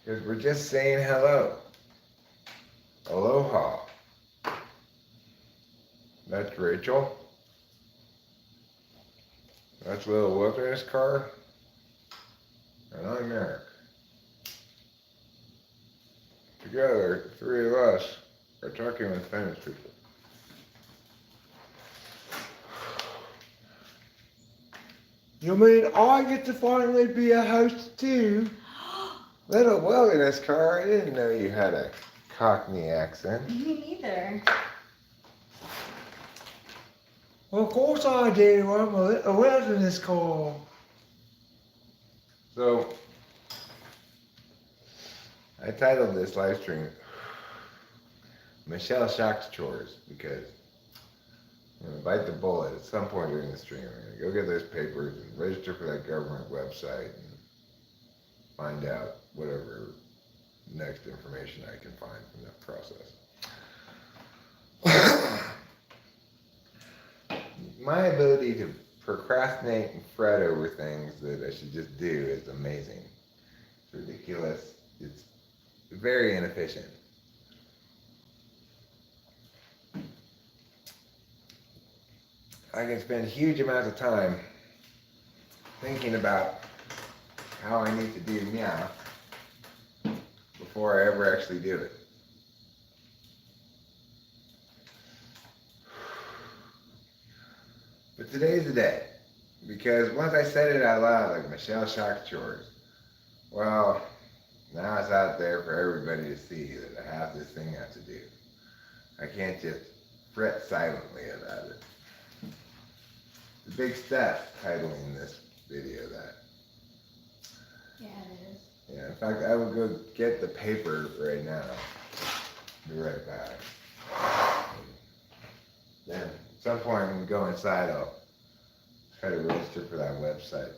Because we're just saying hello. Aloha. That's Rachel. That's Little Wilderness Car. And I'm Eric. Together, the three of us are talking with famous people. You mean I get to finally be a host too? Little Wilderness Car, I didn't know you had a Cockney accent. Me neither. Well, of course I do. I'm a wilderness car. So, I titled this live stream Michelle Shock's Chores because I'm going to bite the bullet at some point during the stream. I'm going to go get those papers and register for that government website and find out whatever next information I can find from that process. My ability to procrastinate and fret over things that I should just do is amazing. It's ridiculous. It's very inefficient. I can spend huge amounts of time thinking about how I need to do meow before I ever actually do it. But today's the day, because once I said it out loud, like Michelle Shock's Chores, well, now it's out there for everybody to see that I have this thing I have to do. I can't just fret silently about it. It's a big step titling this video that. Yeah, it is. Yeah, in fact, I will go get the paper right now. Be right back. Then, at some point, when we go inside, I'll try to register for that website.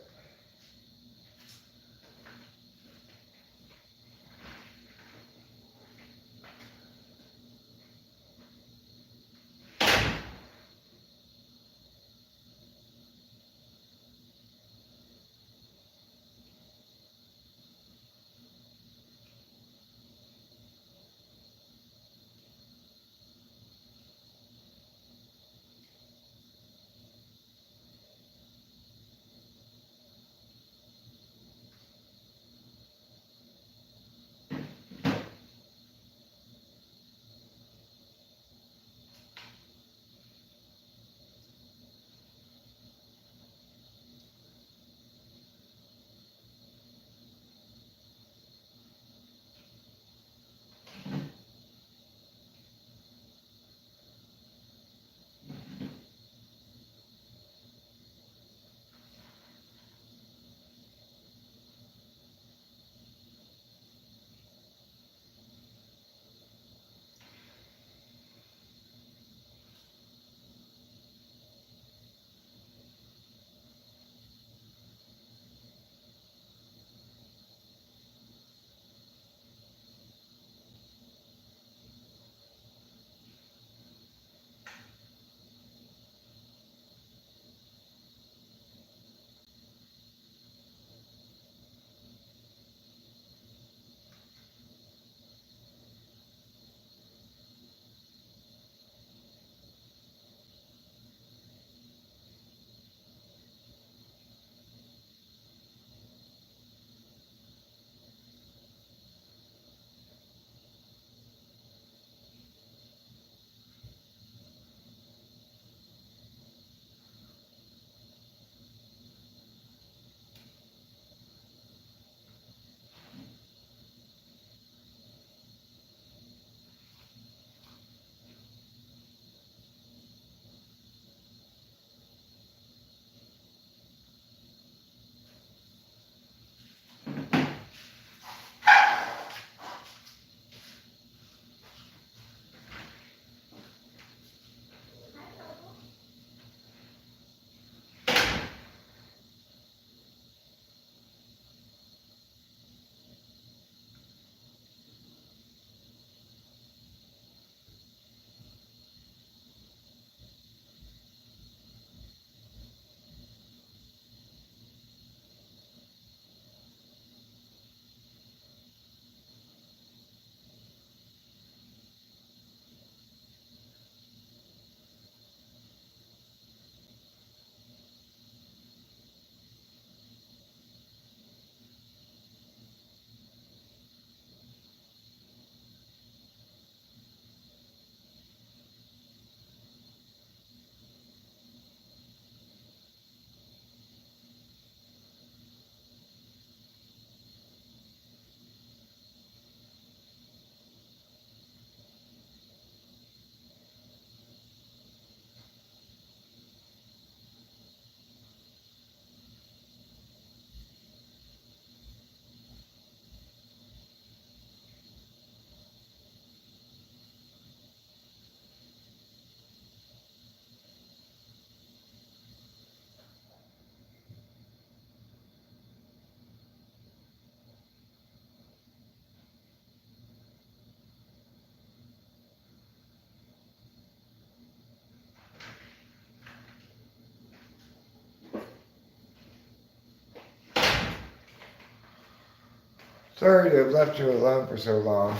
Sorry to have left you alone for so long.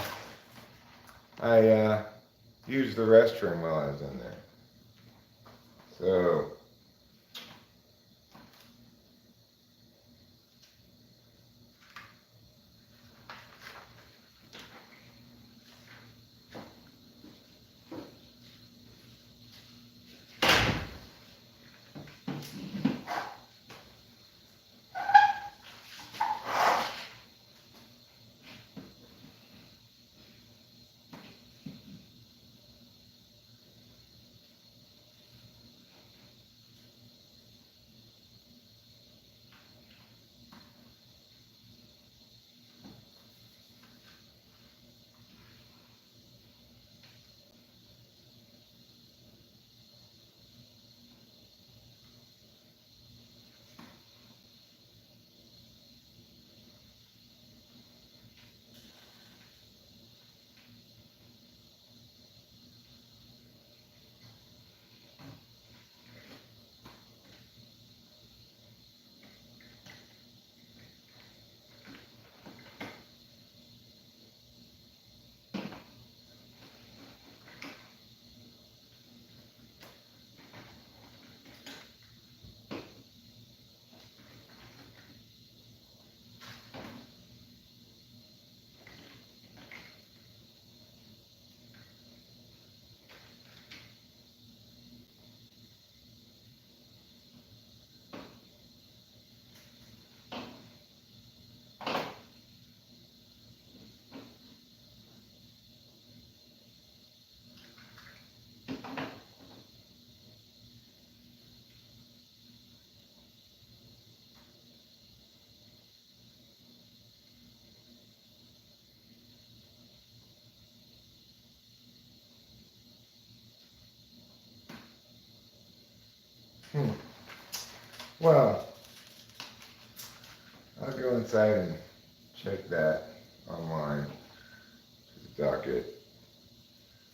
I used the restroom while I was in there. So, well, I'll go inside and check that online. The docket.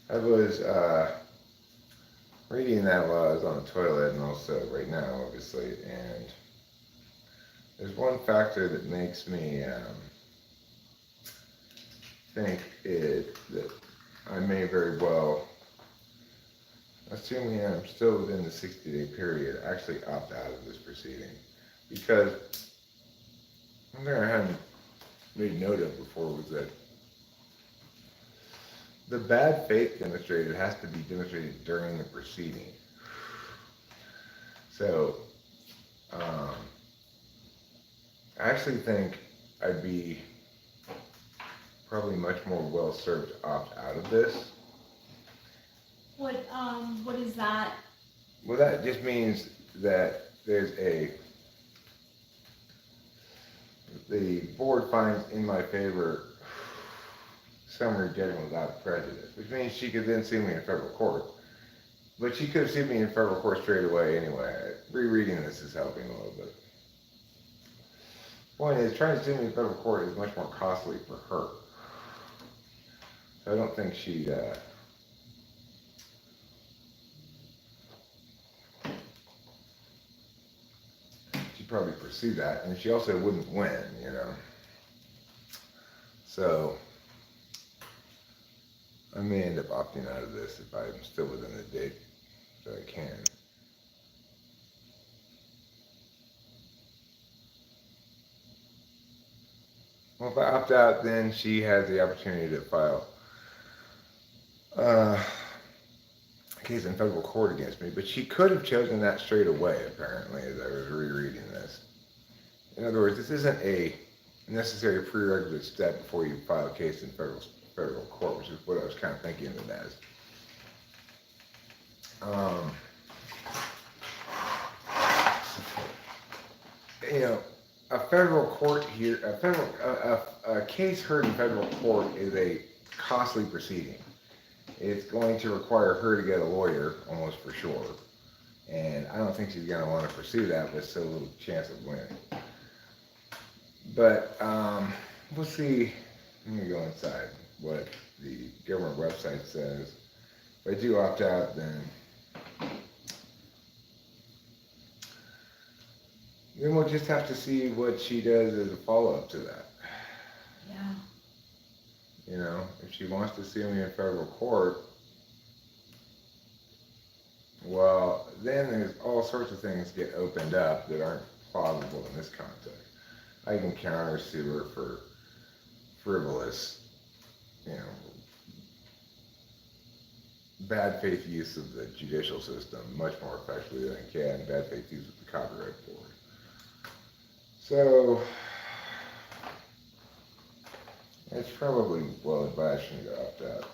I was reading that while I was on the toilet and also right now, obviously, and there's one factor that makes me think that I may very well, assuming I'm still within the 60-day period, actually opt out of this proceeding. Because one thing I hadn't made note of before was that the bad faith demonstrated has to be demonstrated during the proceeding. So, I actually think I'd be probably much more well served to opt out of this. What is that? Well, that just means that the board finds in my favor summary judgment without prejudice, which means she could then sue me in federal court. But she could have sued me in federal court straight away anyway. Rereading this is helping a little bit. Point is, trying to sue me in federal court is much more costly for her. So I don't think she'd probably pursue that, and she also wouldn't win, you know. So I may end up opting out of this if I'm still within the date that I can. Well, if I opt out, then she has the opportunity to file a case in federal court against me, but she could have chosen that straight away, apparently, as I was rereading this. In other words, this isn't a necessary prerequisite step before you file a case in federal court, which is what I was kind of thinking of it as. You know, a federal court here, a case heard in federal court is a costly proceeding. It's going to require her to get a lawyer, almost for sure. And I don't think she's going to want to pursue that with so little chance of winning. But we'll see. Let me go inside what the government website says. If I do opt out, then we'll just have to see what she does as a follow-up to that. Yeah. You know, if she wants to sue me in federal court, well, then there's all sorts of things get opened up that aren't plausible in this context. I can counter sue her for frivolous, you know, bad faith use of the judicial system much more effectively than I can bad faith use of the copyright board. So it's probably well advised for me to opt out.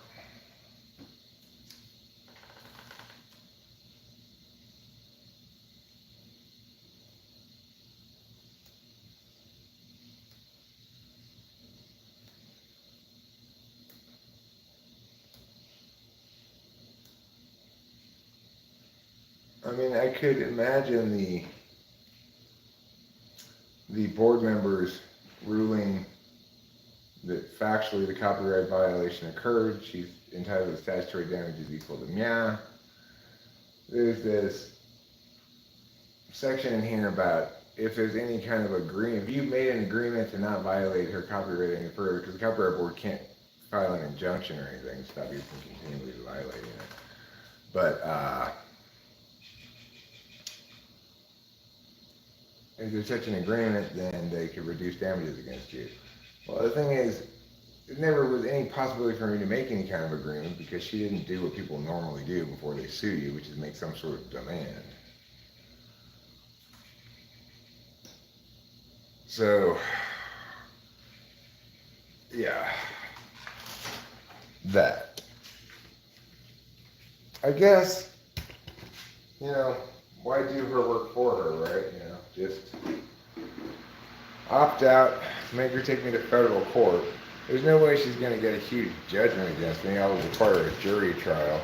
I mean, I could imagine the board members ruling that factually the copyright violation occurred. She's entitled to statutory damages equal to meow. There's this section in here about if there's any kind of agreement, if you've made an agreement to not violate her copyright any further, because the copyright board can't file an injunction or anything to stop you from continually violating it. But if there's such an agreement, then they could reduce damages against you. Well, the thing is, there never was any possibility for me to make any kind of agreement because she didn't do what people normally do before they sue you, which is make some sort of demand. So, yeah, that. I guess, you know, why do her work for her, right? You know, just opt out, make her take me to federal court. There's no way she's going to get a huge judgment against me. I'll require a jury trial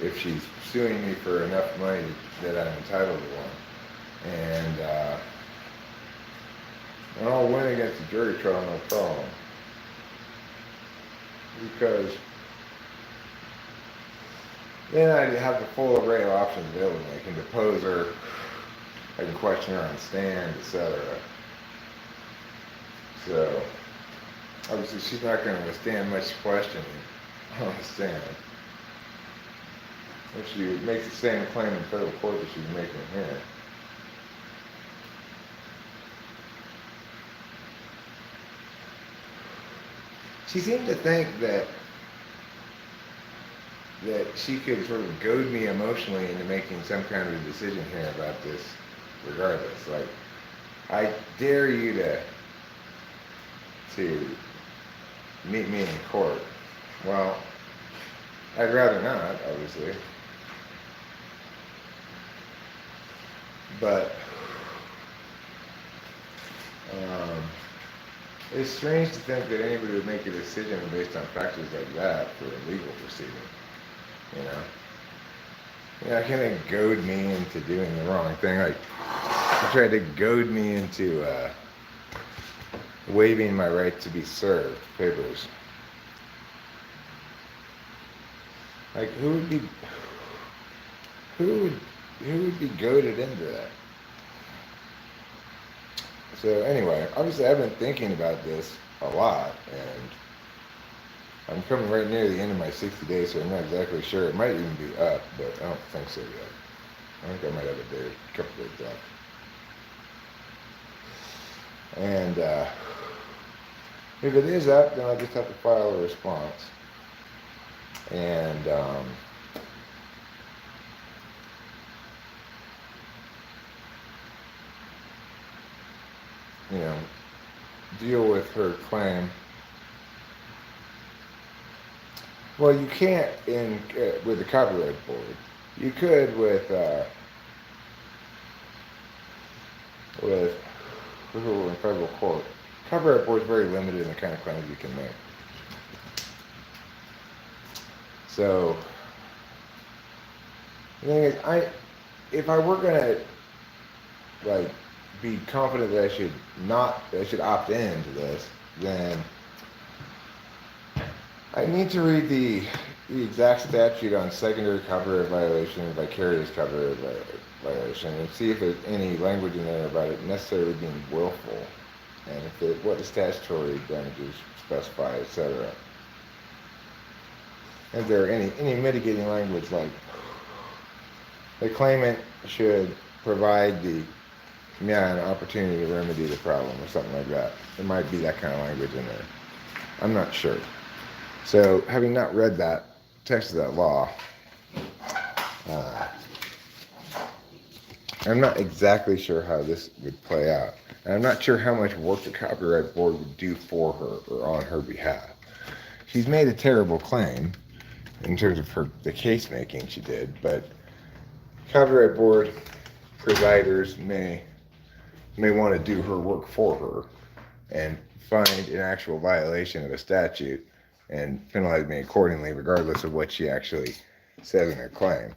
if she's suing me for enough money that I'm entitled to one. And I'll win against a jury trial, no problem. Because then I have the full array of options available. I can depose her, I can question her on stand, etc. So, obviously she's not going to withstand much questioning on the stand. If she makes the same claim in federal court that she's making here. She seemed to think that she could sort of goad me emotionally into making some kind of a decision here about this regardless. Like, I dare you to meet me in court. Well, I'd rather not, obviously. But it's strange to think that anybody would make a decision based on factors like that for a legal proceeding. You know? You know, kind of goad me into doing the wrong thing. Like, you tried to goad me into waiving my right to be served papers. Like, who would be goaded into that? So anyway, obviously I've been thinking about this a lot, and I'm coming right near the end of my 60 days, so I'm not exactly sure. It might even be up, but I don't think so yet. I think I might have a couple days left. And if it is up, then I just have to file a response. And you know, deal with her claim. Well, you can't with the copyright board. You could with people in federal court. Copyright board is very limited in the kind of claims you can make. So the thing is, if I were gonna like be confident that I should opt in to this, then I need to read the exact statute on secondary copyright violation and vicarious copyright violation and see if there's any language in there about it necessarily being willful. and what the statutory damages specify, etc. If there are any mitigating language, like the claimant should provide the an opportunity to remedy the problem or something like that. There might be that kind of language in there. I'm not sure. So, having not read that text of that law, I'm not exactly sure how this would play out. And I'm not sure how much work the Copyright Board would do for her or on her behalf. She's made a terrible claim in terms of the case making she did, but Copyright Board providers may want to do her work for her and find an actual violation of a statute and penalize me accordingly, regardless of what she actually says in her claim.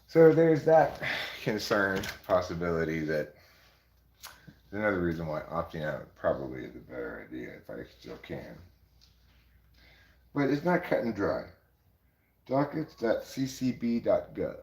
So there's that concern, possibility, that another reason why opting out probably is a better idea if I still can. But it's not cut and dry. Dockets.ccb.gov.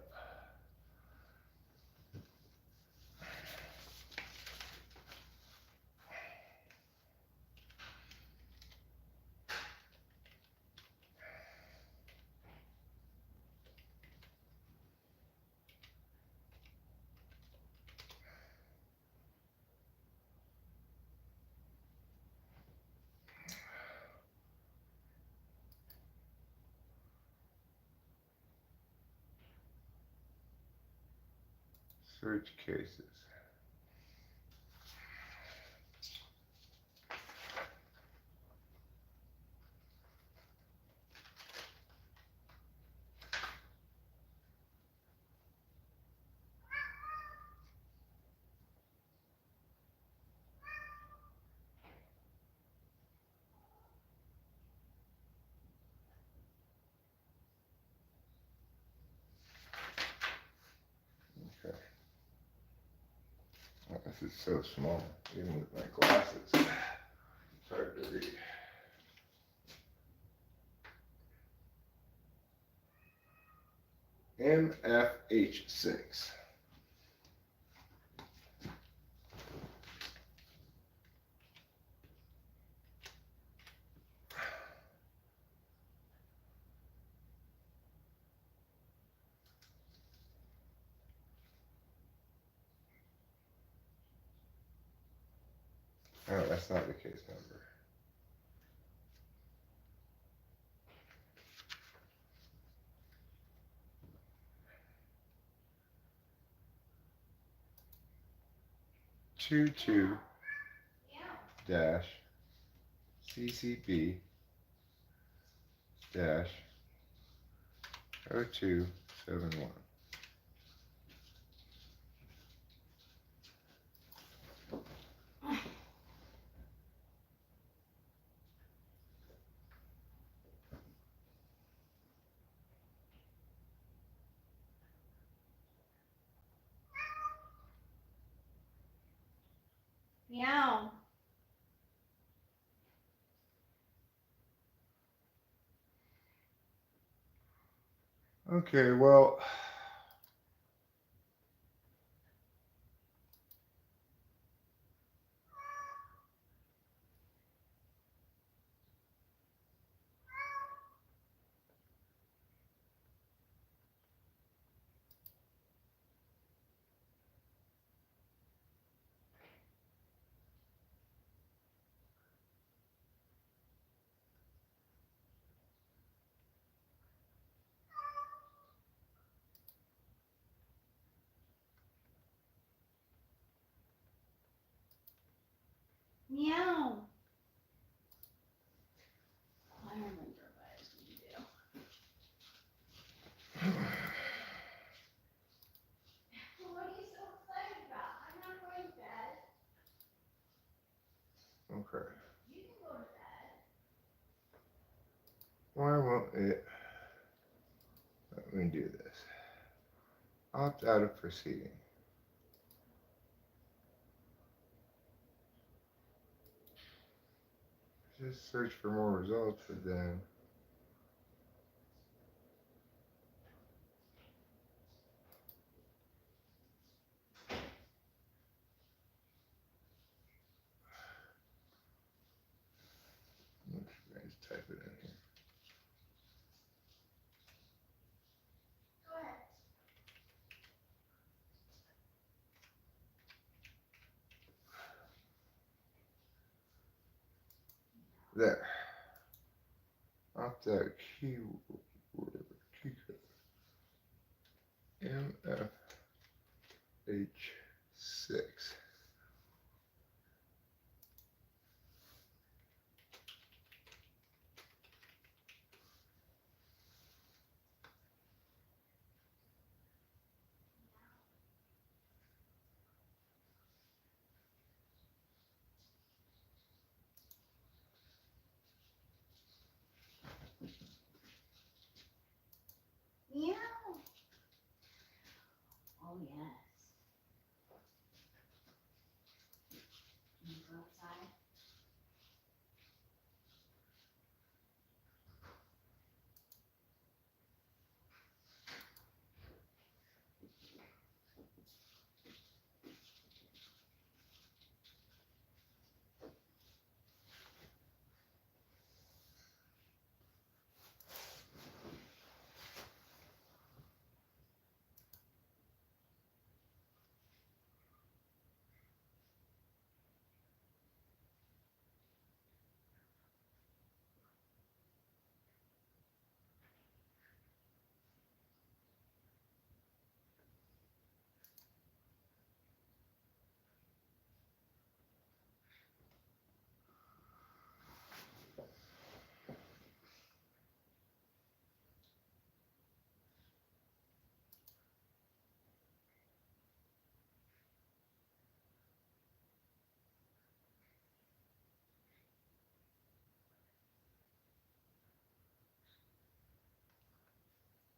Search cases. Okay. Oh, this is so small, even with my glasses. It's hard to read. MFH6. Oh, that's not the case number. Two dash CCB dash 0271. Meow. Okay, well, Meow. I remember what I was going to do. Well, what are you so excited about? I'm not going to bed. okay. You can go to bed. Why won't it let me do this? Opt out of proceeding. Just search for more results, but then type it in here. Go ahead. There. Opt out keyword, key code. MFH6. Meow. Oh yes. Can you go outside?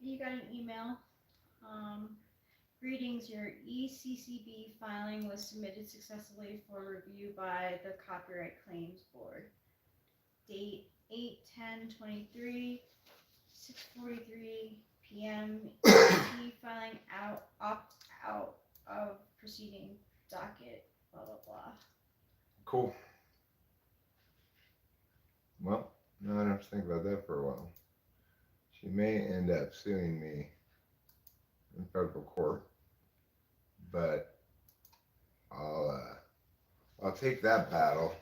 You got an email. Greetings, your ECCB filing was submitted successfully for review by the Copyright Claims Board. Date 8/10/23, 6:43 p.m. ECCB filing opt out of proceeding docket, blah blah blah. Cool. Well, now I don't have to think about that for a while. She may end up suing me in federal court, but I'll take that battle.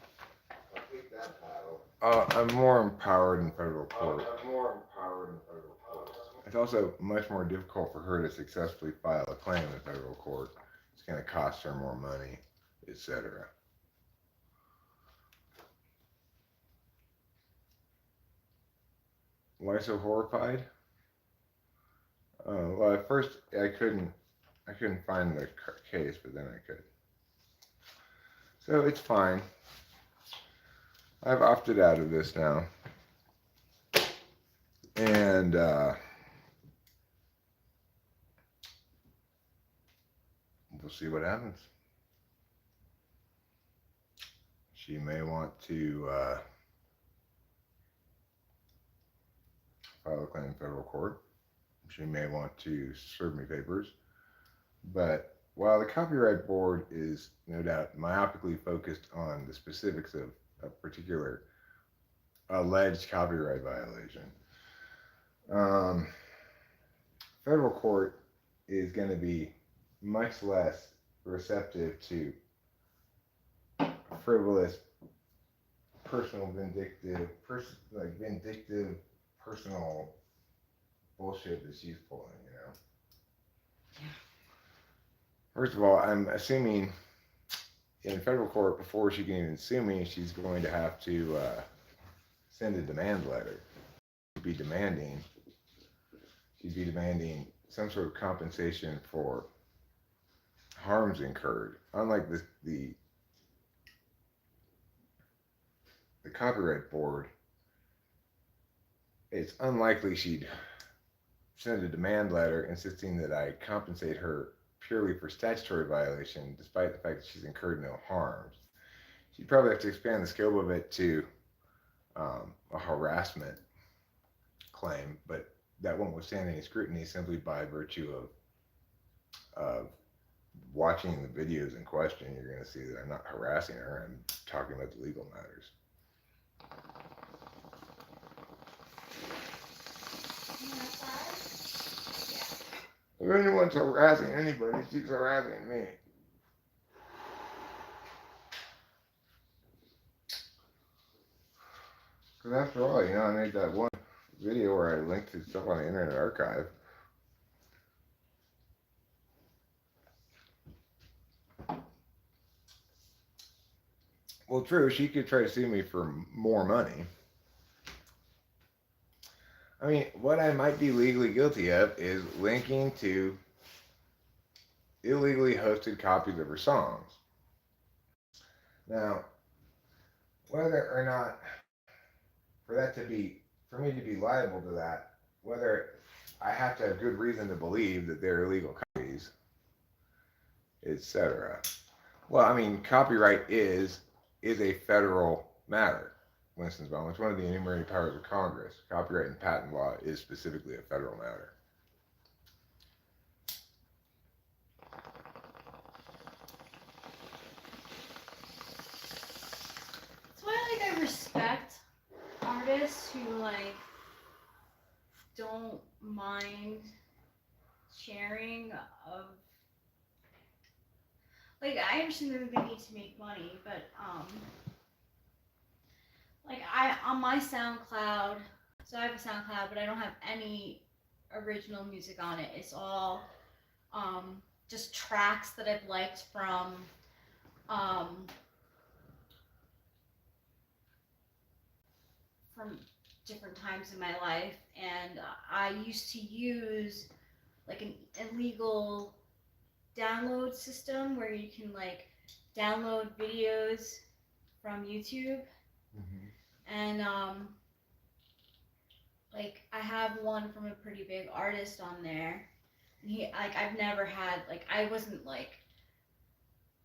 I'm more empowered in federal court. It's also much more difficult for her to successfully file a claim in federal court. It's going to cost her more money, etc. Why so horrified? Well, at first I couldn't find the case, but then I could. So it's fine. I've opted out of this now, and we'll see what happens. She may want to file a claim in federal court. She may want to serve me papers. But while the Copyright Board is no doubt myopically focused on the specifics of a particular alleged copyright violation, federal court is going to be much less receptive to frivolous, personal, vindictive personal bullshit that she's pulling, you know. Yeah. First of all, I'm assuming in federal court, before she can even sue me, she's going to have to send a demand letter. She'd be demanding some sort of compensation for harms incurred. Unlike the Copyright Board, it's unlikely she'd send a demand letter insisting that I compensate her purely for statutory violation, despite the fact that she's incurred no harms. She'd probably have to expand the scope of it to a harassment claim, but that won't withstand any scrutiny simply by virtue of watching the videos in question. You're going to see that I'm not harassing her. I'm talking about the legal matters. If anyone's harassing anybody, she's harassing me. Because after all, you know, I made that one video where I linked to stuff on the Internet Archive. Well, true, she could try to sue me for more money. I mean, what I might be legally guilty of is linking to illegally hosted copies of her songs. Now, whether or not for me to be liable to that, whether I have to have good reason to believe that they're illegal copies, etc. Well, I mean, copyright is a federal matter. Winston-Salem. It's one of the enumerated powers of Congress. Copyright and patent law is specifically a federal matter. That's why, like, I respect artists who, like, don't mind sharing of, like, I understand that they need to make money, but, like, on my SoundCloud, so I have a SoundCloud, but I don't have any original music on it. It's all, just tracks that I've liked from, different times in my life, and I used to use like an illegal download system where you can like download videos from YouTube, and like I have one from a pretty big artist on there. And I've never had I wasn't like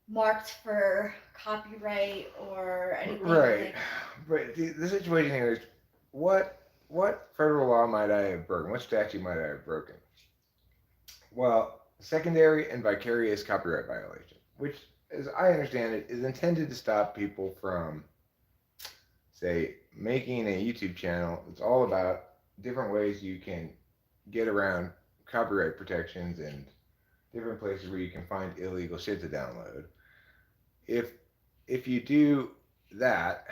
marked for copyright or anything. Right. But the situation here is what federal law might I have broken? What statute might I have broken? Well, secondary and vicarious copyright violation, which, as I understand it, is intended to stop people from, say, making a YouTube channel. It's all about different ways you can get around copyright protections and different places where you can find illegal shit to download. If you do that,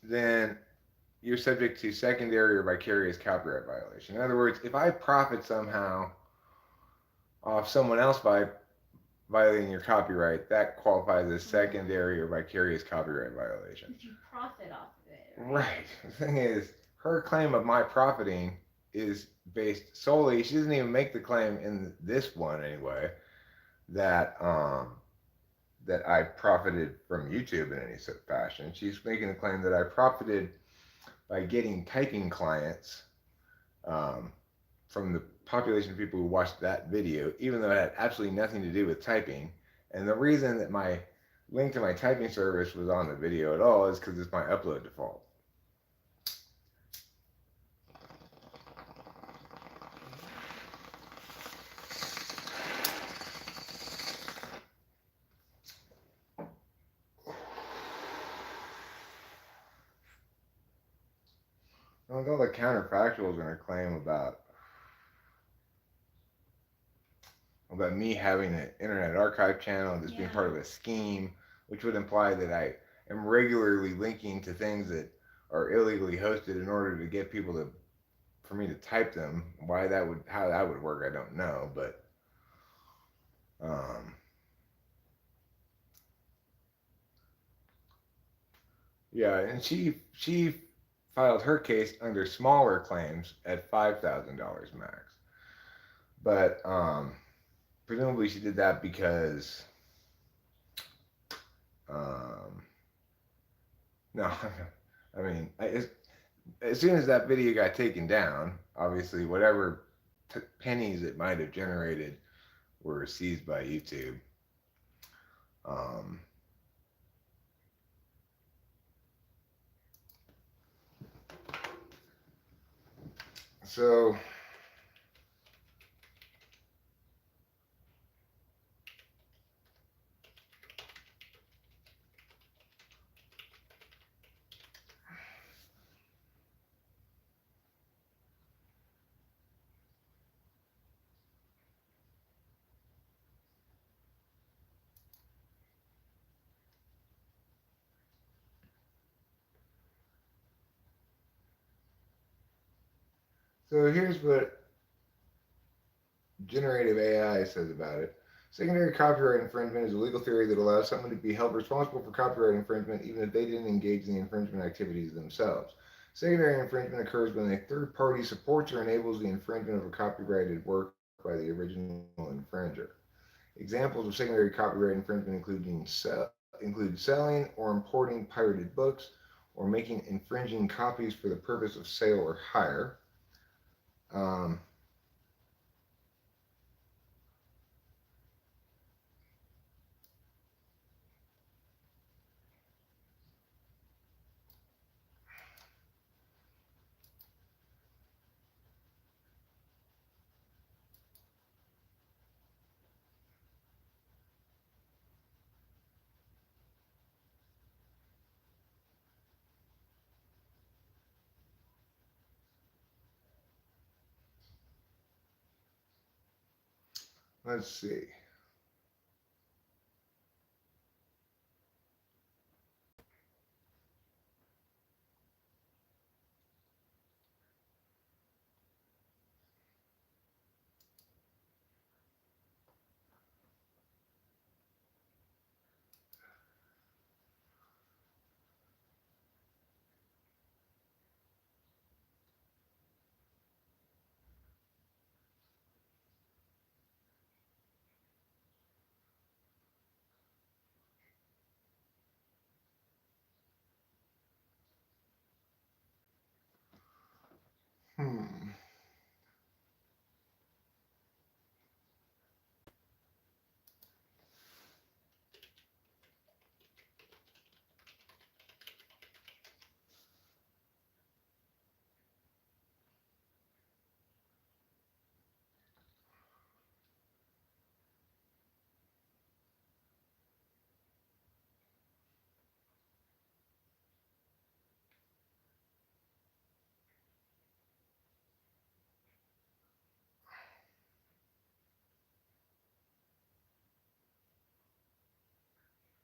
then you're subject to secondary or vicarious copyright violation. In other words, if I profit somehow off someone else by violating your copyright, that qualifies as secondary or vicarious copyright violation. Did you profit off of it? Right. The thing is, her claim of my profiting is based solely, she doesn't even make the claim in this one anyway, that that I profited from YouTube in any sort of fashion. She's making the claim that I profited by getting typing clients from the population of people who watched that video, even though it had absolutely nothing to do with typing. And the reason that my link to my typing service was on the video at all is because it's my upload default. With all the counterfactuals in her claim about me having an Internet Archive channel and this being part of a scheme, which would imply that I am regularly linking to things that are illegally hosted in order to get people for me to type them. How that would work, I don't know, but yeah, and she filed her case under smaller claims at $5,000 max. But presumably she did that because no, I mean, as soon as that video got taken down, obviously whatever pennies it might have generated were seized by YouTube. So So here's what generative AI says about it. Secondary copyright infringement is a legal theory that allows someone to be held responsible for copyright infringement even if they didn't engage in the infringement activities themselves. Secondary infringement occurs when a third party supports or enables the infringement of a copyrighted work by the original infringer. Examples of secondary copyright infringement include selling or importing pirated books or making infringing copies for the purpose of sale or hire. Um, let's see. Hmm.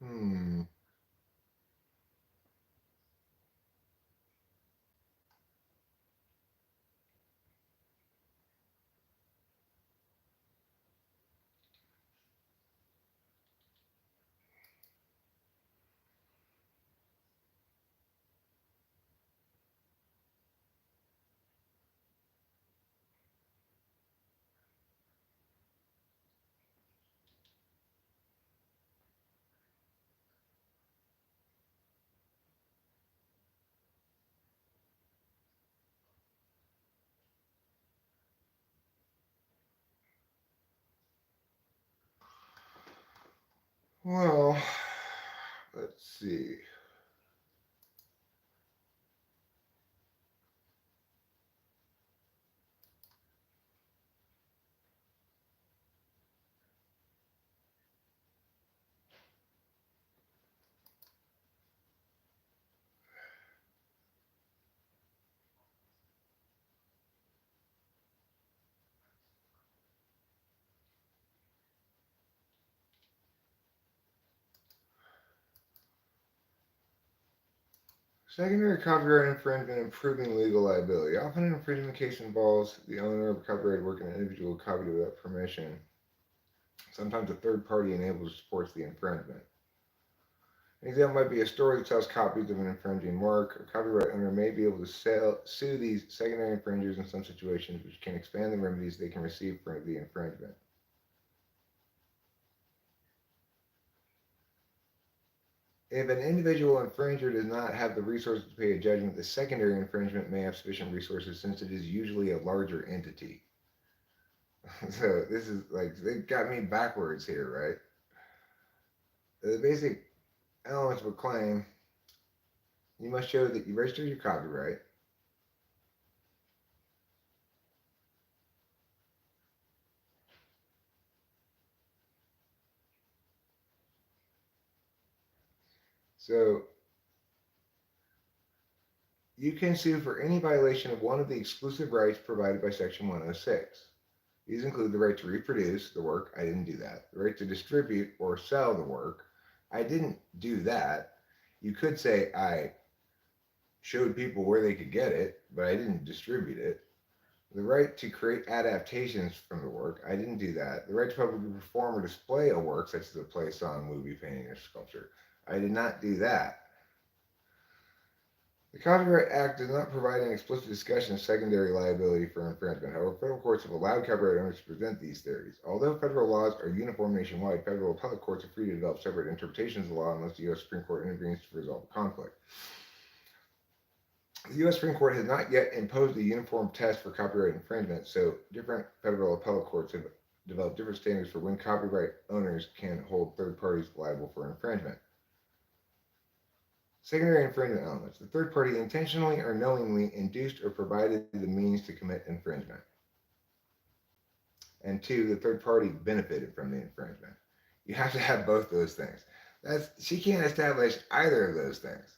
Hmm. Well, let's see. Secondary copyright infringement and proving legal liability. Often an infringement case involves the owner of a copyrighted work and an individual copied it without permission. Sometimes a third party enables or supports the infringement. An example might be a store that sells copies of an infringing work. A copyright owner may be able to sue these secondary infringers in some situations, which can expand the remedies they can receive for the infringement. If an individual infringer does not have the resources to pay a judgment, the secondary infringement may have sufficient resources since it is usually a larger entity. So this is like, they got me backwards here, right? The basic elements of a claim: you must show that you registered your copyright. So you can sue for any violation of one of the exclusive rights provided by Section 106. These include the right to reproduce the work. I didn't do that. The right to distribute or sell the work. I didn't do that. You could say I showed people where they could get it, but I didn't distribute it. The right to create adaptations from the work, I didn't do that. The right to publicly perform or display a work, such as a play, song, movie, painting, or sculpture, I did not do that. The Copyright Act does not provide an explicit discussion of secondary liability for infringement. However, federal courts have allowed copyright owners to present these theories. Although federal laws are uniform nationwide, federal appellate courts are free to develop separate interpretations of the law unless the U.S. Supreme Court intervenes to resolve the conflict. The U.S. Supreme Court has not yet imposed a uniform test for copyright infringement, so different federal appellate courts have developed different standards for when copyright owners can hold third parties liable for infringement. Secondary infringement elements. The third party intentionally or knowingly induced or provided the means to commit infringement. And two, the third party benefited from the infringement. You have to have both those things. She can't establish either of those things.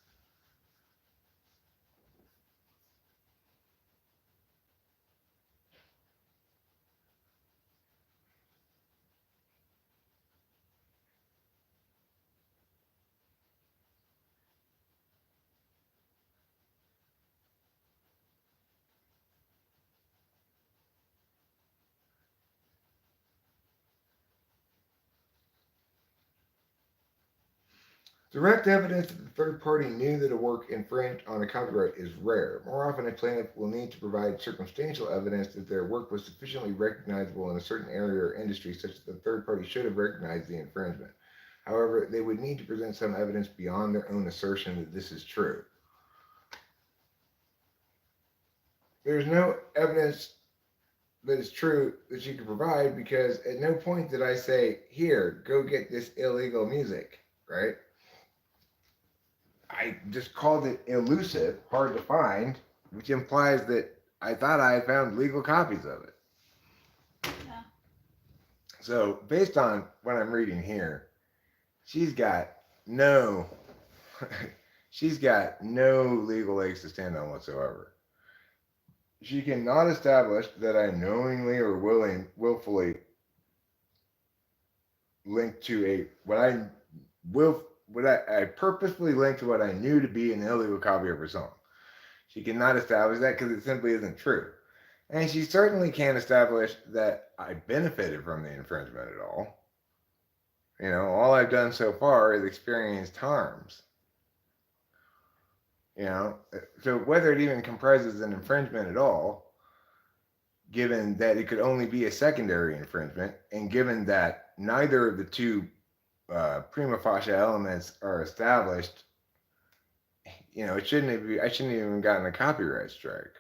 Direct evidence that the third party knew that a work infringed on a copyright is rare. More often, a plaintiff will need to provide circumstantial evidence that their work was sufficiently recognizable in a certain area or industry such that the third party should have recognized the infringement. However, they would need to present some evidence beyond their own assertion that this is true. There's no evidence that is true that you can provide because at no point did I say, here, go get this illegal music, right? I just called it elusive, hard to find, which implies that I thought I had found legal copies of it. Yeah. So, based on what I'm reading here, she's got no she's got no legal legs to stand on whatsoever. She cannot establish that I knowingly or willfully linked to I purposefully linked to what I knew to be an illegal copy of her song. She cannot establish that because it simply isn't true. And she certainly can't establish that I benefited from the infringement at all. You know, all I've done so far is experienced harms. You know, so whether it even comprises an infringement at all, given that it could only be a secondary infringement, and given that neither of the two prima facie elements are established, you know, I shouldn't have even gotten a copyright strike.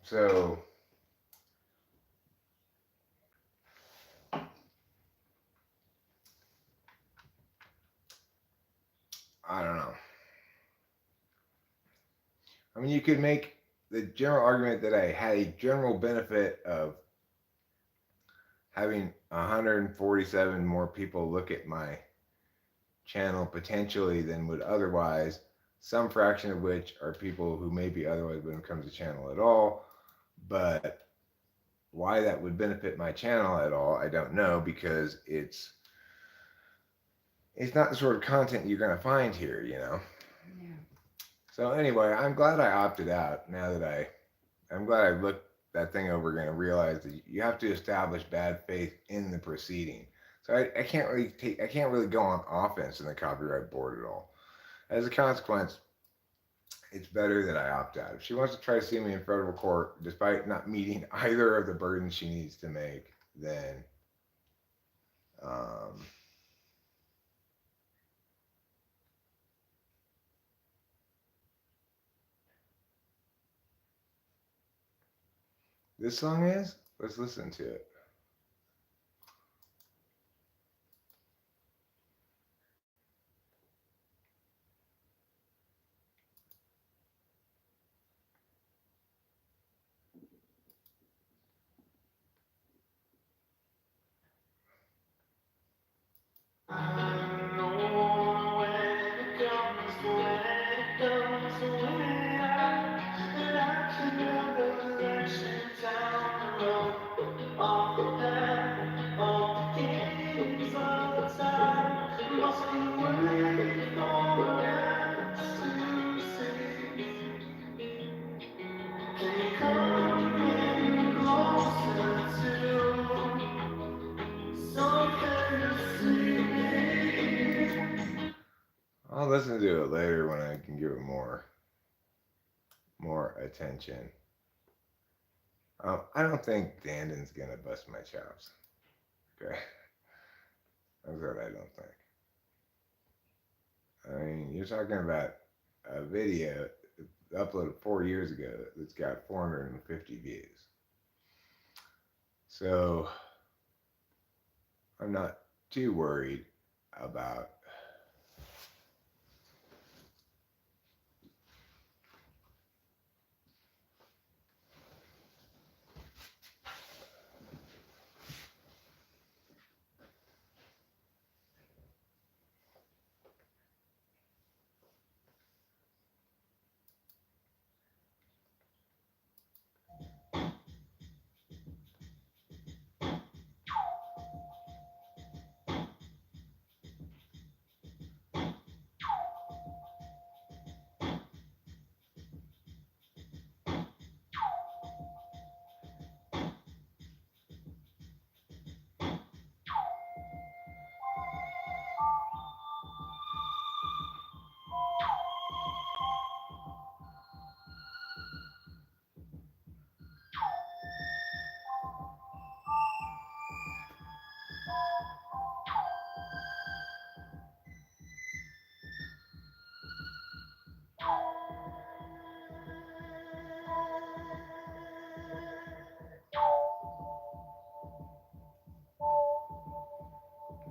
So I don't know. I mean, you could make the general argument that I had a general benefit of having 147 more people look at my channel potentially than would otherwise, some fraction of which are people who maybe otherwise wouldn't come to the channel at all. But why that would benefit my channel at all, I don't know, because it's not the sort of content you're going to find here, you know. Yeah. So anyway, I'm glad I opted out. Now that I'm glad I looked that thing over again and realized that you have to establish bad faith in the proceeding. So I can't really go on offense in the copyright board at all. As a consequence, it's better that I opt out. If she wants to try to sue me in federal court, despite not meeting either of the burdens she needs to make, then this song is? Let's listen to it. I'll listen to it later when I can give it more attention. I don't think Dandon's gonna bust my chops. Okay, that's what I don't think. I mean, you're talking about a video uploaded 4 years ago that's got 450 views. So I'm not too worried about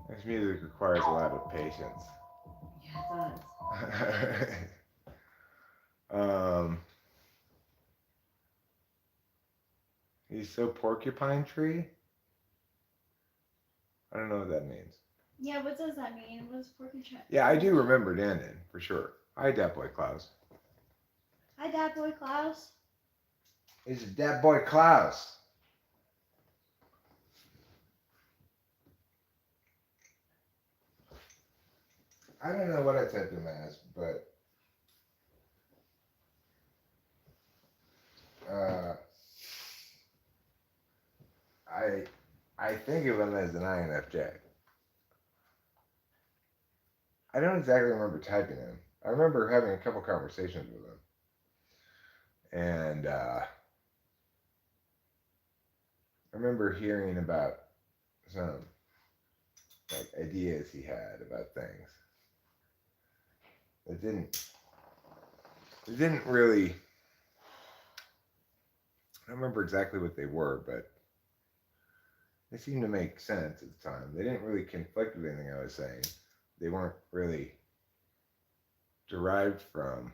this music requires a lot of patience. Yeah, it does. um, he's so porcupine tree. I don't know what that means. Yeah, what does that mean? What does porcupine? Yeah, I do remember Dandon for sure. Hi, Dat Boy Klaus. Hi, Dad Boy Klaus. It's Dat Boy Klaus. I don't know what I typed him as, but I I think of him as an INFJ. I don't exactly remember typing him. I remember having a couple conversations with him, and I remember hearing about some like ideas he had about things. It didn't really. I don't remember exactly what they were, but they seemed to make sense at the time. They didn't really conflict with anything I was saying. They weren't really derived from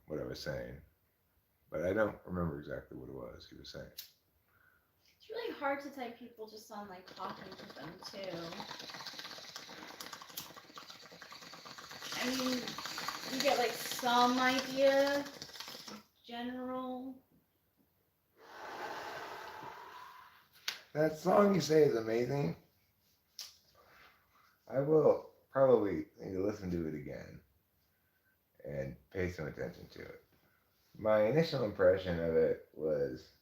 what I was saying, but I don't remember exactly what it was he was saying. It's really hard to type people just on like talking to them too. I mean, you get like some idea, general. That song you say is amazing. I will probably need to listen to it again and pay some attention to it. My initial impression of it was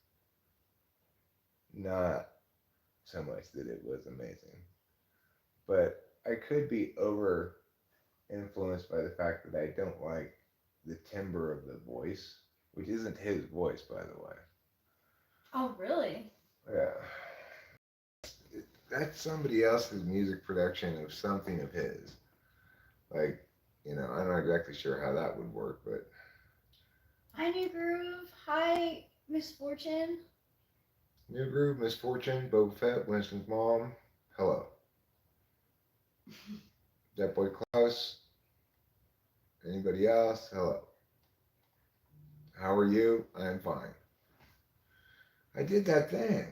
not so much that it was amazing, but I could be over influenced by the fact that I don't like the timbre of the voice, which isn't his voice, by the way. Oh, really? Yeah. That's somebody else's music production of something of his. Like, I'm not exactly sure how that would work, but Hi, New Groove. Hi, Misfortune. New Groove, Misfortune, Boba Fett, Winston's mom, hello. That boy Klaus, anybody else, hello. How are you? I'm fine. I did that thing.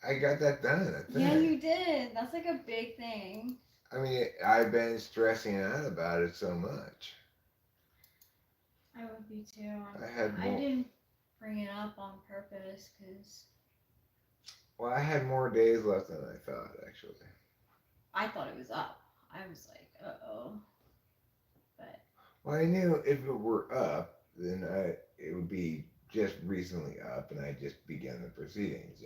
I got that done, that thing. Yeah, you did. That's like a big thing. I mean, I've been stressing out about it so much. I would be too. I didn't bring it up on purpose because Well, I had more days left than I thought, actually. I thought it was up. I was like, uh-oh. But Well, I knew if it were up, then it would be just recently up, and I just began the proceedings.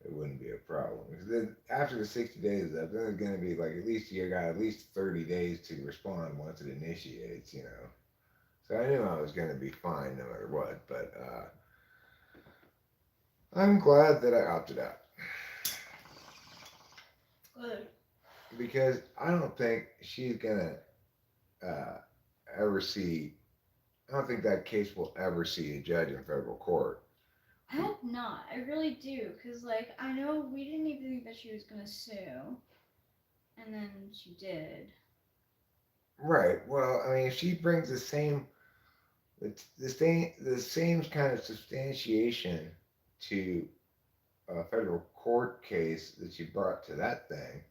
it wouldn't be a problem. 'Cause then after the 60 days is up, then it's gonna be like at least you got at least 30 days to respond once it initiates, you know. So I knew I was gonna be fine no matter what, but I'm glad that I opted out Good. because I don't think she's gonna uh, ever see. I don't think that case will ever see a judge in federal court. I hope not. I really do, cause like I know we didn't even think that she was gonna sue, and then she did. Right. Well, I mean, if she brings the same kind of substantiation to a federal court case that she brought to that thing,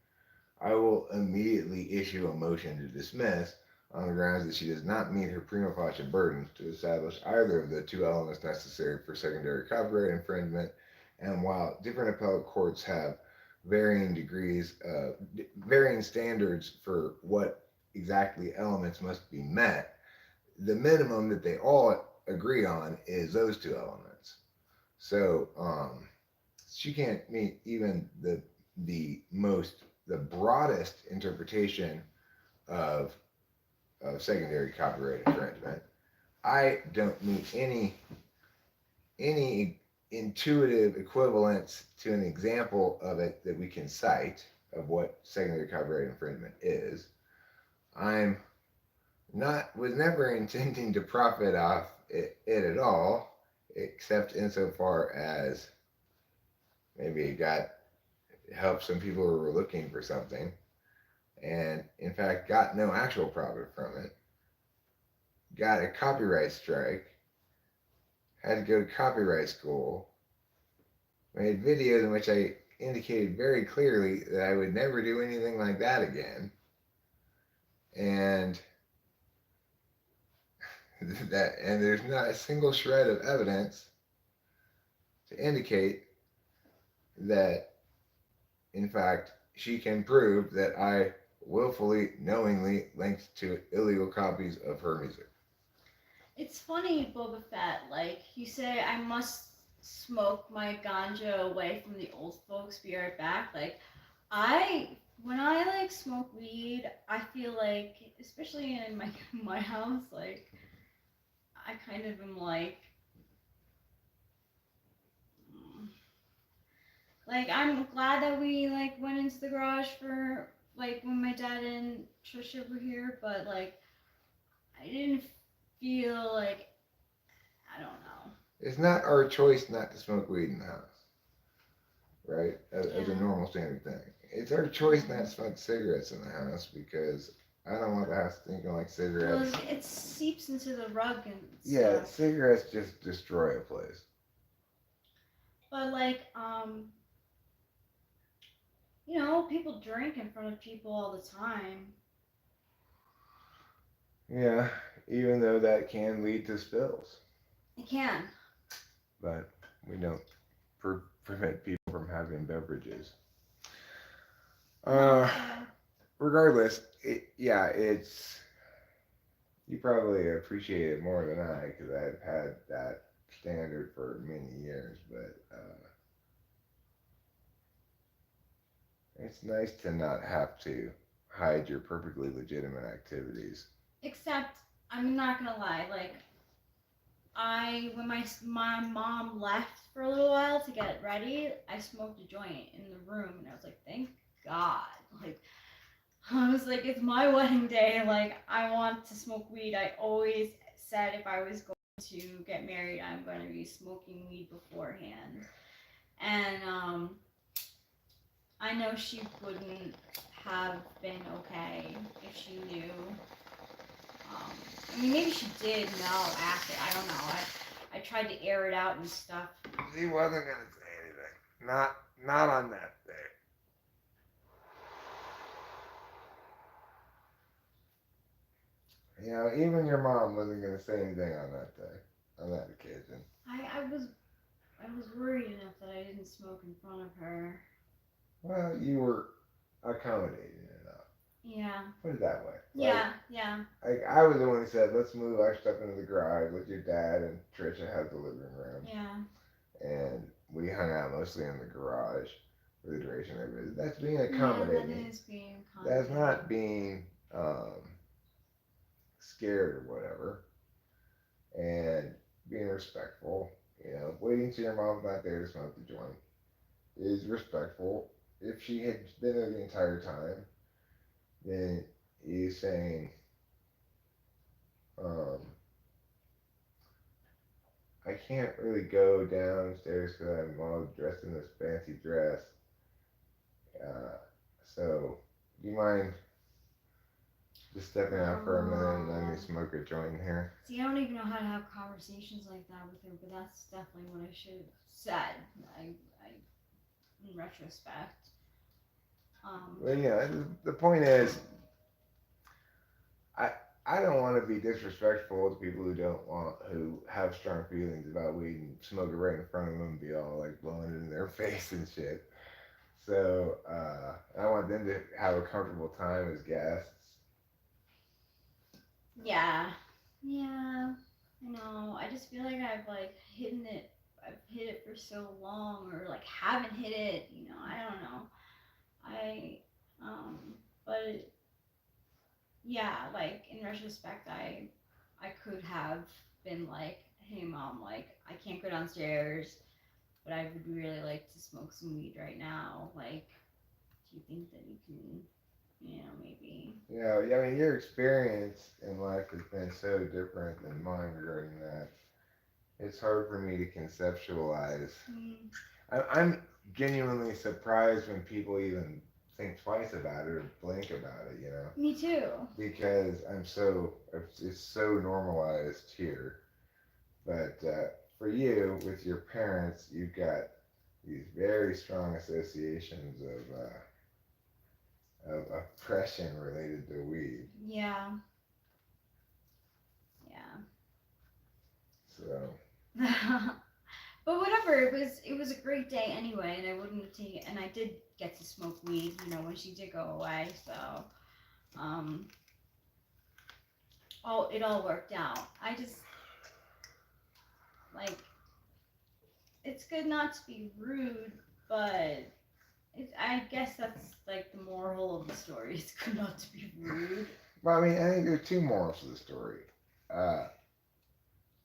I will immediately issue a motion to dismiss on the grounds that she does not meet her prima facie burdens to establish either of the two elements necessary for secondary copyright infringement. And while different appellate courts have varying degrees, varying standards for what exactly elements must be met, the minimum that they all agree on is those two elements. So she can't meet even the broadest interpretation of secondary copyright infringement. I don't meet any intuitive equivalence to an example of it that we can cite of what secondary copyright infringement is. I'm not was never intending to profit off it at all, except insofar as maybe it got helped some people who were looking for something, and in fact got no actual profit from it. Got a copyright strike, had to go to copyright school, made videos in which I indicated very clearly that I would never do anything like that again, and and there's not a single shred of evidence to indicate that in fact she can prove that I willfully, knowingly linked to illegal copies of her music. It's funny, Boba Fett. Like you say, I must smoke my ganja away from the old folks. Be right back. Like when I like smoke weed, I feel like, especially in my house, like I kind of am like I'm glad that we like went into the garage for like when my dad and Trisha were here, but like I didn't feel like I don't know. It's not our choice not to smoke weed in the house, right? As a Yeah. normal standard thing. It's our choice not to smoke cigarettes in the house because I don't want the house thinking like Well, cigarettes. it seeps into the rug and Yeah, stuff. cigarettes just destroy a place. But like, people drink in front of people all the time. Yeah, even though that can lead to spills. It can. But we don't prevent people from having beverages. No, Uh, regardless, it's you probably appreciate it more than I because I've had that standard for many years. But it's nice to not have to hide your perfectly legitimate activities. except I'm not gonna lie. Like, when my mom left for a little while to get ready, I smoked a joint in the room, and I was like, thank God. Like, I was like, it's my wedding day. Like, I want to smoke weed. I always said if I was going to get married, I'm going to be smoking weed beforehand. And I know she wouldn't have been okay if she knew. I mean, maybe she did know after. I don't know. I tried to air it out and stuff. He wasn't gonna say anything. Not on that day. You know, even your mom wasn't gonna say anything on that day, on that occasion. I was worried enough that I didn't smoke in front of her. Well, you were accommodating enough. Yeah. Put it that way. Yeah. Like I was the one who said, "Let's move our stuff into the garage. Let your dad and Trisha have the living room." Yeah. And we hung out mostly in the garage for the duration of it. That's being Yeah, that accommodating. is being That's accommodating. not being scared or whatever, and being respectful. You know, waiting till your mom's not there to smoke the joint is respectful. If she had been there the entire time, then you saying, um, I can't really go downstairs because I'm all dressed in this fancy dress. Uh, so, do you mind just stepping out for a minute and letting me Oh. smoke a joint in here? See, I don't even know how to have conversations like that with her, but that's definitely what I should have said. I in retrospect. Well, yeah, the point is, I I don't want to be disrespectful to people who have strong feelings about weed and smoke it right in front of them and be all like blowing it in their face and shit. So I want them to have a comfortable time as guests. Yeah, yeah. I know. I just feel like I've like hidden it. I've hid it for so long, or like haven't hid it. I don't know. I but yeah, like in retrospect, I could have been like, hey mom, like I can't go downstairs, but I would really like to smoke some weed right now. Like, do you think that you can, maybe? Yeah, I mean, your experience in life has been so different than mine regarding that. It's hard for me to conceptualize. Mm, I'm genuinely surprised when people even think twice about it or blink about it, me too. because it's so normalized here. But for you, with your parents, you've got these very strong associations of oppression related to weed. Yeah, yeah. So, But whatever, it was a great day anyway, and I wouldn't have taken, and I did get to smoke weed, when she did go away. So, um, it all worked out. I just like it's good not to be rude, but I guess that's like the moral of the story. It's good not to be rude. but I mean, I think there are two morals to the story. Uh,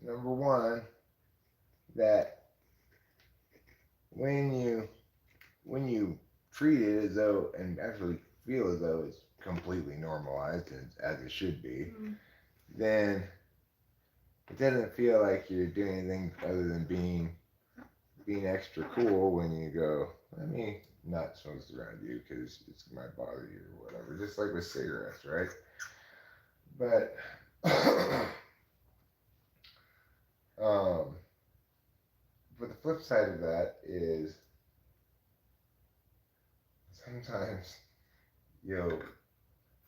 Number one, that when you when you treat it as though and actually feel as though it's completely normalized as it should be, Mm, then it doesn't feel like you're doing anything other than being extra cool when you go, let me not smoke this around you because it might bother you or whatever. Just like with cigarettes, right? But um, but the flip side of that is sometimes you'll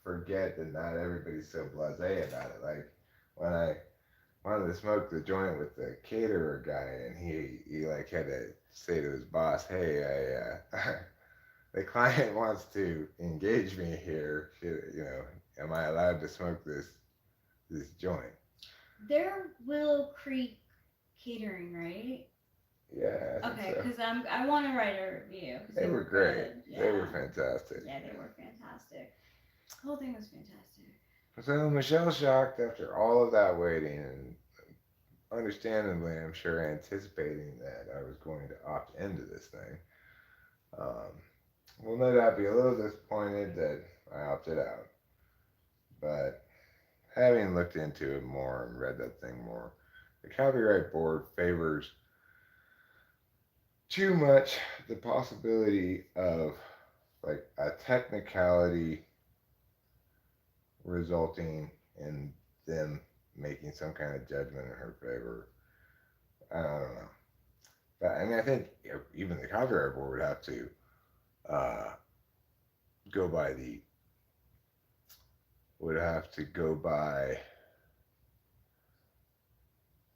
forget that not everybody's so blasé about it. Like when I wanted to smoke the joint with the caterer guy, and he like had to say to his boss, "Hey, the client wants to engage me here. Am I allowed to smoke this joint?" they're Willow Creek Catering, right? Yeah, I think Okay, so. because I want to write a review because They they were were great. good. They were Yeah, fantastic. yeah, they were fantastic. The whole thing was fantastic. So Michelle's shocked after all of that waiting, and understandably, I'm sure anticipating that I was going to opt into this thing. Um, will no doubt be a little disappointed that I opted out, but having looked into it more and read that thing more, the copyright board favors too much the possibility of like a technicality resulting in them making some kind of judgment in her favor. I don't know. But I mean, I think even the copyright board would have to uh, go by the would have to go by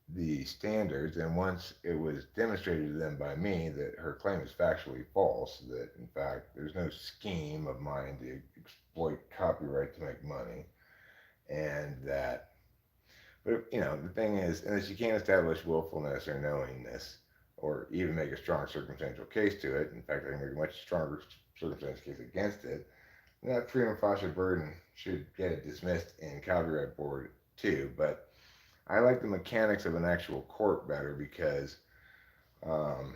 the standards, and once it was demonstrated to them by me that her claim is factually false, that in fact there's no scheme of mine to exploit copyright to make money, and that, but the thing is, and that you can't establish willfulness or knowingness or even make a strong circumstantial case to it. In fact, I can make a much stronger circumstantial case against it. And that prima facie burden should get it dismissed in copyright board too. But I like the mechanics of an actual court better because um,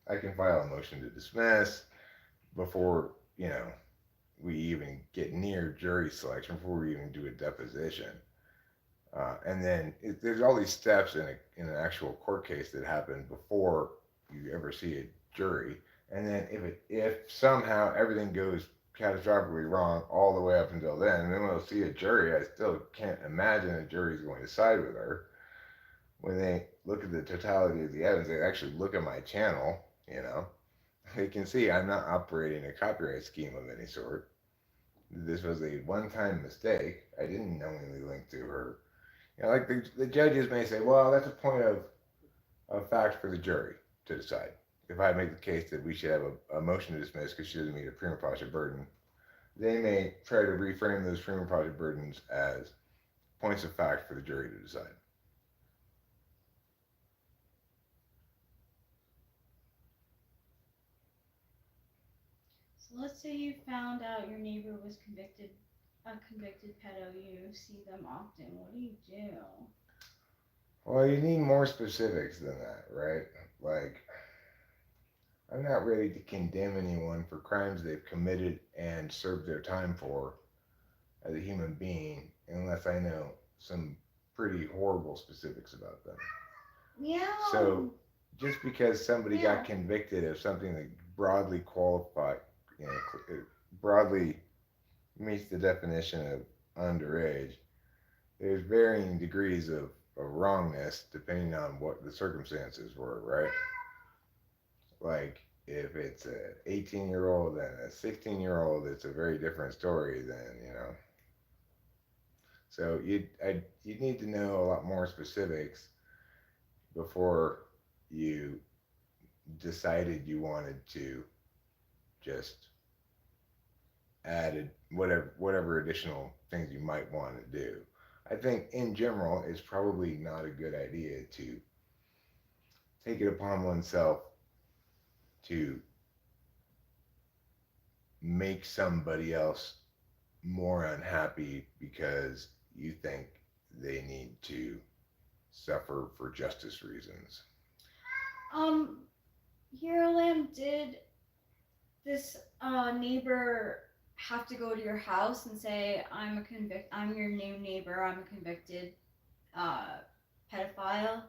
I can file a motion to dismiss before we even get near jury selection, before we even do a deposition. And then there's all these steps in an actual court case that happen before you ever see a jury. And then if somehow everything goes catastrophically wrong all the way up until then, and then when we'll see a jury, I still can't imagine a jury's going to side with her. When they look at the totality of the evidence, they actually look at my channel, they can see I'm not operating a copyright scheme of any sort. This was a one-time mistake. I didn't knowingly link to her. Like the judges may say, well, that's a point of fact for the jury to decide. If I make the case that we should have a motion to dismiss because she doesn't meet a prima facie burden, they may try to reframe those prima facie burdens as points of fact for the jury to decide. So let's say you found out your neighbor was a convicted pedo. You see them often. What do you do? Well, you need more specifics than that, right? Like, I'm not ready to condemn anyone for crimes they've committed and served their time for as a human being unless I know some pretty horrible specifics about them. Yeah. So just because somebody Yeah. got convicted of something that broadly broadly meets the definition of underage, there's varying degrees of wrongness depending on what the circumstances were, right? Like, if it's an 18-year-old and a 16-year-old, it's a very different story than. So you'd need to know a lot more specifics before you decided you wanted to just add whatever additional things you might want to do. I think in general, it's probably not a good idea to take it upon oneself to make somebody else more unhappy because you think they need to suffer for justice reasons. Hero Lamb, did this neighbor have to go to your house and say, I'm your new neighbor, I'm a convicted pedophile?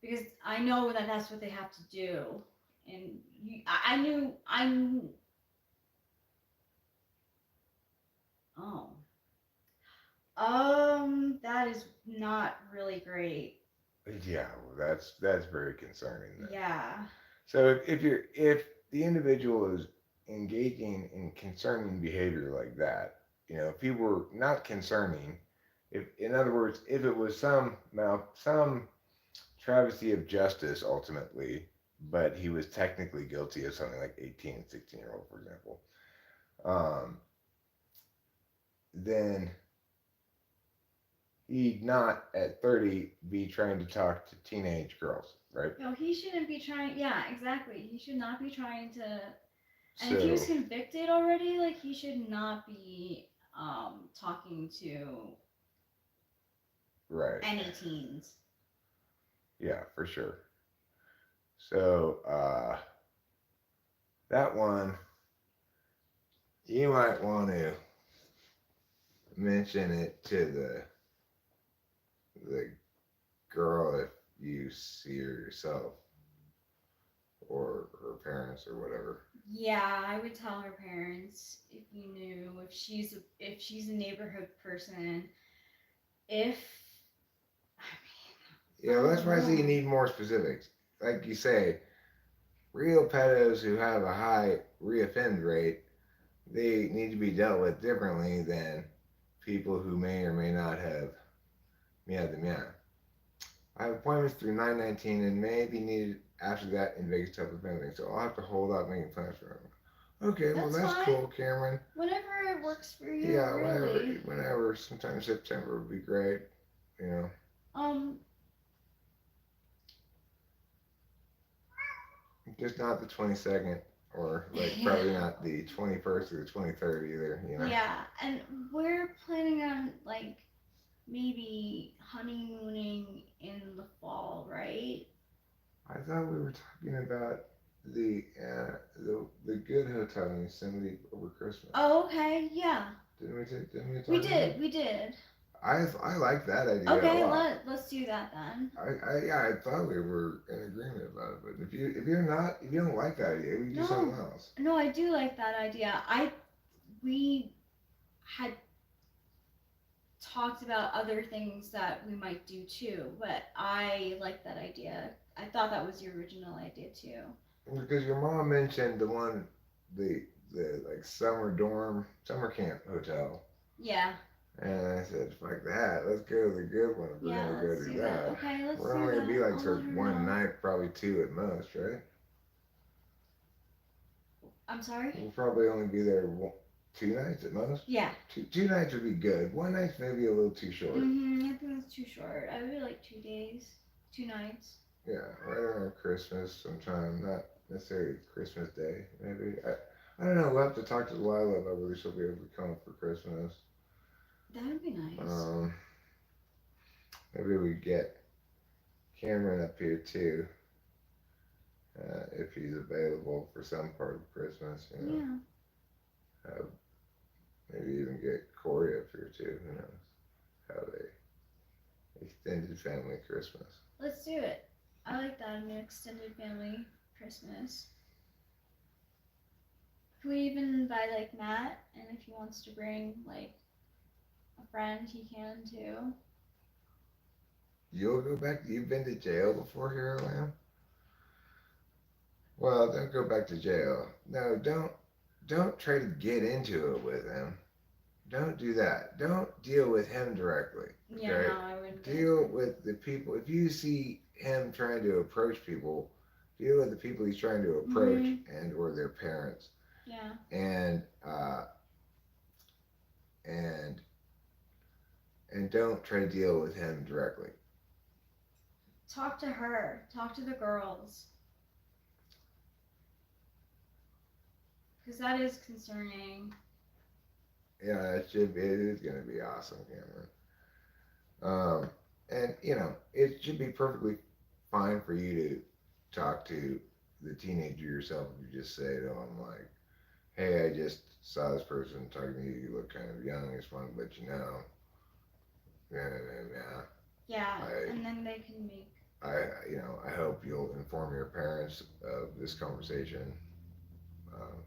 Because I know that that's what they have to do. And that is not really great. Yeah, well, that's very concerning then. Yeah. So if the individual is engaging in concerning behavior like that, if he were not concerning, in other words, if it was some travesty of justice ultimately, but he was technically guilty of something like 18 and 16-year-old, for example, then he'd not at 30 be trying to talk to teenage girls, right? No, he shouldn't be trying. Yeah, exactly. He should not be trying to. And if he was convicted already, like, he should not be talking to any teens. Yeah, for sure. So that one, you might want to mention it to the girl if you see her yourself, or her parents or whatever. Yeah, I would tell her parents if you knew, if she's a neighborhood person. That's why I say you need more specifics. Like you say, real pedos who have a high reoffend rate, they need to be dealt with differently than people who may or may not have meowed. I have appointments through 9/19 and may be needed after that in Vegas type of anything, so I'll have to hold out making plans for it. Okay, that's cool, Cameron. Whenever it works for you. Yeah, really. whenever. Sometime September would be great. Just not the 22nd, or like probably not the 21st or the 23rd either. You know. Yeah, and we're planning on like maybe honeymooning in the fall, right? I thought we were talking about the good hotel in Yosemite over Christmas. Oh, okay, yeah. Didn't we talk We about did, that? we did. I like that idea a Okay, lot. let's do that then. Yeah, I thought we were in agreement about it, but if you don't like that idea, we can do something No, else. no, I do like that idea. We had talked about other things that we might do too, but I like that idea. I thought that was your original idea too. Because your mom mentioned the like summer camp hotel. Yeah, And I said, fuck that. Let's go to the good one if we're yeah, gonna go let's do do that. that. Okay, let's We're do only gonna be that. like I'll for let her one know. night, probably two at most, right? I'm sorry? We'll probably only be there 2 nights at most. Yeah. Two nights would be good. One night's maybe a little too short. I think that's too short. I would do like 2 days, 2 nights. Yeah, right around Christmas sometime. Not necessarily Christmas Day, maybe. I don't know. We'll have to talk to Lila about whether she'll be able to come for Christmas. That would be nice. Maybe we get Cameron up here too, if he's available for some part of Christmas. You know, Yeah. maybe even get Corey up here too. Who knows? Have a extended family Christmas. Let's do it. I like that, an extended family Christmas. Could we even invite like Matt, and if he wants to bring like a friend, he can too. You'll go back. You've been to jail before, Hero Lamb? Well, don't go back to jail. No, don't try to get into it with him. Don't do that. Don't deal with him directly. Okay? Yeah, no, I wouldn't. Deal with the people. If you see him trying to approach people, deal with the people he's trying to approach and or their parents. Yeah. And don't try to deal with him directly. Talk to her. Talk to the girls. Because that is concerning. Yeah, it is going to be awesome, Cameron. And you know, it should be perfectly fine for you to talk to the teenager yourself. If you just say to him like, "Hey, I just saw this person talking to you. You look kind of young. I just wanted to let you know." Yeah, and then they can make. I hope you'll inform your parents of this conversation.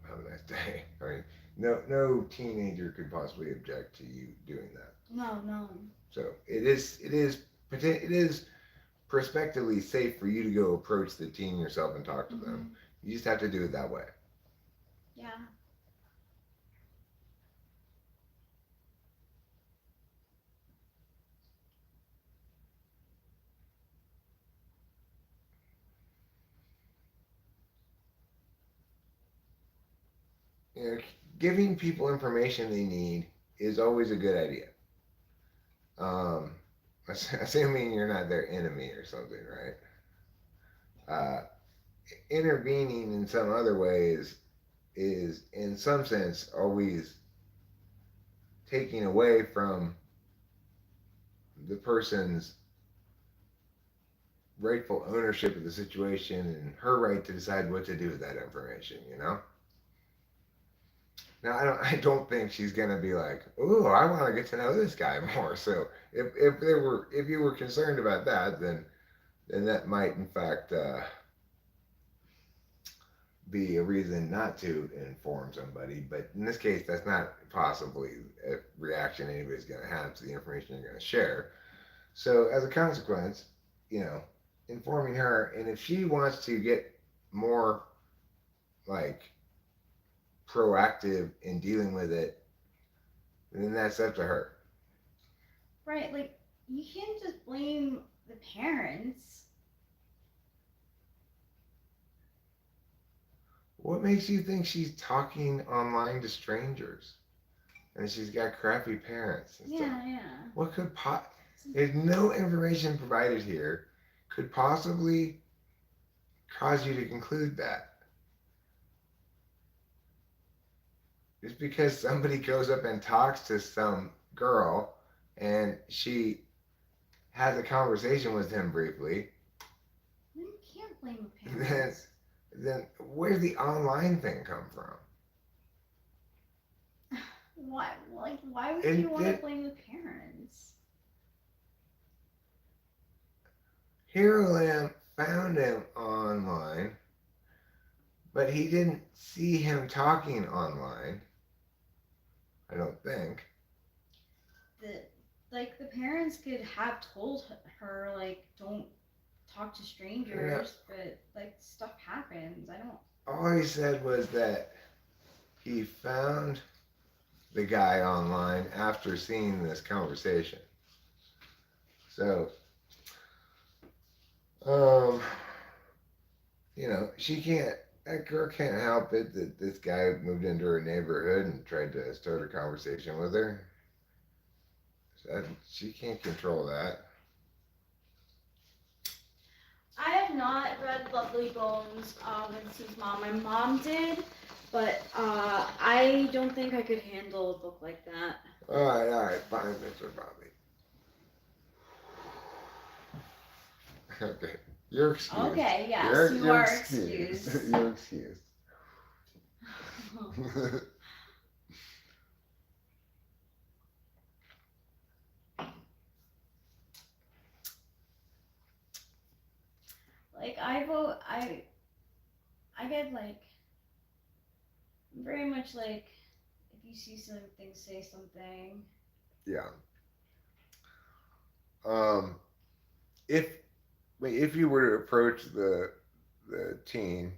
Have a nice day. I mean, no teenager could possibly object to you doing that. No. So it is prospectively safe for you to go approach the teen yourself and talk to them. You just have to do it that way. Yeah. You know, giving people information they need is always a good idea. Assuming you're not their enemy or something, right? Intervening in some other ways is, in some sense, always taking away from the person's rightful ownership of the situation and her right to decide what to do with that information, you know? Now, I don't think she's gonna be like, "Oh, I want to get to know this guy more." So, if you were concerned about that, then that might, in fact, be a reason not to inform somebody. But in this case, that's not possibly a reaction anybody's gonna have to the information you're gonna share. So, as a consequence, you know, informing her, and if she wants to get more like proactive in dealing with it, then that's up to her. Right, like you can't just blame the parents. What makes you think she's talking online to strangers and she's got crappy parents and stuff? Yeah. What could there's no information provided here could possibly cause you to conclude that? Just because somebody goes up and talks to some girl and she has a conversation with him briefly, Then you can't blame the then parents. then where's the online thing come from? Why? Like, why would And you want to then blame the parents? Hero Lamb found him online, but he didn't see him talking online. I don't think. The parents could have told her like, don't talk to Yeah. strangers, but like stuff happens. I don't. All he said was that he found the guy online after seeing this conversation. So, um, she can't, that girl can't help it that this guy moved into her neighborhood and tried to start a conversation with her. So she can't control that. I have not read Lovely Bones, Vincent's mom. My mom did, but I don't think I could handle a book like that. All right, fine, Mr. Bobby. Okay, you're excused. Okay, yes, you You're are excused. excused. You're excused. Like I get like very much like if you see something, say something. Yeah. Um, if if you were to approach the teen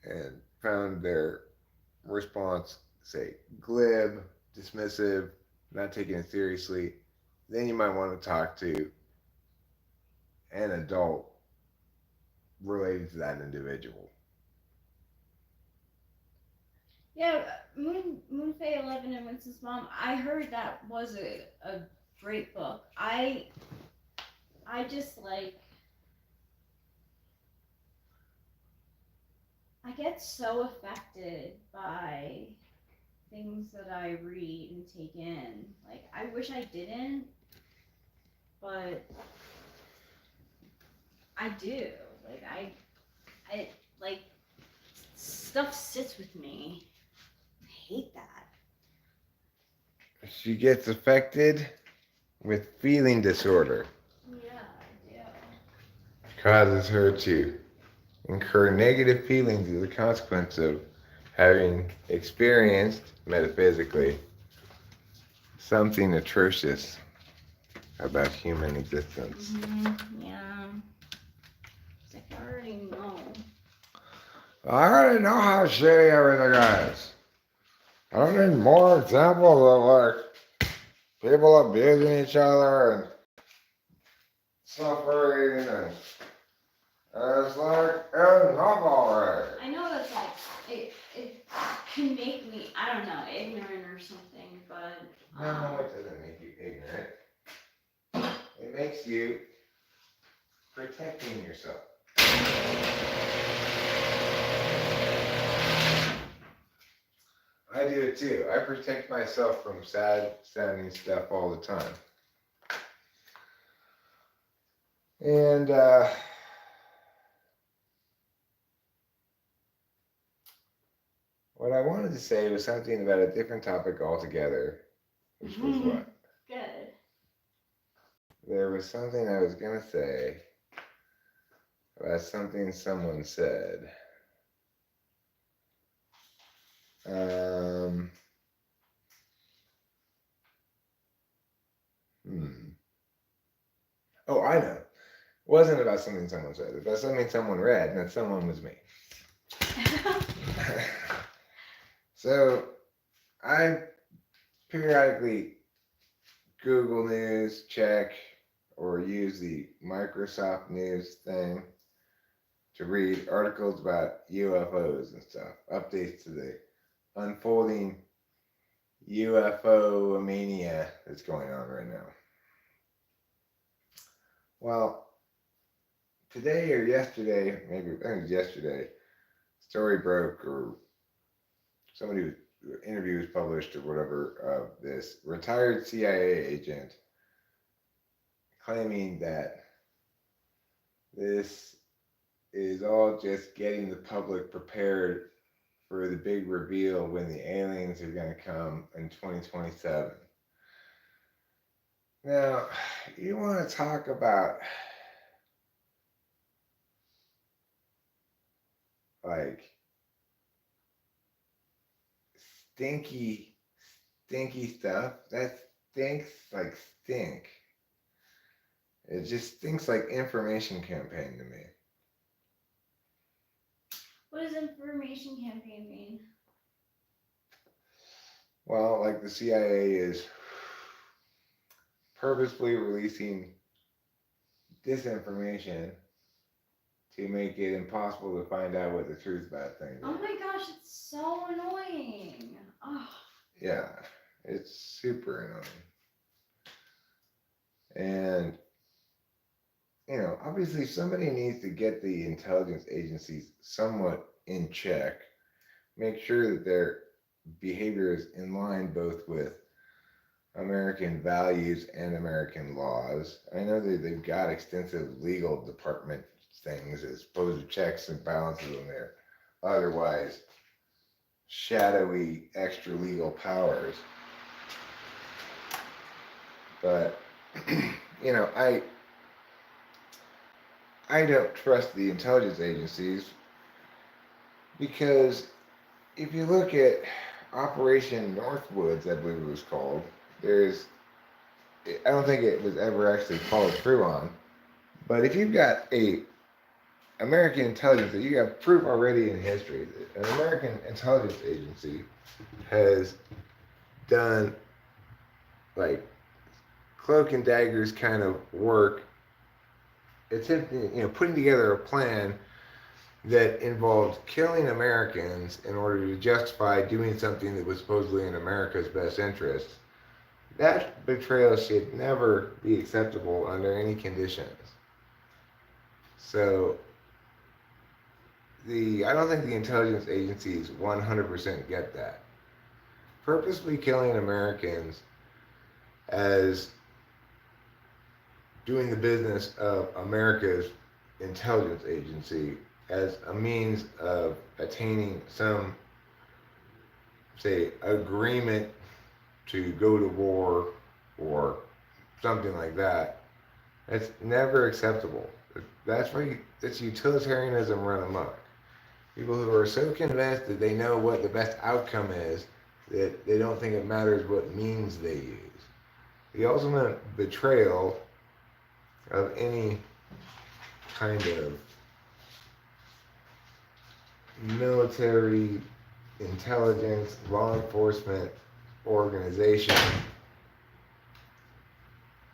and found their response, say, glib, dismissive, not taking it seriously, then you might want to talk to an adult related to that individual. Yeah, Moonfay 11 and Winston's mom. I heard that was a great book. I just like I get so affected by things that I read and take in. Like I wish I didn't, but I do. Like I like stuff sits with me. I hate that. She gets affected with feeling disorder, Yeah, I do. causes her to incur negative feelings as a consequence of having experienced, metaphysically, something atrocious about human existence. Yeah. It's like I already know. I already know how shitty everything is. I don't need more examples of like people abusing each other and suffering and it's like enough already. I know it's like it can make me I don't know ignorant or something, but No, it doesn't make you ignorant. It makes you protecting yourself. I do it too. I protect myself from sad sounding stuff all the time. And what I wanted to say was something about a different topic altogether, which was what? Good. There was something I was going to say about something someone said. Um, Oh, I know. It wasn't about something someone said. It was about something someone read, and that someone was me. So I periodically Google News, check, or use the Microsoft News thing to read articles about UFOs and stuff, updates to the unfolding UFO mania that's going on right now. Well, today or yesterday, maybe I think it was yesterday, story broke or somebody interview was published or whatever of this retired CIA agent claiming that this is all just getting the public prepared for the big reveal when the aliens are going to come in 2027. Now, you want to talk about like stinky, stinky stuff? That stinks like stink. It just stinks like information campaign to me. What does information campaign mean? Well, like the CIA is purposefully releasing disinformation to make it impossible to find out what the truth about things Oh are. my gosh, it's so annoying. Oh. Yeah, it's super annoying. And, obviously somebody needs to get the intelligence agencies somewhat in check, make sure that their behavior is in line both with American values and American laws. I know that they've got extensive legal department things as opposed to checks and balances on their otherwise shadowy extra legal powers. But I don't trust the intelligence agencies because if you look at Operation Northwoods, I believe it was called, there's I don't think it was ever actually followed through on. But if you've got a American intelligence, that you have proof already in history that an American intelligence agency has done like cloak and daggers kind of work, attempting, putting together a plan that involved killing Americans in order to justify doing something that was supposedly in America's best interest. That betrayal should never be acceptable under any conditions. So I don't think the intelligence agencies 100% get that. Purposely killing Americans as doing the business of America's intelligence agency as a means of attaining some, say, agreement to go to war or something like that, that's never acceptable. That's utilitarianism run amok. People who are so convinced that they know what the best outcome is that they don't think it matters what means they use. The ultimate betrayal of any kind of military, intelligence, law enforcement organization,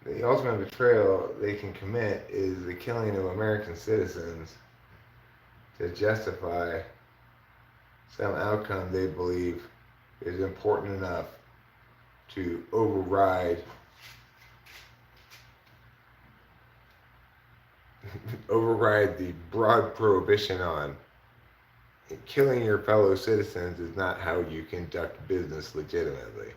the ultimate betrayal they can commit is the killing of American citizens to justify some outcome they believe is important enough to override the broad prohibition on killing your fellow citizens is not how you conduct business legitimately.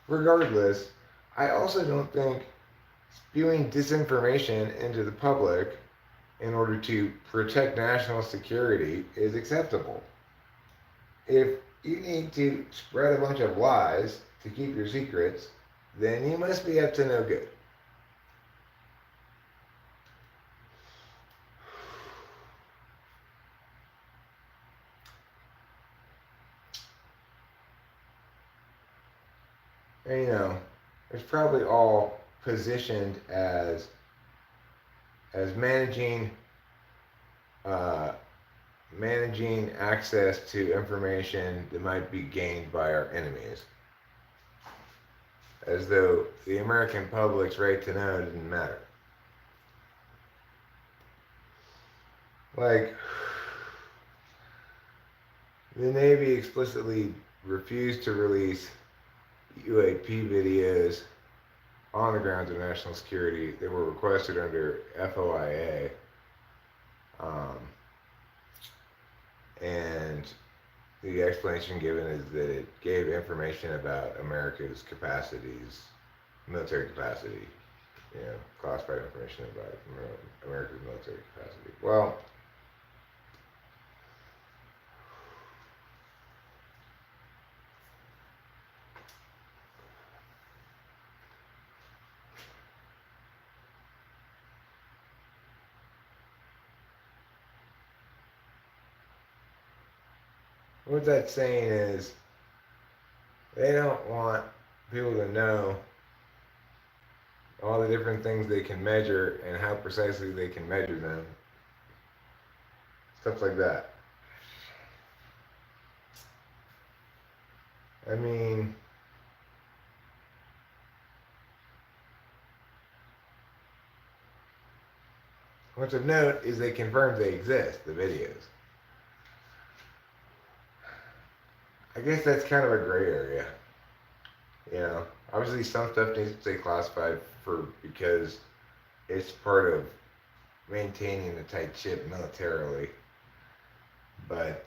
Regardless, I also don't think spewing disinformation into the public in order to protect national security is acceptable. If you need to spread a bunch of lies to keep your secrets, then you must be up to no good. And it's probably all positioned as managing managing access to information that might be gained by our enemies, as though the American public's right to know didn't matter. Like, the Navy explicitly refused to release UAP videos on the grounds of national security. They were requested under FOIA. Um, and the explanation given is that it gave information about America's capacities, military capacity, classified information about America's military capacity. Well, what that's saying is they don't want people to know all the different things they can measure and how precisely they can measure them. Stuff like that. I mean, what's of note is they confirmed they exist, the videos. I guess that's kind of a gray area. Obviously some stuff needs to stay classified because it's part of maintaining a tight ship militarily. But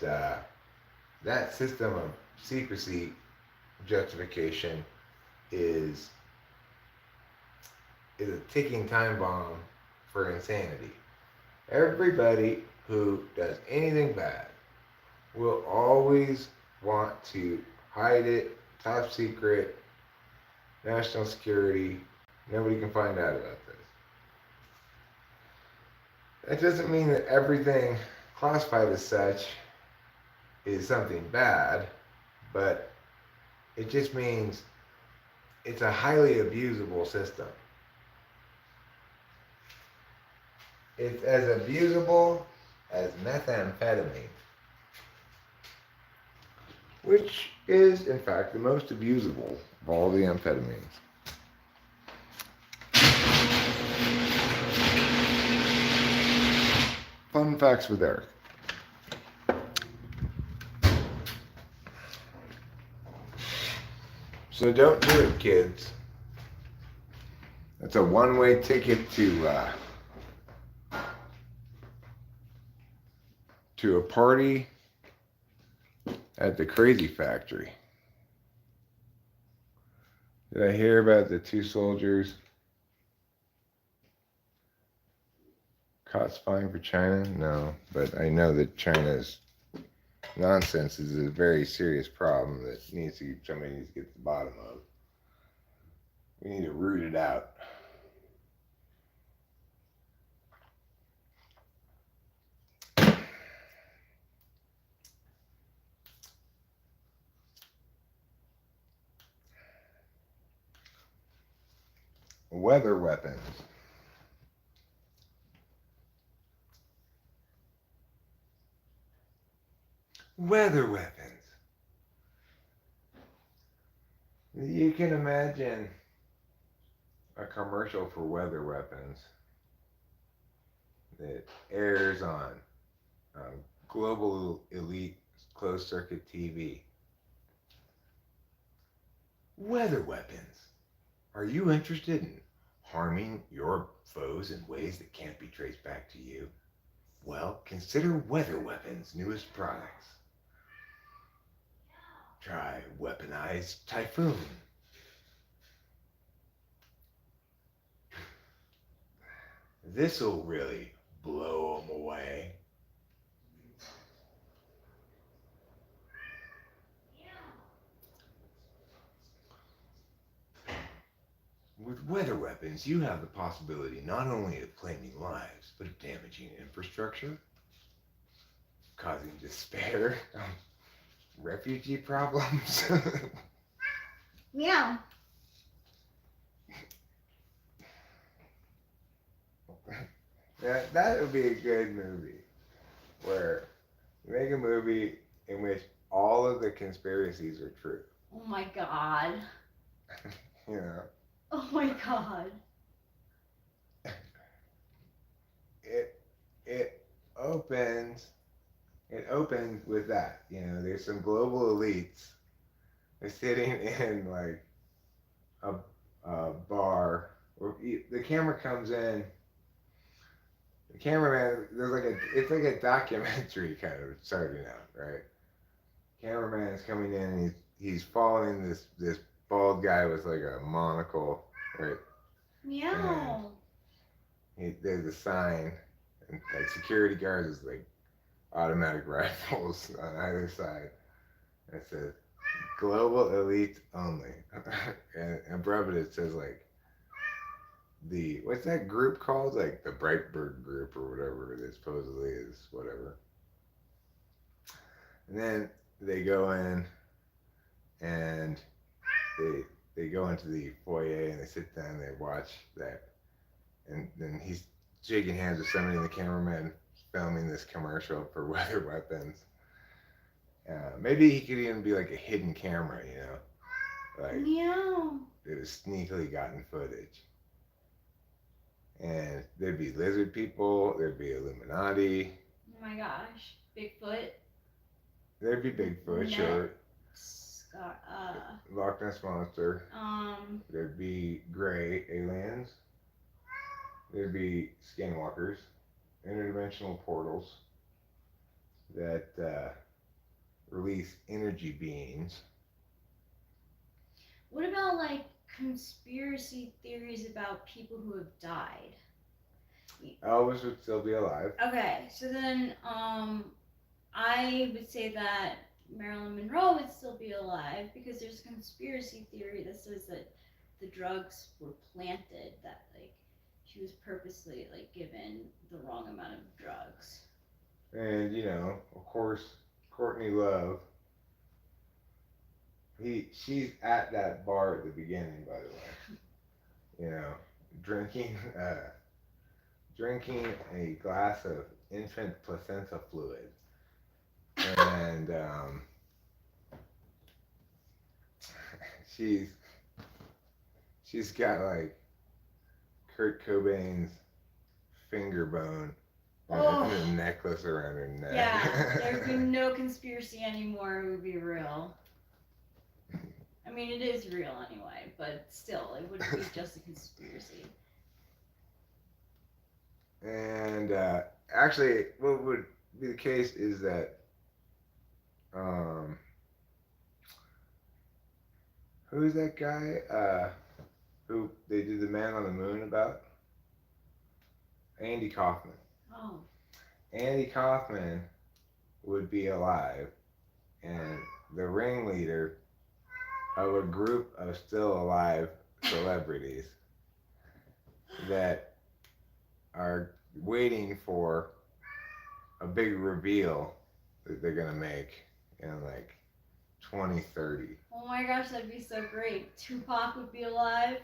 that system of secrecy justification is a ticking time bomb for insanity. Everybody who does anything bad will always want to hide it, top secret, national security. Nobody can find out about this. That doesn't mean that everything classified as such is something bad, but it just means it's a highly abusable system. It's as abusable as methamphetamine, which is, in fact, the most abusable of all the amphetamines. Fun facts with Eric. So don't do it, kids. That's a one-way ticket to a party at the Crazy Factory. Did I hear about the 2 soldiers caught spying for China? No, but I know that China's nonsense is a very serious problem that somebody needs to get to the bottom of. We need to root it out. Weather weapons. Weather weapons. You can imagine a commercial for weather weapons that airs on global elite closed circuit TV. Weather weapons. Are you interested in harming your foes in ways that can't be traced back to you? Well, consider Weather Weapons' newest products. Try Weaponized Typhoon. This'll really blow them away. With weather weapons, you have the possibility not only of claiming lives, but of damaging infrastructure, causing despair, refugee problems. Yeah. That would be a good movie, where you make a movie in which all of the conspiracies are true. Oh my god. You know, Oh my god. it opens with that. There's some global elites. They're sitting in like a bar. The camera comes in. The cameraman, it's like a documentary kind of starting out, right? Cameraman's coming in and he's following this bald guy with like a monocle, right? Meow. There's a sign, and like security guards is like automatic rifles on either side. And it says global elite only, and above it says like what's that group called? Like the Brightbird group or whatever it is, supposedly is whatever. And then they go in and they go into the foyer and they sit down and they watch that. And then he's shaking hands with somebody, and the cameraman filming this commercial for weather weapons. Maybe he could even be like a hidden camera, you know, like Meow. it was sneakily gotten footage. And there'd be lizard people, there'd be Illuminati, Oh my gosh. Bigfoot. there'd be Bigfoot, Net. sure, Scar. Loch Ness monster, Um. there'd be gray aliens, there'd be skinwalkers, interdimensional portals that release energy beings. What about like conspiracy theories about people who have died? Elvis would still be alive. Okay, so then I would say that Marilyn Monroe would still be alive because there's a conspiracy theory that says that the drugs were planted, that like she was purposely like given the wrong amount of drugs. And you know, of course, Courtney Love. She's at that bar at the beginning, by the way. You know, drinking a glass of infant placenta fluid, and she's got like Kurt Cobain's finger bone and a necklace around her neck. Yeah, there'd be no conspiracy anymore. It would be real. I mean, it is real anyway, but still, it wouldn't be just a conspiracy. And actually, what would be the case is that who's that guy who they did the Man on the Moon about? Andy Kaufman. Oh. Andy Kaufman would be alive, and the ringleader of a group of still alive celebrities that are waiting for a big reveal that they're gonna make in like 2030. Oh my gosh, that'd be so great. Tupac would be alive.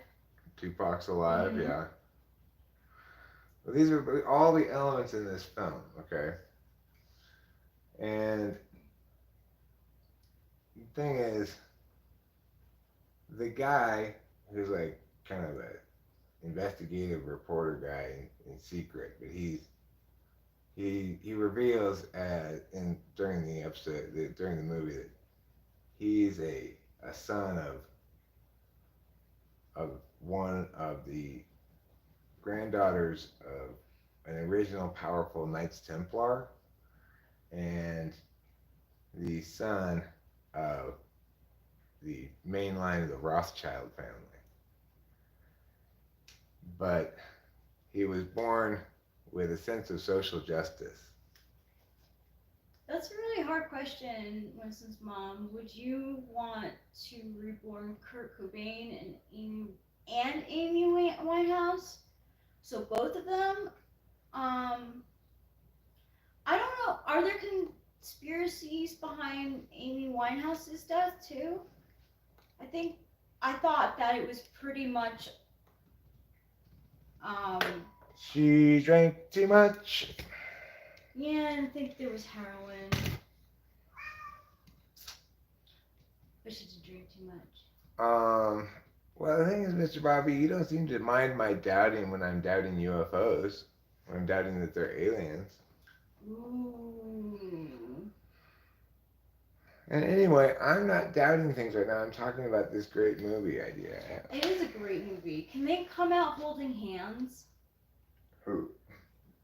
Tupac's alive, Mhm. yeah. Well, these are all the elements in this film, okay? And the thing is, the guy who's like kind of a investigative reporter guy in secret, but he reveals during the episode during the movie that he's a son of one of the granddaughters of an original powerful Knights Templar and the son of the main line of the Rothschild family. But he was born with a sense of social justice. That's a really hard question, Winston's mom. Would you want to reborn Kurt Cobain and Amy Winehouse? So both of them? I don't know. Are there conspiracies behind Amy Winehouse's death too? I thought that it was pretty much She drank too much. yeah, I didn't think there was heroin. But she did drink too much. Well, the thing is, Mr. Bobby, you don't seem to mind my doubting when I'm doubting UFOs. When I'm doubting that they're aliens. Ooh. And anyway, I'm not doubting things right now. I'm talking about this great movie idea I have. It is a great movie. Can they come out holding hands? Who?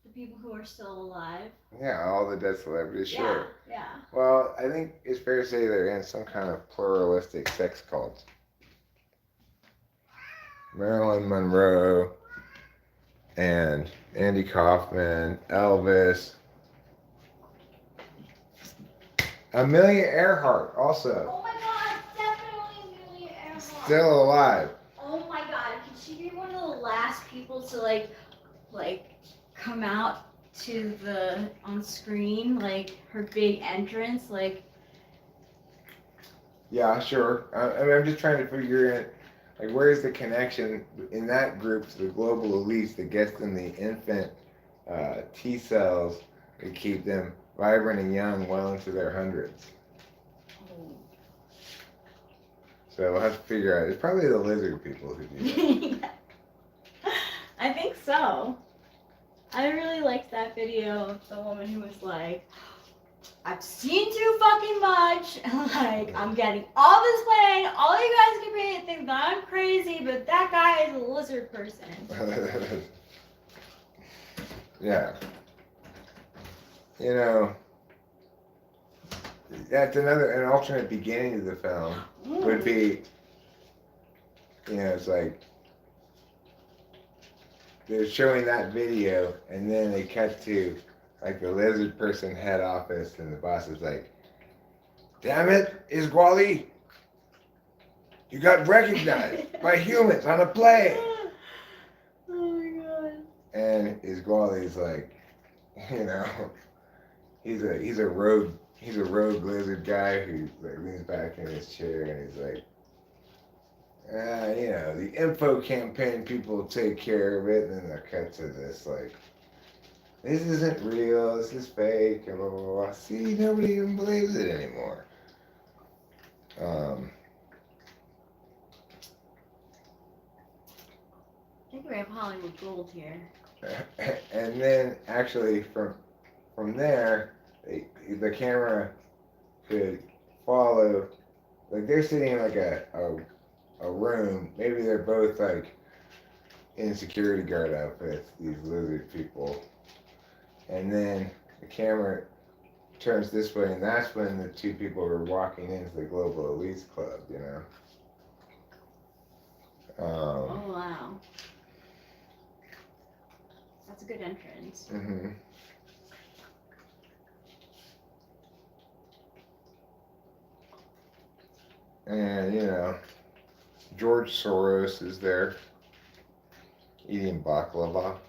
The people who are still alive. Yeah, all the dead celebrities, sure. Yeah. Well, I think it's fair to say they're in some kind of pluralistic sex cult. Marilyn Monroe and Andy Kaufman, Elvis, Amelia Earhart also Oh my god, definitely Amelia Earhart. still alive. Oh my god, can she be one of the last people to like come out to the on screen, like her big entrance, like Yeah, sure. I'm just trying to figure in, like, where's the connection in that group to the global elites that gets them the infant T cells that keep them vibrant and young well into their hundreds. So we'll have to figure out. It's probably the lizard people who do that. I think so. I really liked that video of the woman who was like, I've seen too fucking much. Like, I'm getting all this pain. All you guys can be think that I'm crazy, but that guy is a lizard person. Yeah. You know, that's an alternate beginning to the film would be, it's like, they're showing that video, and then they cut to, like, the lizard person head office, and the boss is like, damn it, Iswali, you got recognized by humans on a plane. Oh my god. And Iswali's like, he's a rogue lizard guy who like leans back in his chair, and he's like, the info campaign people take care of it. And then they'll cut to this, like, this isn't real, this is fake, and blah, blah, blah. See, nobody even believes it anymore. I think we have Hollywood gold here. And then, actually, from there, the camera could follow, like, they're sitting in, like, a room. Maybe they're both, like, in security guard outfits, these lizard people. And then the camera turns this way, and that's when the two people are walking into the Global Elites Club, Oh wow. That's a good entrance. Mm-hmm. And, George Soros is there eating baklava.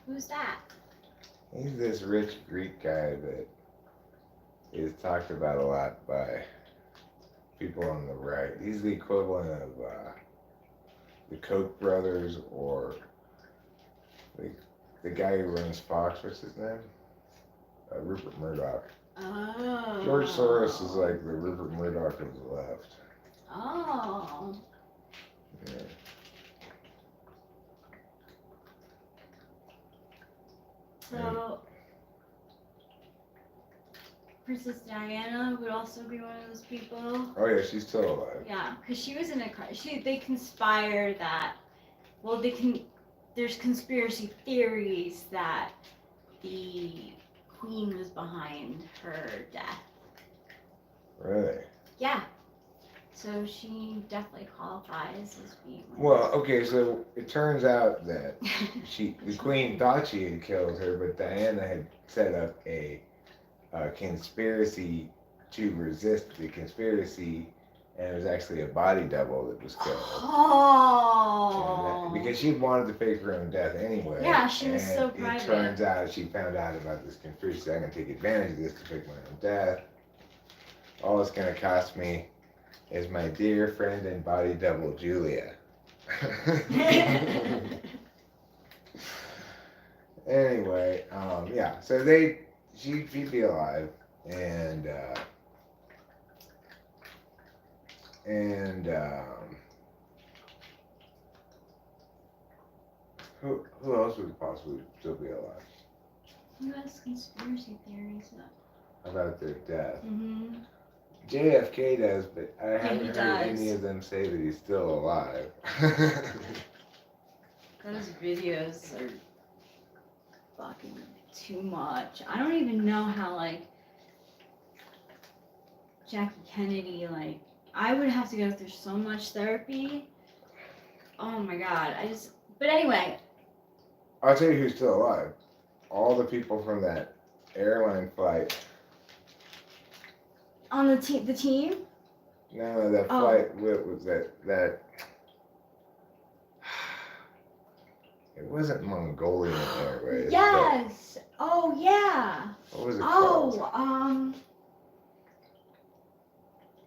Who's that? He's this rich Greek guy that is talked about a lot by people on the right. He's the equivalent of the Koch brothers, or the guy who runs Fox. What's his name? Rupert Murdoch. Oh. George Soros is like the Rupert Murdoch of the left. Oh. Yeah. So, Princess Diana would also be one of those people. Oh yeah, she's still alive. Yeah, because she was in a they conspire that. Well, there's conspiracy theories that the Queen was behind her death. Really? Yeah. So she definitely qualifies as being. Well, okay, so it turns out that the Queen thought she had killed her, but Diana had set up a conspiracy to resist the conspiracy, and it was actually a body double that was killed. Oh. Because she wanted to fake her own death anyway. Yeah, she was and so private. It turns out she found out about this conspiracy. I'm going to take advantage of this to fake my own death. All it's going to cost me is my dear friend and body double, Julia. Anyway, yeah, so she'd be alive, and who else would possibly still be alive? Who has conspiracy theories? about their death. Mm-hmm. JFK does, but I he haven't heard does. any of them say that he's still alive. Those videos are fucking too much. I don't even know how, like, Jackie Kennedy, like, I would have to go through so much therapy. Oh my god, but anyway. I'll tell you who's still alive. All the people from that airline flight. On the team? No, that flight, what was that it wasn't Mongolian Airways. Yes! Oh, yeah! What was it called?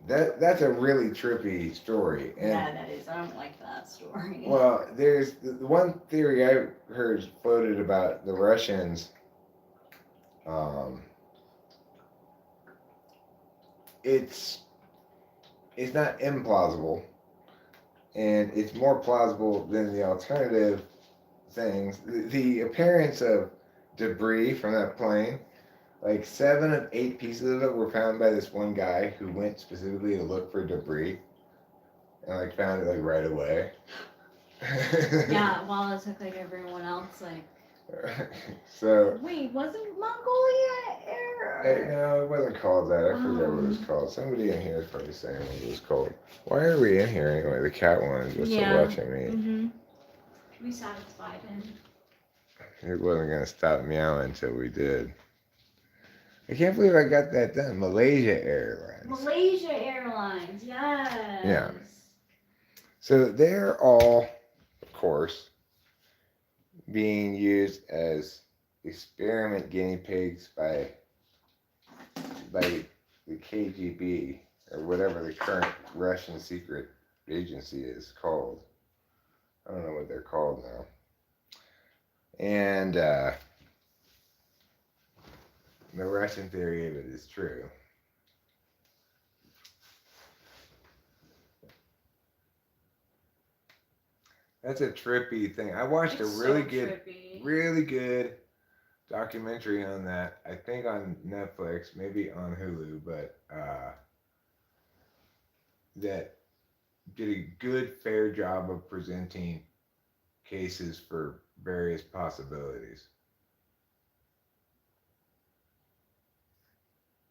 That's a really trippy story. And yeah, that is. I don't like that story. well, there's the one theory I heard floated about the Russians. It's not implausible, and it's more plausible than the alternative things. The appearance of debris from that plane, like 7 of 8 pieces of it were found by this one guy who went specifically to look for debris, and like found it like right away. yeah, while it took like everyone else like. So. Wait, wasn't Mongolia Air? No, it wasn't called that. I forget what it was called. Somebody in here is probably saying what it was called. Why are we in here anyway? The cat wanted just to watch him eat. Mm-hmm. We satisfied him. He wasn't gonna stop meowing until we did. I can't believe I got that done. Malaysia Airlines. Malaysia Airlines, yes. Yeah. So they're all, of course, being used as experiment guinea pigs by the KGB or whatever the current Russian secret agency is called. I don't know what they're called now. And the Russian theory of it is true. That's a trippy thing. I watched a really good documentary on that. I think on Netflix, maybe on Hulu, but that did a good, fair job of presenting cases for various possibilities.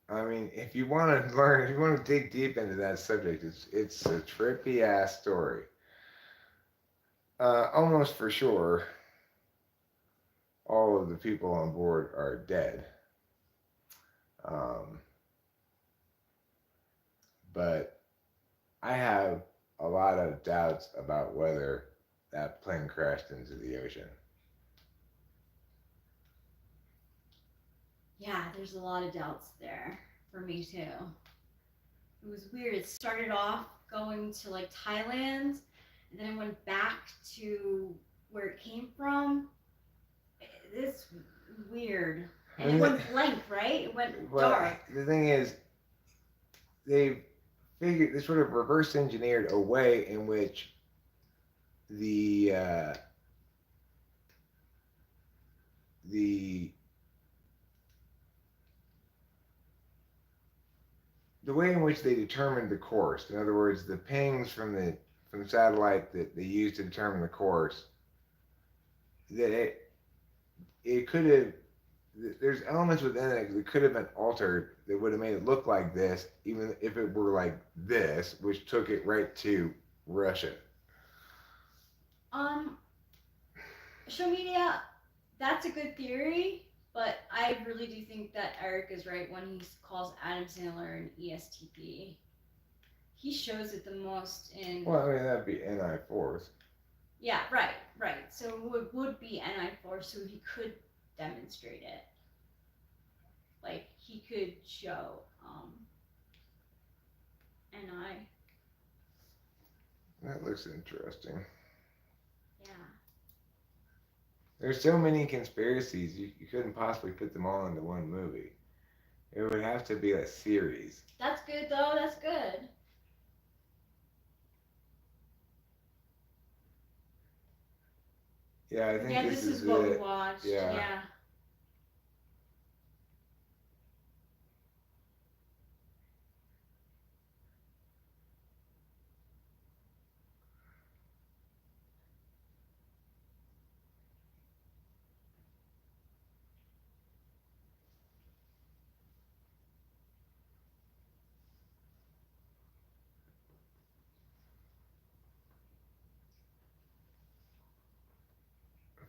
I mean, if you want to learn, if you want to dig deep into that subject, it's a trippy ass story. Almost for sure, all of the people on board are dead. But I have a lot of doubts about whether that plane crashed into the ocean. Yeah, there's a lot of doubts there for me too. It was weird. It started off going to like Thailand, and then it went back to where it came from. It's weird. And it went blank, right? It went dark. The thing is, they sort of reverse engineered a way in which the way in which they determined the course. In other words, the pings from the satellite that they used to determine the course, that it could have, there's elements within it that could have been altered that would have made it look like this, even if it were like this, which took it right to Russia. Show media, that's a good theory, but I really do think that Eric is right when he calls Adam Sandler an ESTP. He shows it the most in. Well, I mean, that'd be NI fourth. Yeah, right. So it would be NI fourth, so he could demonstrate it. Like he could show NI. That looks interesting. Yeah. There's so many conspiracies, you couldn't possibly put them all into one movie. It would have to be a series. That's good, though. That's good. Yeah, I think this is what we watched. Yeah.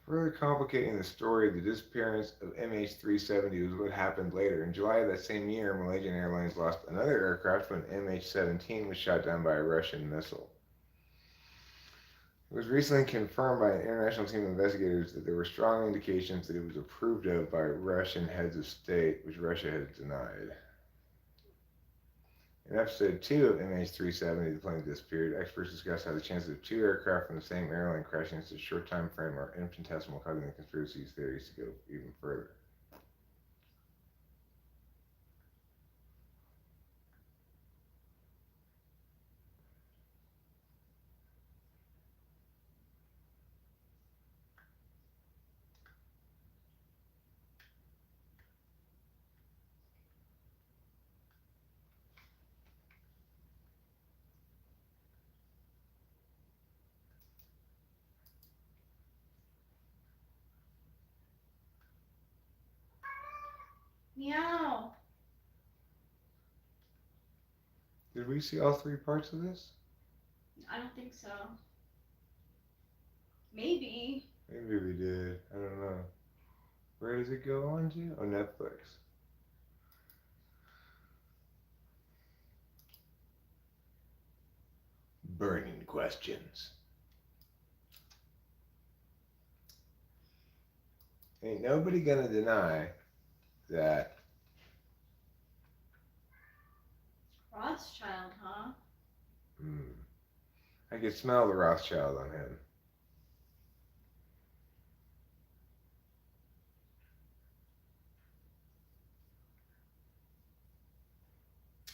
Further complicating the story, the disappearance of MH370 was what happened later. In July of that same year, Malaysian Airlines lost another aircraft when MH17 was shot down by a Russian missile. It was recently confirmed by an international team of investigators that there were strong indications that it was approved of by Russian heads of state, which Russia had denied. In episode 2 of MH370, the plane disappeared, experts discussed how the chances of two aircraft from the same airline crashing in such a short time frame are infinitesimal, causing the conspiracy theories to go even further. Meow. Did we see all three parts of this? I don't think so. Maybe. Maybe we did. I don't know. Where does it go on to? Oh, Netflix. Burning questions. Ain't nobody gonna deny that Rothschild, huh? I could smell the Rothschild on him.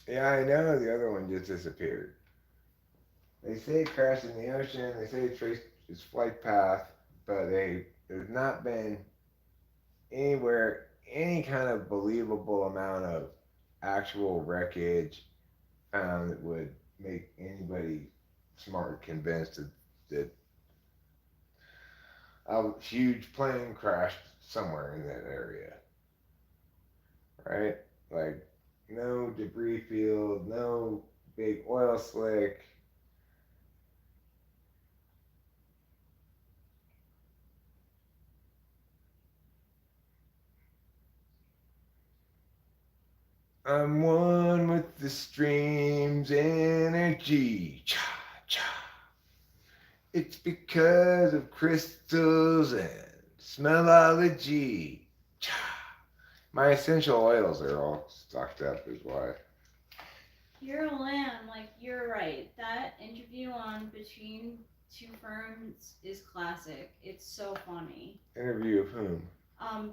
Yeah, I know the other one just disappeared. They say it crashed in the ocean, they say it traced its flight path, but there's not been anywhere any kind of believable amount of actual wreckage found that would make anybody smart convinced that a huge plane crashed somewhere in that area. Right? Like, no debris field, no big oil slick. I'm one with the stream's energy. Cha, cha. It's because of crystals and smellology. Cha. My essential oils are all stocked up is why. You're a lamb, like you're right. That interview on Between Two Ferns is classic. It's so funny. Interview of whom?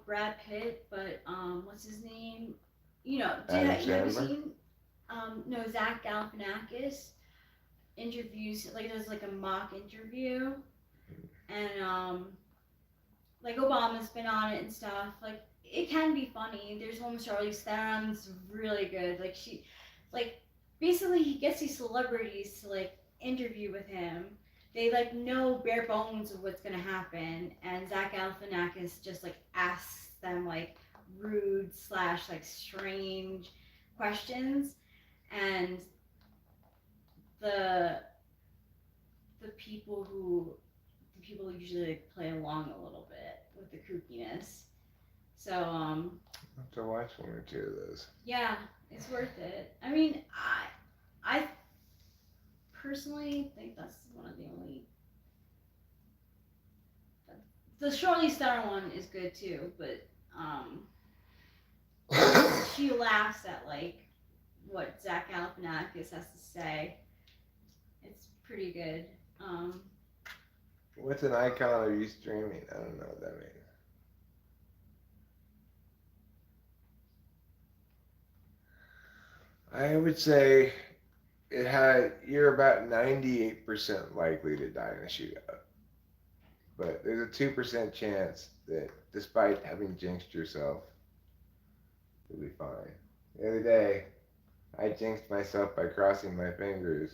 Brad Pitt, but what's his name? You know, Adam have you ever Sandler? seen no, Zach Galifianakis interviews, like does like a mock interview, and like Obama's been on it and stuff. Like it can be funny. There's one with Charlize Theron's really good. Like like basically he gets these celebrities to like interview with him. They like know bare bones of what's gonna happen, and Zach Galifianakis just like asks them like rude slash like strange questions, and the the people usually like play along a little bit with the kookiness. So I'll have to watch one or two of those. yeah, it's worth it. I mean, I personally think that's one of the only. The Charlize Theron one is good too, but she laughs at like what Zach Galifianakis has to say. It's pretty good. What's an icon are you streaming? I don't know what that means. I would say you're about 98% likely to die in a shootout. But there's a 2% chance that despite having jinxed yourself, you'll be fine. The other day, I jinxed myself by crossing my fingers.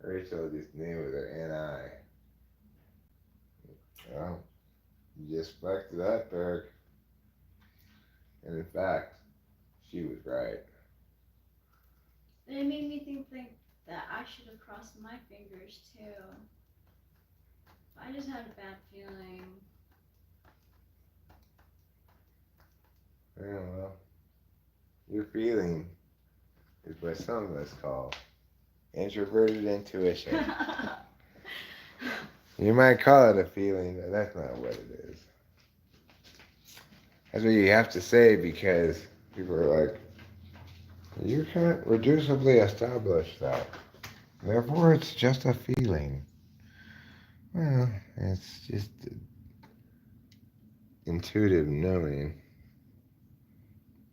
Rachel just knew with her NI. Well, you just fucked it up, Eric. And in fact, she was right. It made me think that I should have crossed my fingers too. I just had a bad feeling. Yeah, well, your feeling is what some of us call introverted intuition. You might call it a feeling, but that's not what it is. That's what you have to say because people are like, you can't reducibly establish that. Therefore, it's just a feeling. Well, it's just intuitive knowing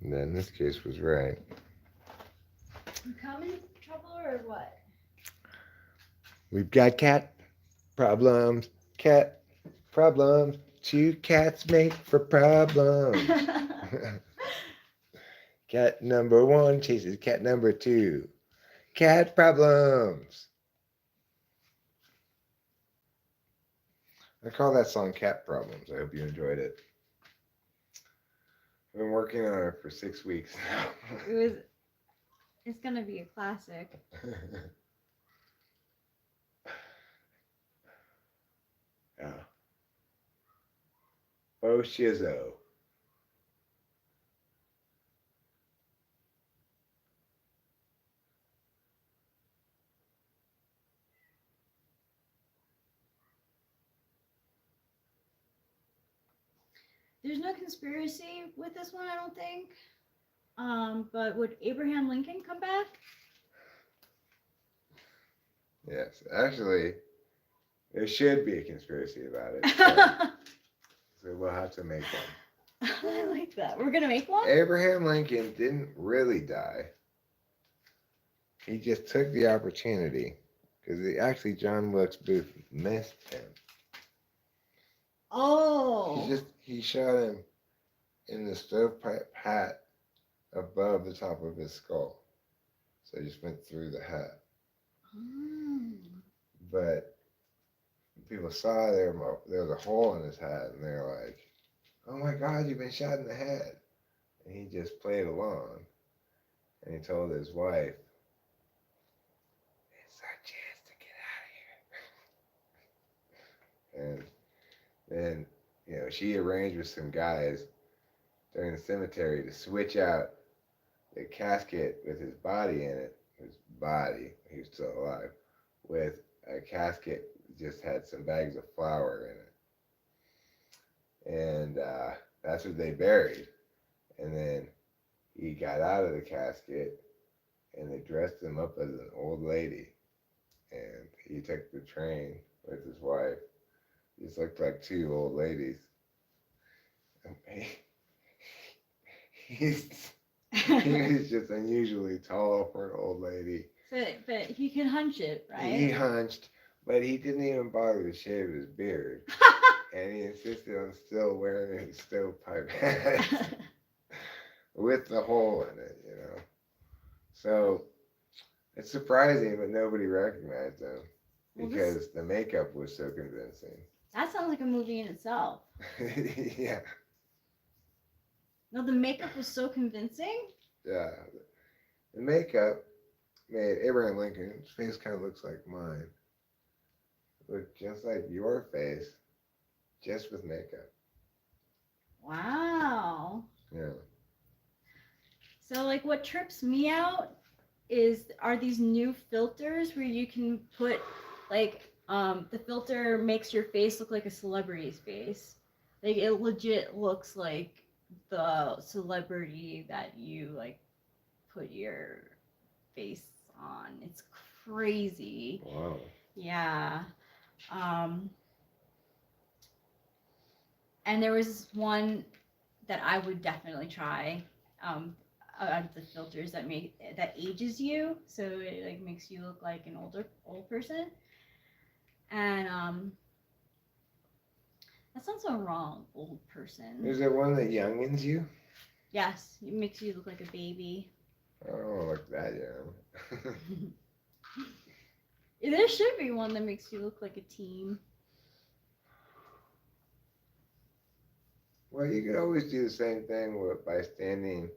that in this case was right. You coming trouble or what? We've got cat problems. Cat problems. Two cats make for problems. Cat number one chases cat number two. Cat problems. I call that song Cat Problems. I hope you enjoyed it. I've been working on it for 6 weeks now. It's gonna be a classic. Yeah. Oh, shizzo. There's no conspiracy with this one, I don't think. But would Abraham Lincoln come back? Yes, actually, there should be a conspiracy about it. So we'll have to make one. I like that. We're gonna make one? Abraham Lincoln didn't really die. He just took the opportunity because actually John Wilkes Booth missed him. Oh. He shot him in the stovepipe hat above the top of his skull. So he just went through the hat. Oh. But people saw there was a hole in his hat and they're like, oh my God, you've been shot in the head. And he just played along. And he told his wife, it's our chance to get out of here. And then, she arranged with some guys during the cemetery to switch out the casket with his body in it, he was still alive, with a casket that just had some bags of flour in it. And that's what they buried. And then he got out of the casket and they dressed him up as an old lady. And he took the train with his wife. He just looked like two old ladies. He was just unusually tall for an old lady. But he can hunch it, right? He hunched, but he didn't even bother to shave his beard. And he insisted on still wearing his stovepipe hat with the hole in it, So it's surprising, but nobody recognized him because the makeup was so convincing. That sounds like a movie in itself. Yeah. No, the makeup was so convincing. Yeah. The makeup made Abraham Lincoln's face kind of looks like mine. Looked just like your face, just with makeup. Wow. Yeah. So, like, what trips me out are these new filters where you can put, like, the filter makes your face look like a celebrity's face. Like, it legit looks like the celebrity that you, like, put your face on. It's crazy. Wow. Yeah. And there was one that I would definitely try. Out of the filters that ages you, so it like makes you look like an old person. And that sounds so wrong, old person. Is there one that youngins you? Yes, it makes you look like a baby. I don't want to look that young. There should be one that makes you look like a teen. Well, you could always do the same thing by standing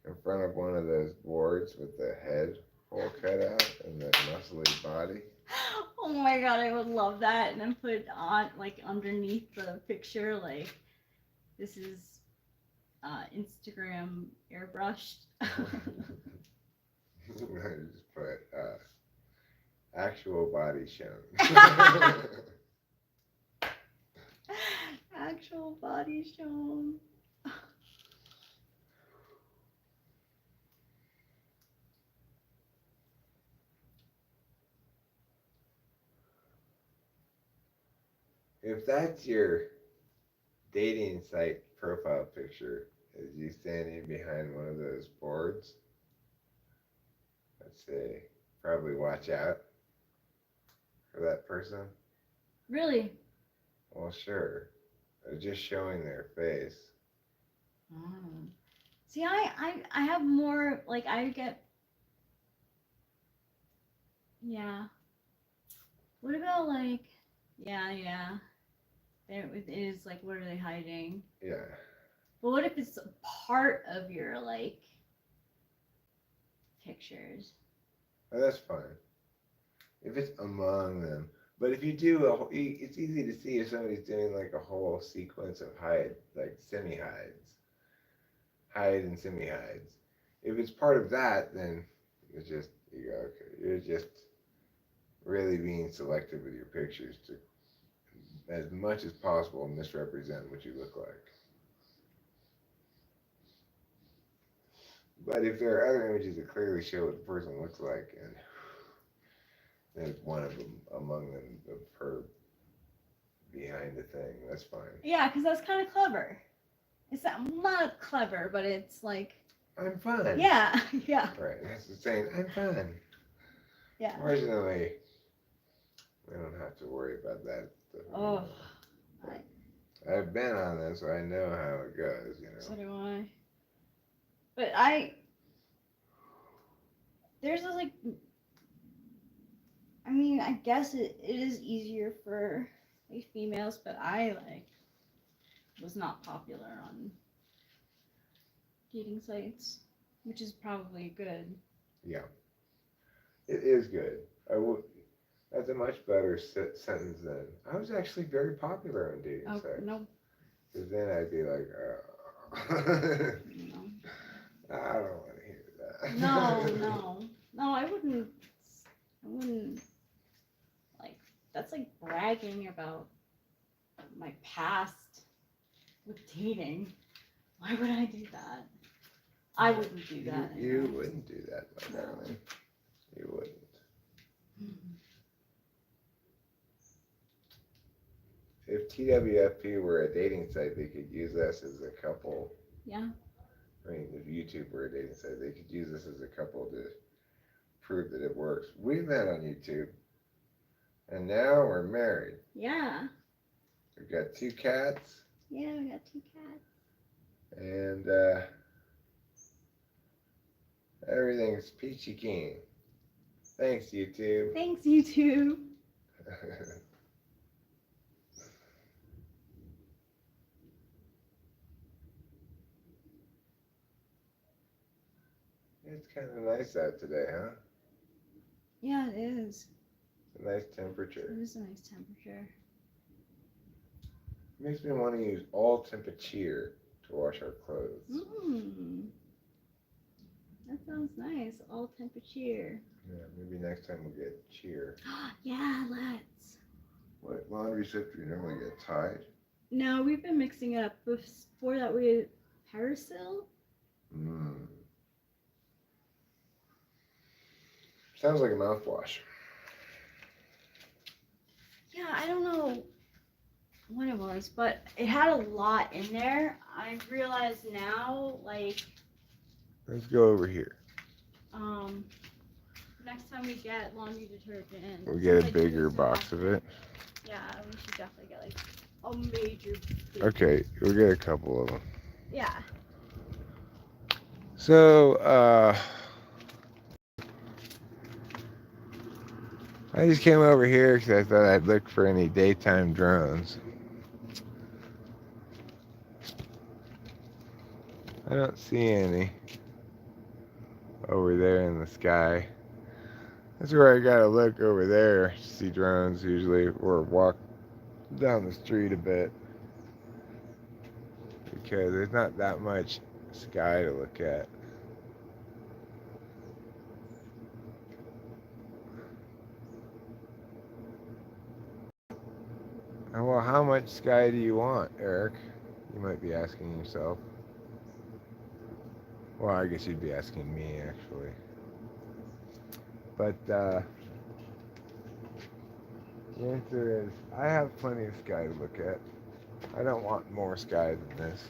in front of one of those boards with the head all cut out and the muscly body. Oh my God, I would love that. And then put on, like, underneath the picture, like, this is Instagram airbrushed. I just put actual body shown. Actual body shown. If that's your dating site profile picture, is you standing behind one of those boards, I'd say probably watch out for that person. Really? Well, sure. They're just showing their face. Mm. See, I have more, like, I get, yeah. What about, like, yeah. There it is, like, what are they hiding? Yeah. But what if it's a part of your, like, pictures? Oh, that's fine. If it's among them. But if you do, it's easy to see if somebody's doing like a whole sequence of hide, like semi-hides. Hide and semi-hides. If it's part of that, then it's just, you go, okay, you're just really being selective with your pictures to, as much as possible, misrepresent what you look like. But if there are other images that clearly show what the person looks like, and there's one of them among them of her behind the thing, that's fine. Yeah, because that's kind of clever. It's not clever, but it's like, I'm fun. yeah. Right, that's the saying, I'm fun. Yeah. Fortunately, we don't have to worry about that stuff anymore. I've been on this, so I know how it goes, you know. So do I. But there's this, like, I mean, I guess it is easier for, like, females, but I, like, was not popular on dating sites, which is probably good. Yeah, it is good. That's a much better sentence than, I was actually very popular on dating sites. No. Because then I'd be like, oh. No. I don't want to hear that. No, I wouldn't, like, that's like bragging about my past with dating. Why would I do that? I wouldn't do that. You wouldn't do that, my darling. You wouldn't. If TWFP were a dating site, they could use us as a couple. Yeah. I mean, if YouTube were a dating site, they could use us as a couple to prove that it works. We met on YouTube, and now we're married. Yeah. We've got 2 cats. Yeah, we got 2 cats. And everything's peachy keen. Thanks, YouTube. Thanks, YouTube. It's kind of nice out today, huh? Yeah, it is. It's a nice temperature. It is a nice temperature. Makes me want to use all temperature to wash our clothes. That sounds nice. All temperature. Yeah, maybe next time we'll get cheer. Yeah, let's. What laundry soap do you normally get? Tide? No, we've been mixing it up. Before that, we had Parasil. Sounds like a mouthwash. Yeah, I don't know what it was, but it had a lot in there. I realize now, like, Let's go over here. Next time we get laundry detergent, We'll get a bigger box of it. Yeah, we should definitely get like a major. Okay, we'll get a couple of them. Yeah. So, I just came over here because I thought I'd look for any daytime drones. I don't see any over there in the sky. That's where I gotta look over there to see drones usually, or walk down the street a bit. because there's not that much sky to look at. Well, how much sky do you want, Eric? You might be asking yourself. Well, I guess you'd be asking me, actually. But the answer is, I have plenty of sky to look at. I don't want more sky than this.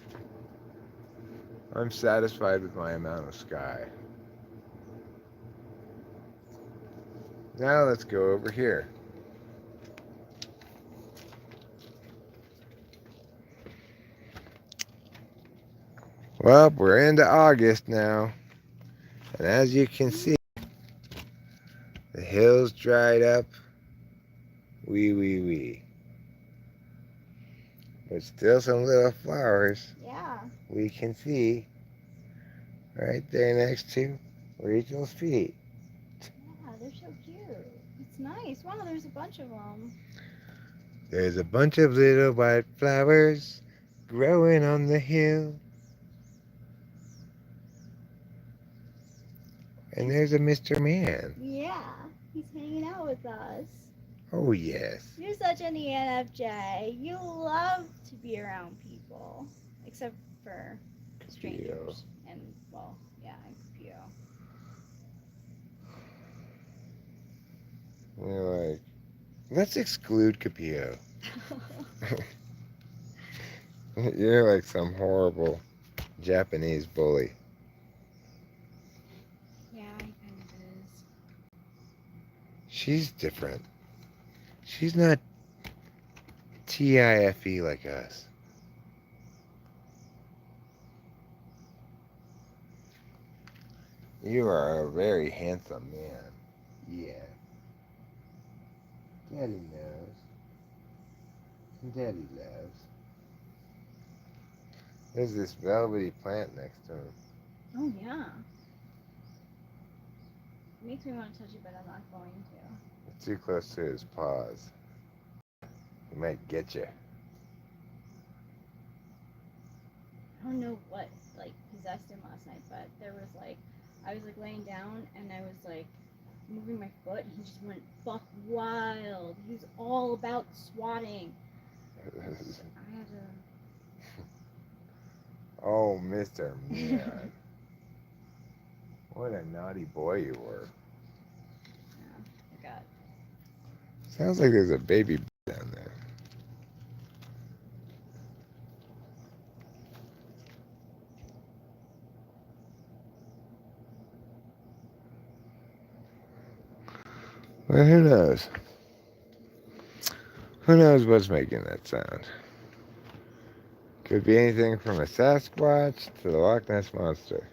I'm satisfied with my amount of sky. Now let's go over here. Well, we're into August now. And as you can see, the hills dried up. Wee. But still some little flowers Yeah. we can see right there next to Rachel's feet. Yeah, they're so cute. It's nice. Wow, there's a bunch of them. There's a bunch of little white flowers growing on the hill. And there's a Mr. Man. Yeah, he's hanging out with us. Oh, yes. You're such an ENFJ. You love to be around people. Except for strangers. And, well, yeah, and Capio. You're like, let's exclude Capio. You're like some horrible Japanese bully. Yeah, he kind of is. She's different. She's not TIFE like us. You are a very handsome man. Yeah. Daddy knows. Daddy loves. There's this velvety plant next to him. Oh, yeah. It makes me want to touch it, but I'm not going to. It's too close to his paws. He might get you. I don't know what, like, possessed him last night, but there was, like, I was, like, laying down, and I was, like, moving my foot, and he just went buck wild. He was all about swatting. I had to... Oh, Mr. Man. What a naughty boy you were. Yeah, I got... Sounds like there's a baby down there. Well, who knows? Who knows what's making that sound? Could be anything from a Sasquatch to the Loch Ness Monster.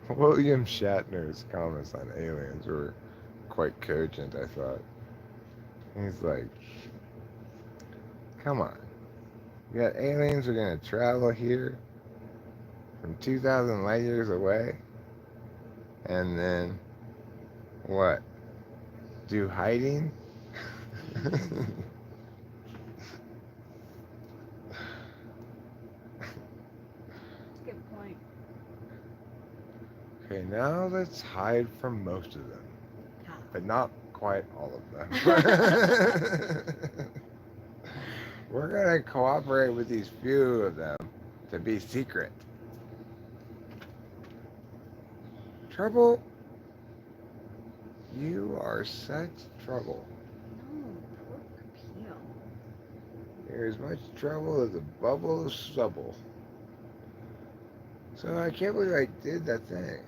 William Shatner's comments on aliens were quite cogent, I thought. He's like, come on. You got aliens who are going to travel here from 2,000 light years away? And then, what? Do hiding? Good point. Okay, now let's hide from most of them. But not quite all of them. We're going to cooperate with these few of them to be secret. Trouble? You are such trouble. No, poor Capio. You're as much trouble as a bubble of stubble. So I can't believe I did that thing.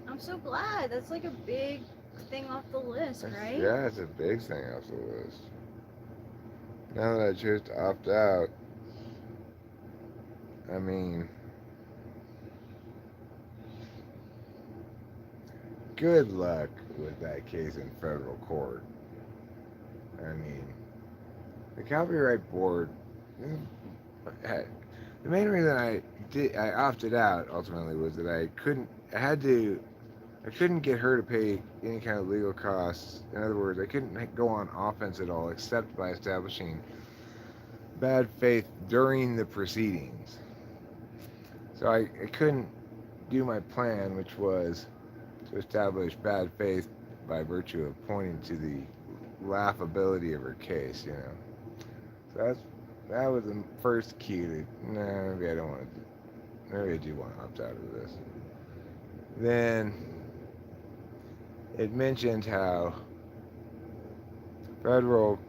I'm so glad. That's like a big thing off the list, right? Yeah, it's a big thing off the list. Now that I chose to opt out, I mean, good luck with that case in federal court. I mean, the Copyright Board, The main reason I opted out ultimately was that I couldn't get her to pay any kind of legal costs. In other words, I couldn't go on offense at all except by establishing bad faith during the proceedings. So I couldn't do my plan, which was to establish bad faith by virtue of pointing to the laughability of her case, you know. So that was the first key to, nah, maybe I don't want to maybe I do want to opt out of this. Then it mentioned how federal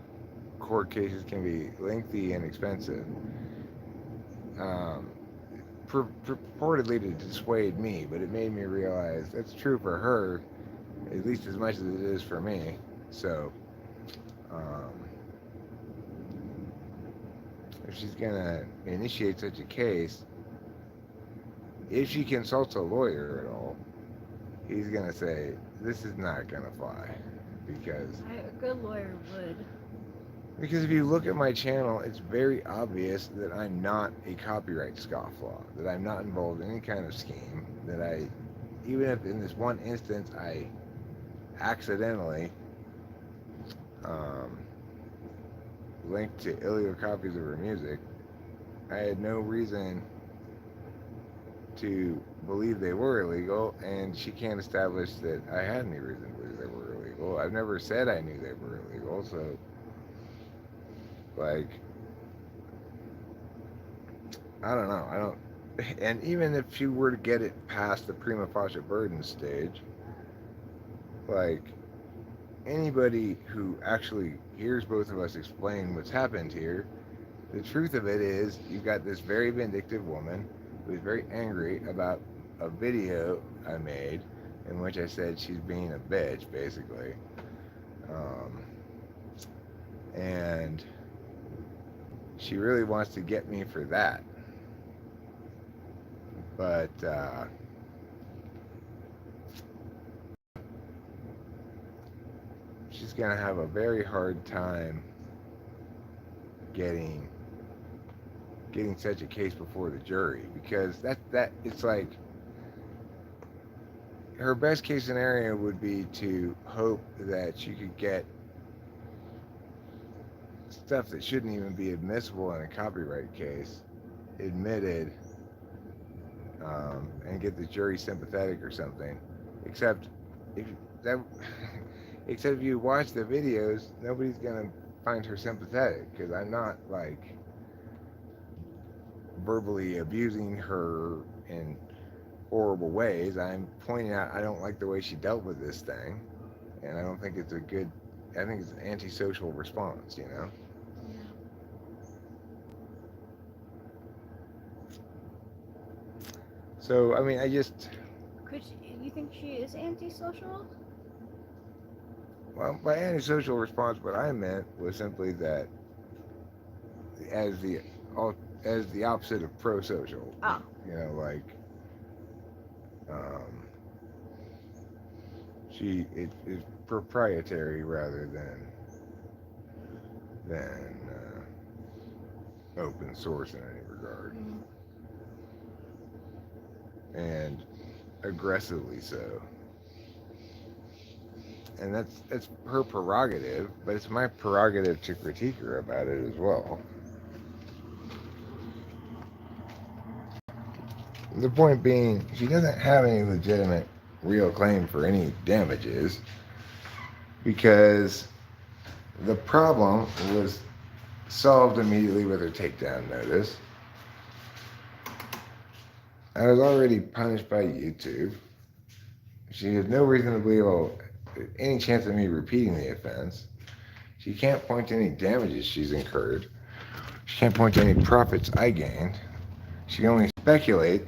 court cases can be lengthy and expensive, um, purportedly to dissuade me, but it made me realize that's true for her at least as much as it is for me. So, um, if she's gonna initiate such a case, if she consults a lawyer at all, he's gonna say this is not gonna fly because A good lawyer would. Because if you look at my channel, it's very obvious that I'm not a copyright scofflaw, that I'm not involved in any kind of scheme, that even if in this one instance I accidentally um, linked to illegal copies of her music, I had no reason to believe they were illegal, and she can't establish that I had any reason to believe they were illegal. I've never said I knew they were illegal, so like, I don't know. I don't. And even if she were to get it past the prima facie burden stage, like, anybody who actually hears both of us explain what's happened here, the truth of it is you've got this very vindictive woman who's very angry about a video I made in which I said she's being a bitch, basically. And she really wants to get me for that. But she's gonna have a very hard time getting such a case before the jury, because that it's like her best case scenario would be to hope that she could get stuff that shouldn't even be admissible in a copyright case admitted, and get the jury sympathetic or something. Except if that, except if you watch the videos, nobody's gonna find her sympathetic because I'm not like verbally abusing her in horrible ways. I'm pointing out I don't like the way she dealt with this thing, and I don't think it's a good. I think it's an antisocial response, you know. Yeah. So I mean, I just You think she is antisocial? well, by antisocial response, what I meant was simply that as the as the opposite of pro-social. Oh. You know, like um, she it is proprietary rather than open source in any regard, and aggressively so. And that's her prerogative, but it's my prerogative to critique her about it as well. The point being, she doesn't have any legitimate, real claim for any damages because the problem was solved immediately with her takedown notice. I was already punished by YouTube. She has no reason to believe any chance of me repeating the offense. She can't point to any damages she's incurred. She can't point to any profits I gained. She can only speculate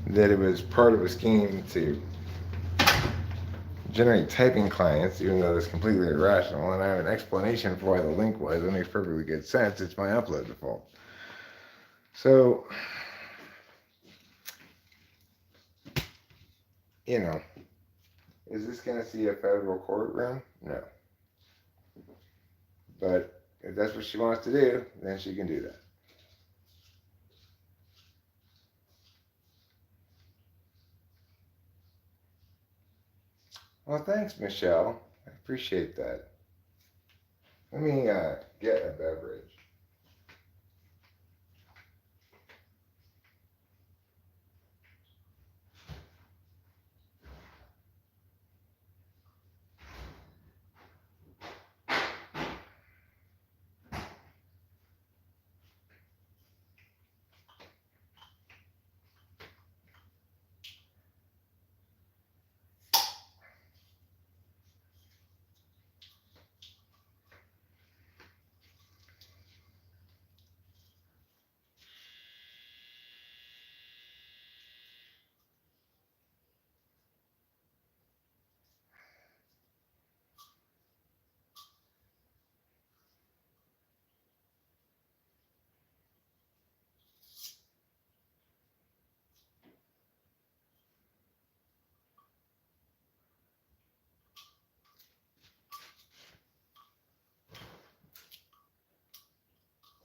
that it was part of a scheme to generate typing clients, even though it's completely irrational, and I have an explanation for why the link was. It makes perfectly good sense. It's my upload default. So, you know, is this going to see a federal courtroom? No. But if that's what she wants to do, then she can do that. Well, thanks, Michelle. I appreciate that. Let me get a beverage.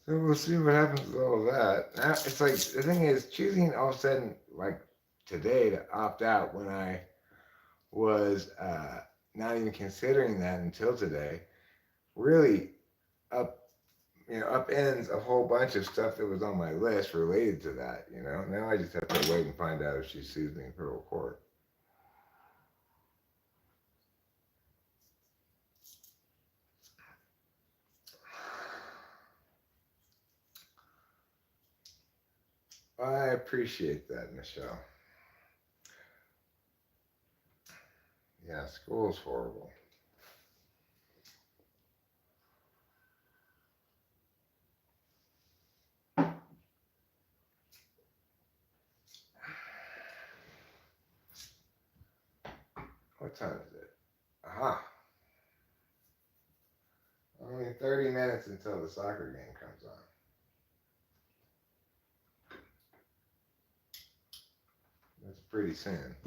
So we'll see what happens with all that. Now, it's like the thing is choosing all of a sudden, like today, to opt out when I was not even considering that until today, really up upends a whole bunch of stuff that was on my list related to that. Now I just have to wait and find out if she sues me in federal court. I appreciate that, Michelle. Yeah, school's horrible. What time is it? Aha. Only 30 minutes until the soccer game comes on. That's pretty soon.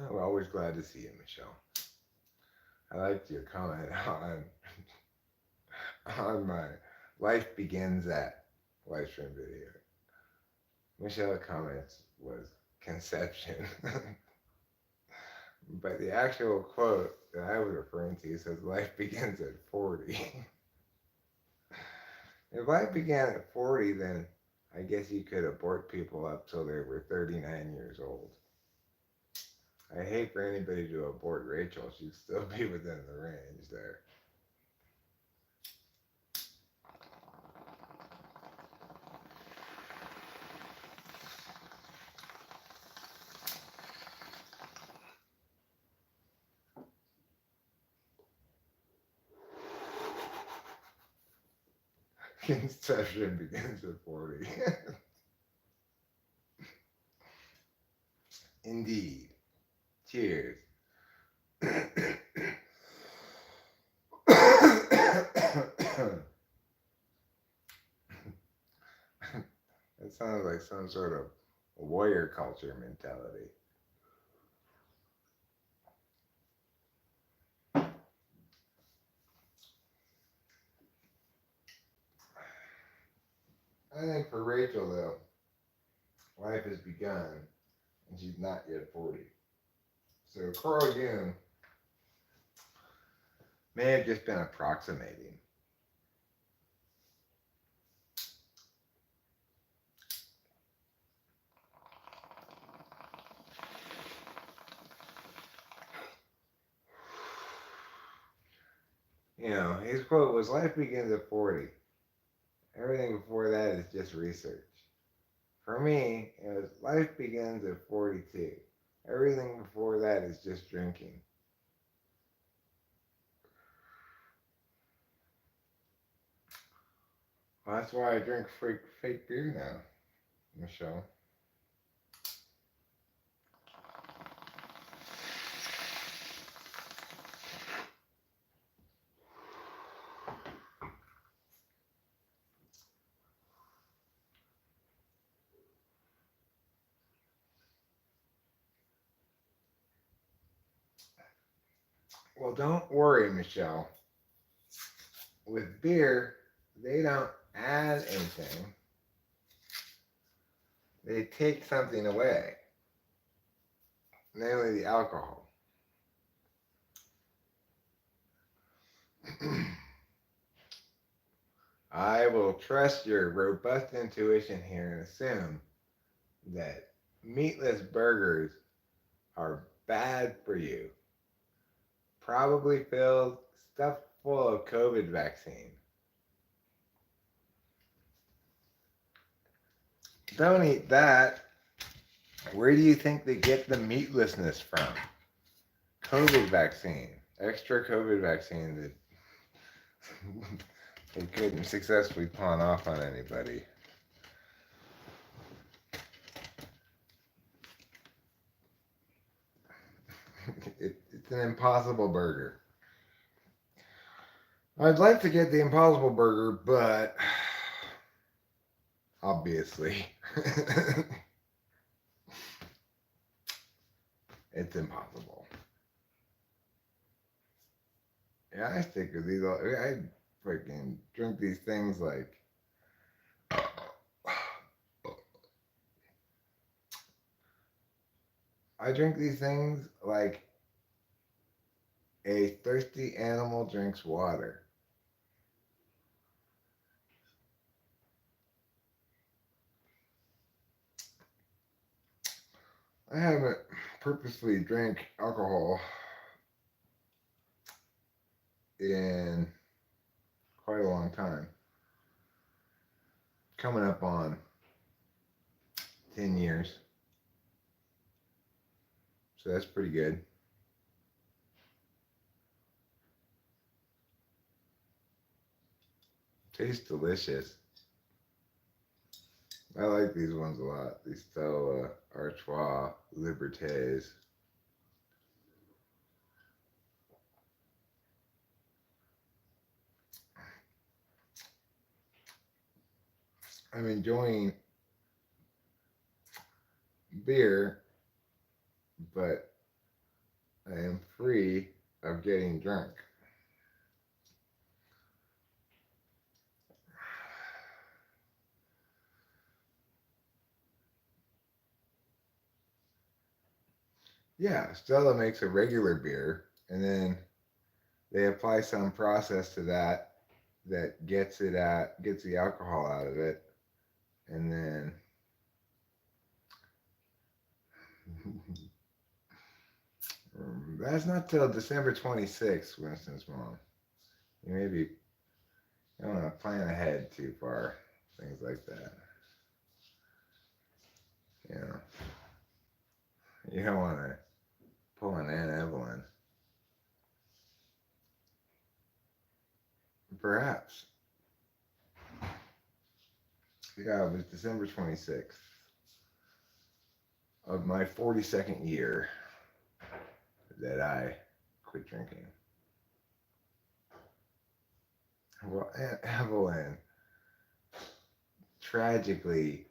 We're always glad to see you, Michelle. I liked your comment on my life begins at live stream video. Michelle comments was conception. But the actual quote that I was referring to says life begins at 40. If life began at 40, then I guess you could abort people up till they were 39 years old. I hate for anybody to abort Rachel. She'd still be within the range there. Conception begins at 40. Indeed. Cheers. It sounds like some sort of warrior culture mentality. I think for Rachel, though, life has begun and she's not yet 40. So Carl Jung may have just been approximating. His quote was, life begins at 40. Everything before that is just research. For me, it was, life begins at 42. Everything before that is just drinking. Well, that's why I drink fake beer now, Michelle. Well, don't worry, Michelle. With beer, they don't add anything. They take something away. namely the alcohol. I will trust your robust intuition here and assume that meatless burgers are bad for you. Probably filled, stuffed full of COVID vaccine. Don't eat that. Where do you think they get the meatlessness from? COVID vaccine. Extra COVID vaccine that they couldn't successfully pawn off on anybody. It's an impossible burger. I'd like to get the impossible burger, but obviously it's impossible. Yeah, I stick with these. I freaking drink these things like I drink these things like a thirsty animal drinks water. I haven't purposely drank alcohol in quite a long time. Coming up on 10 years. So that's pretty good. Tastes delicious. I like these ones a lot. These Stella Artois Libertés. I'm enjoying beer, but I am free of getting drunk. Yeah, Stella makes a regular beer, and then they apply some process to that gets the alcohol out of it, and then that's not till December 26th, Winston's mom. You maybe don't want to plan ahead too far, things like that. You know, you don't want to pull an Aunt Evelyn. Perhaps. Yeah, it was December 26th of my 42nd year that I quit drinking. Well, Aunt Evelyn tragically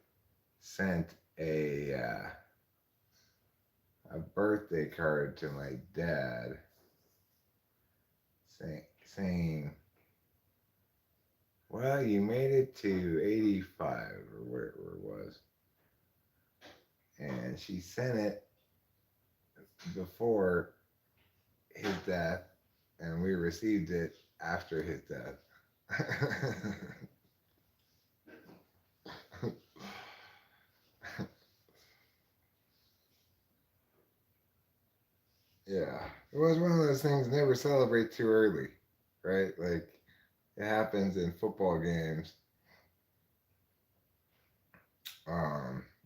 sent a birthday card to my dad saying, well, you made it to 85 or whatever it was. And she sent it before his death, and we received it after his death. Yeah, it was one of those things, never celebrate too early, right? Like, it happens in football games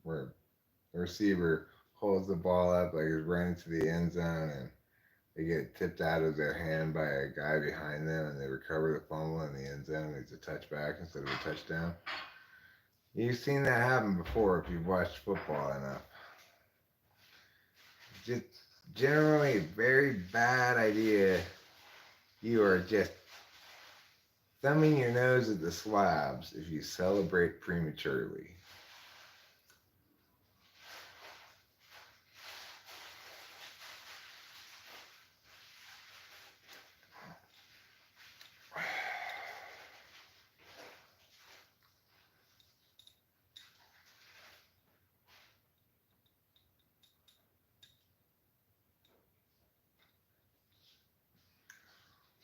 where the receiver holds the ball up like he's running to the end zone, and they get tipped out of their hand by a guy behind them, and they recover the fumble in the end zone. It's a touchback instead of a touchdown. You've seen that happen before if you've watched football enough. Just generally a very bad idea. You are just thumbing your nose at the slabs if you celebrate prematurely.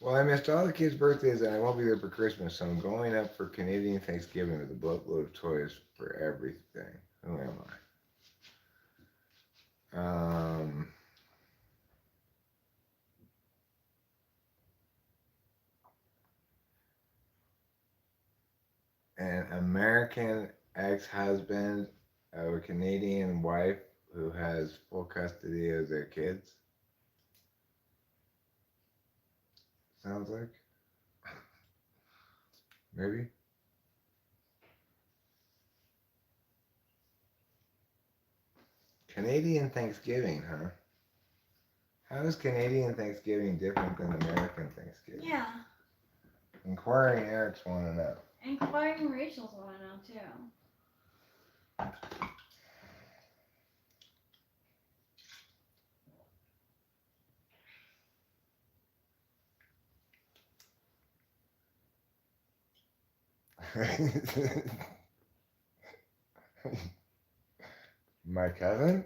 Well, I missed all the kids' birthdays and I won't be there for Christmas, so I'm going up for Canadian Thanksgiving with a boatload of toys for everything. Who am I? An American ex-husband of a Canadian wife who has full custody of their kids. Sounds like. Maybe. Canadian Thanksgiving, huh? How is Canadian Thanksgiving different than American Thanksgiving? Yeah. Inquiring Eric's want to know. Inquiring Rachel's want to know too. My cousin?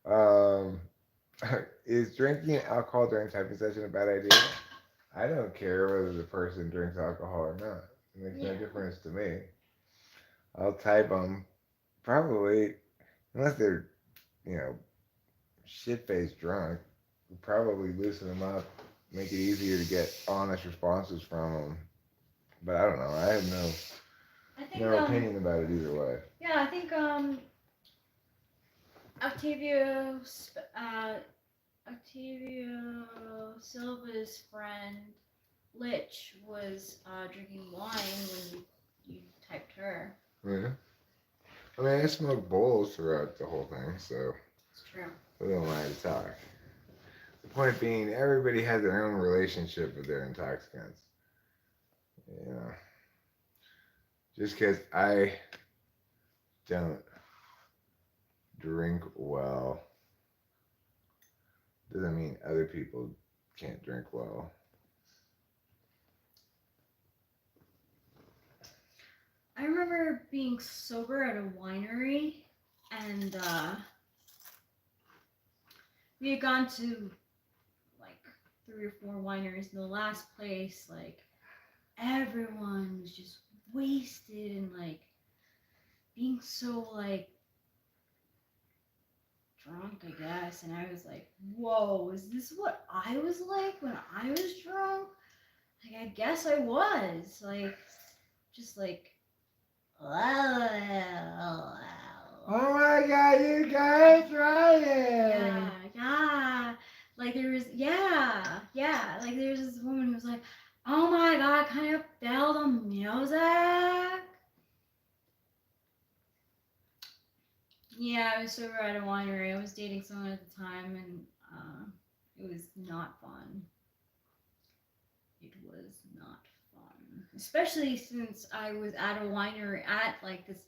um, is drinking alcohol during typing session a bad idea? I don't care whether the person drinks alcohol or not. It makes no difference to me. I'll type them probably, unless they're, you know, shit-faced drunk, we'll probably loosen them up, make it easier to get honest responses from them. But I don't know. I have no opinion about it either way. Yeah, I think Octavio Silva's friend Lich was drinking wine when you typed her. Yeah. I mean, I smoked bowls throughout the whole thing, so It's true. we don't like to talk. The point being, everybody has their own relationship with their intoxicants. You know, just because I don't drink well doesn't mean other people can't drink well. I remember being sober at a winery, and we had gone to like 3 or 4 wineries. In the last place, like everyone was just wasted and like being so like drunk, I guess. And I was like, whoa, is this what I was like when I was drunk? Like, I guess I was like, just like, Oh my god, you guys trying! yeah. Like there was, like there was this woman who was like, oh my god, can you feel the music? Yeah, I was sober at a winery. I was dating someone at the time, and it was not fun. It was not fun, especially since I was at a winery at like this.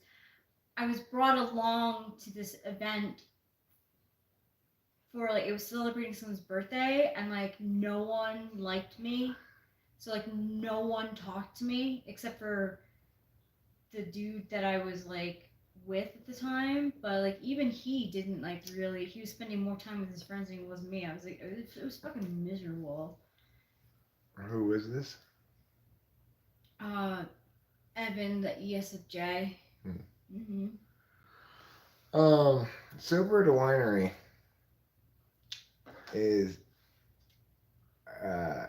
I was brought along to this event for like it was celebrating someone's birthday, and like no one liked me, so like no one talked to me except for the dude that I was like with at the time. But like even he didn't like really. He was spending more time with his friends than he was me. I was like, it was fucking miserable. Who is this? Evan, the ESFJ. Mm-hmm. Sober at a winery is a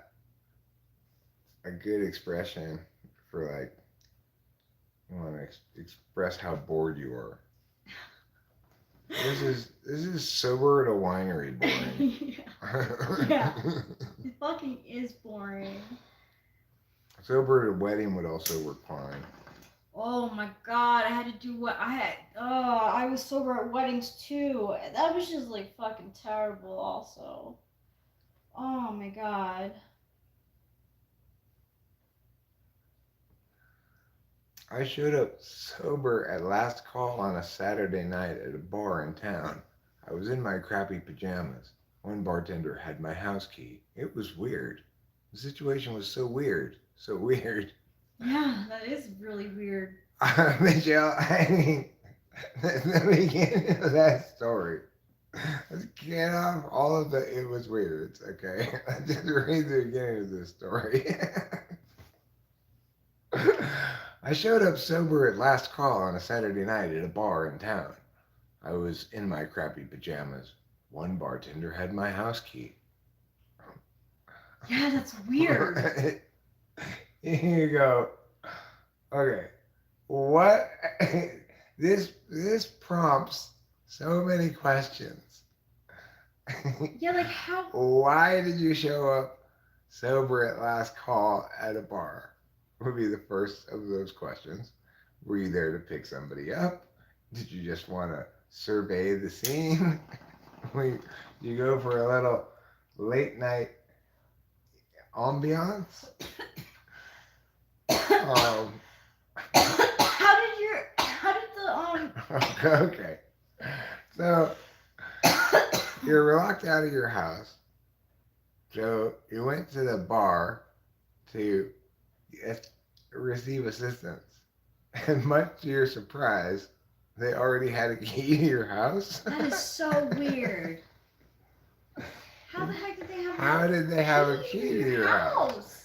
good expression for like you want to express how bored you are. This is sober at a winery boring. Yeah. It fucking is boring. Sober at a wedding would also work fine. Oh my god, I had to do what I had. Oh, I was sober at weddings too. That was just like fucking terrible, also. Oh my god. I showed up sober at last call on a Saturday night at a bar in town. I was in my crappy pajamas. One bartender had my house key. It was weird. The situation was so weird. So weird. Yeah, that is really weird. Michelle, I mean, let me get into that story. Let's get off all of the it was weird. Okay, let's just read the beginning of this story. I showed up sober at last call on a Saturday night at a bar in town. I was in my crappy pajamas. One bartender had my house key. Yeah, that's weird. Here you go. Okay. What this prompts so many questions. Yeah, like how? Why did you show up sober at last call at a bar? Would be the first of those questions. Were you there to pick somebody up? Did you just want to survey the scene? You go for a little late night ambiance? Um, How did the okay. So you're locked out of your house. So you went to the bar to receive assistance. And much to your surprise, they already had a key to your house. That is so weird. How the heck did they have? How did they have a key to your house?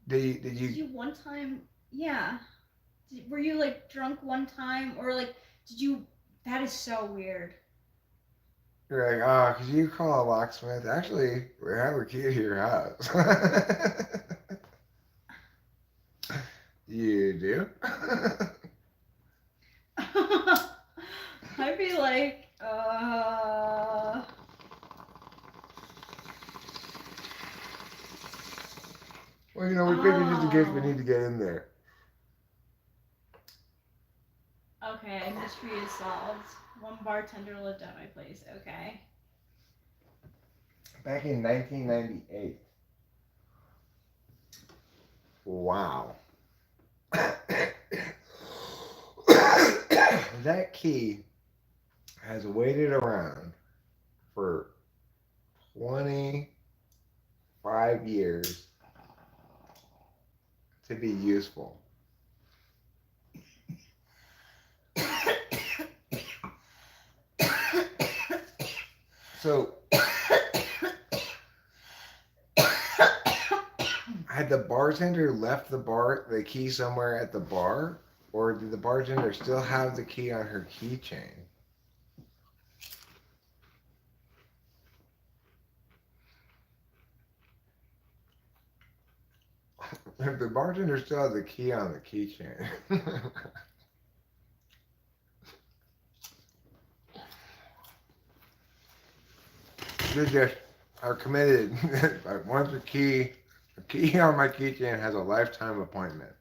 Did Did you? you one time? Yeah. Were you like drunk one time, or like did you? That is so weird. You're like, oh, could you call a locksmith? Actually, we have a key to your house. You do? I'd be like, Well, you know, we figured just in case we need to get in there. Okay, mystery is solved. One bartender lived at my place. Okay. Back in 1998. Wow. That key has waited around for 25 years to be useful. So, had the bartender left the key somewhere at the bar, or did the bartender still have the key on her keychain? If the bartender still has the key on the keychain, they just are committed. Like once a key on my keychain has a lifetime appointment.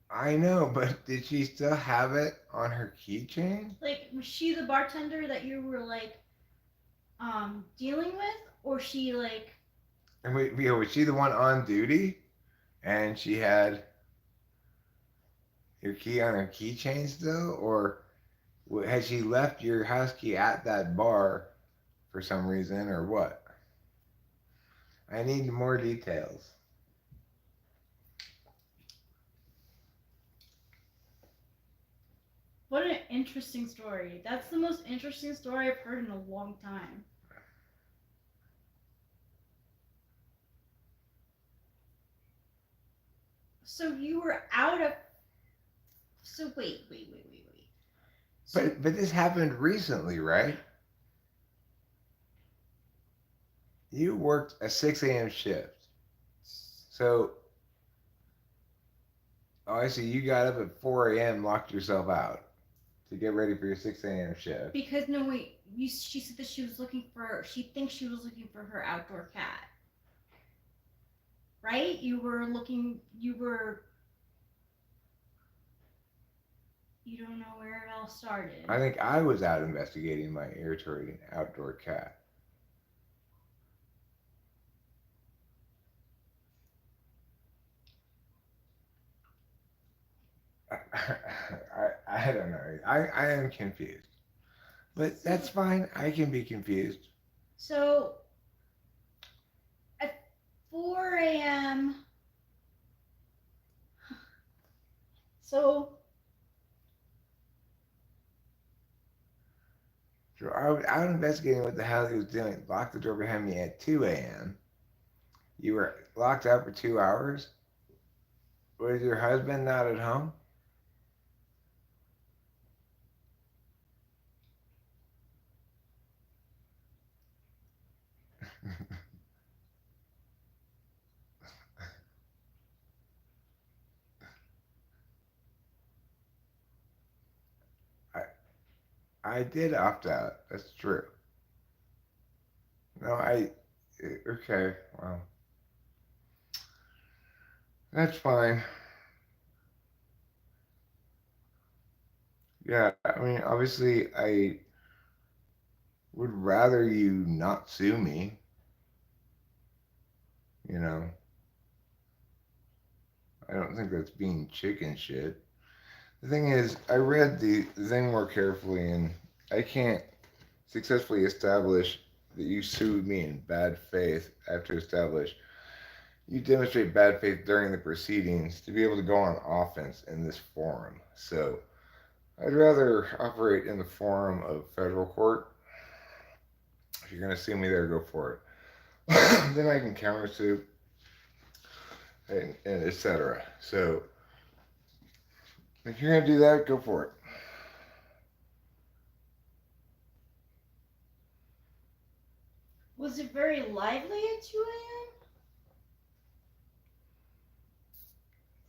I know, but did she still have it on her keychain? Like, was she the bartender that you were like, dealing with, or she like? And was she the one on duty? And she had your key on her keychain still? Or had she left your house key at that bar for some reason, or what? I need more details. What an interesting story. That's the most interesting story I've heard in a long time. So you were out of. So wait. So, But this happened recently, right? You worked a 6 a.m. shift. So, oh, I see. You got up at 4 a.m., locked yourself out to get ready for your 6 a.m. shift. because no wait, she said that she was looking for. She thinks she was looking for her outdoor cat. Right? You were looking. You don't know where it all started. I think I was out investigating my irritating outdoor cat. I don't know. I am confused. But that's fine. I can be confused. So at 4 a.m. So So I was out investigating what the hell he was doing. Locked the door behind me at 2 a.m. You were locked out for 2 hours? Was your husband not at home? I, I did opt out. That's true. No, okay, well, that's fine. Yeah, I mean, obviously, I would rather you not sue me, you know. I don't think that's being chicken shit. The thing is, I read the thing more carefully, and I can't successfully establish that you sued me in bad faith. I have to establish you demonstrate bad faith during the proceedings to be able to go on offense in this forum. So I'd rather operate in the forum of federal court. If you're going to sue me there, go for it. Then I can countersue and etc. So if you're going to do that, go for it. was it very lively at 2 a.m.?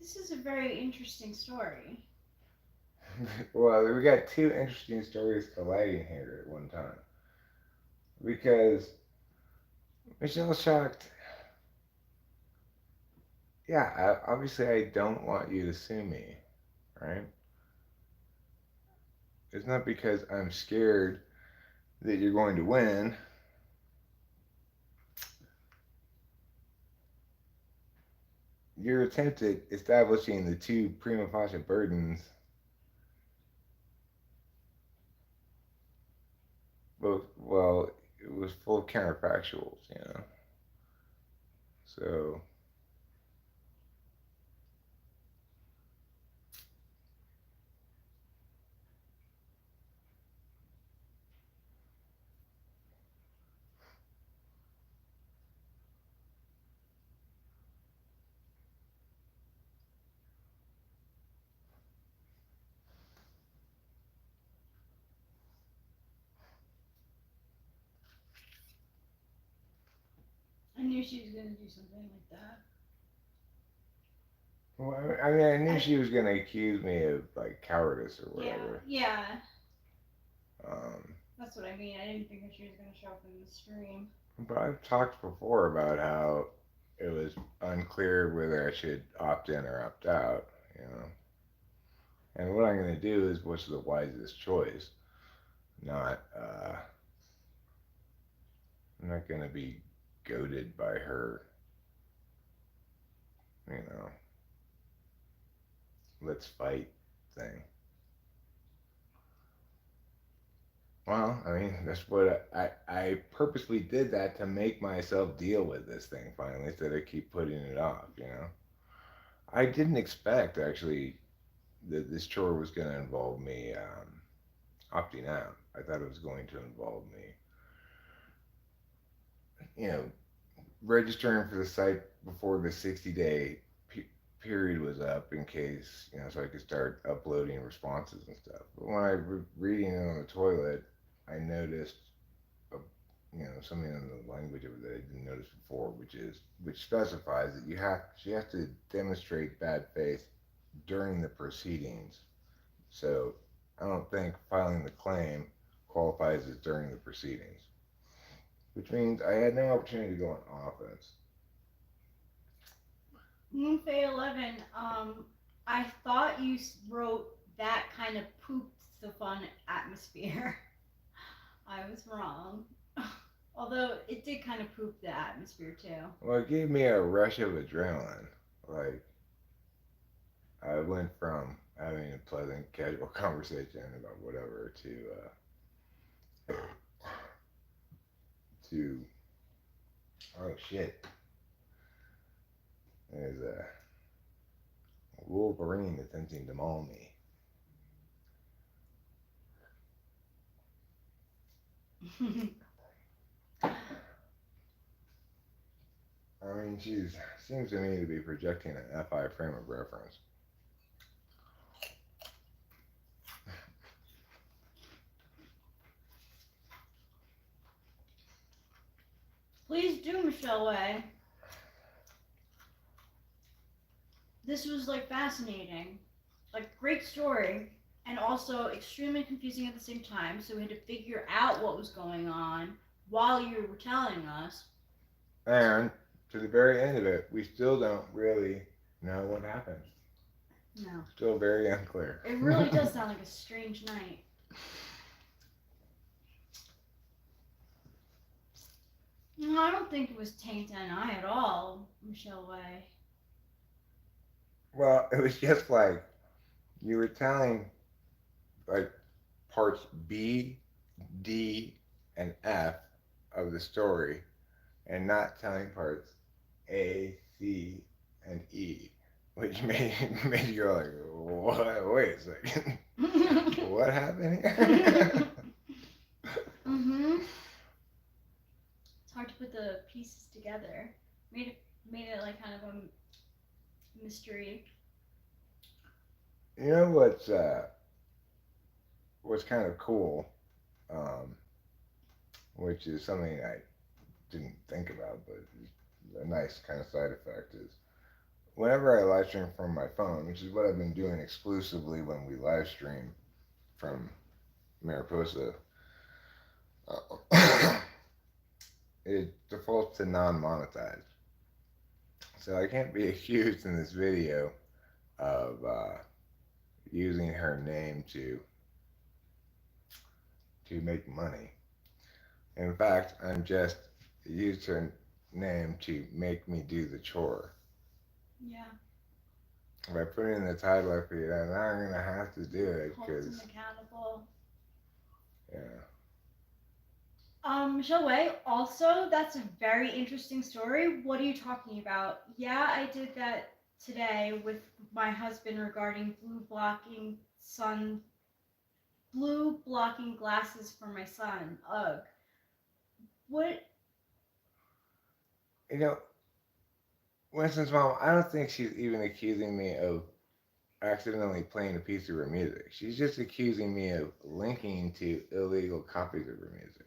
This is a very interesting story. Well, we got two interesting stories colliding here at one time. Because Michelle's shocked. Yeah, obviously I don't want you to sue me, right? It's not because I'm scared that you're going to win. Your attempt at establishing the two prima facie burdens, both, well, it was full of counterfactuals, you know? So, I knew she was gonna do something like that. well, I mean, I knew she was going to accuse me of, like, cowardice or Yeah, whatever. yeah. Um, That's what I mean. I didn't think that she was gonna show up in the stream. but I've talked before about how it was unclear whether I should opt in or opt out, you know? And what I'm going to do is what's the wisest choice, not, I'm not going to be goaded by her, you know, let's fight thing. Well, I mean, that's what I purposely did that to make myself deal with this thing finally instead of keep putting it off, you know. I didn't expect actually that this chore was going to involve me opting out. I thought it was going to involve me, you know, registering for the site before the 60-day period was up in case, you know, so I could start uploading responses and stuff. But when I was reading it on the toilet, I noticed, a, you know, something in the language of it that I didn't notice before, which specifies that she has to demonstrate bad faith during the proceedings. So I don't think filing the claim qualifies as during the proceedings, which means I had no opportunity to go on offense. Moonfei 11. I thought you wrote that kind of pooped the fun atmosphere. I was wrong. Although it did kind of poop the atmosphere too. Well, it gave me a rush of adrenaline. Like, I went from having a pleasant, casual conversation about whatever to to, oh shit, there's a Wolverine attempting to maul me. I mean, she seems to me to be projecting an FI frame of reference. Please do, Michelle Way. This was like fascinating, like great story, and also extremely confusing at the same time. So we had to figure out what was going on while you were telling us. And to the very end of it, we still don't really know what happened. No. Still very unclear. It really does sound like a strange night. No, I don't think it was Taint and I at all, Michelle Way. Well, it was just like you were telling like parts B, D, and F of the story, and not telling parts A, C, and E, which made you go like, what? Wait a second, what happened here? It's hard to put the pieces together. Made it like kind of a mystery. You know what's kind of cool, um, which is something I didn't think about, but a nice kind of side effect is whenever I live stream from my phone, which is what I've been doing exclusively when we live stream from Mariposa, it defaults to non-monetized. So I can't be accused in this video of using her name to make money. In fact, I'm just used her name to make me do the chore. Yeah. If I put it in the title, I figured out now I'm gonna have to do it Holds because him accountable. yeah. Michelle Way, also, that's a very interesting story. What are you talking about? Yeah, I did that today with my husband regarding blue blocking glasses for my son. Ugh. What? You know, Winston's mom, I don't think she's even accusing me of accidentally playing a piece of her music. She's just accusing me of linking to illegal copies of her music.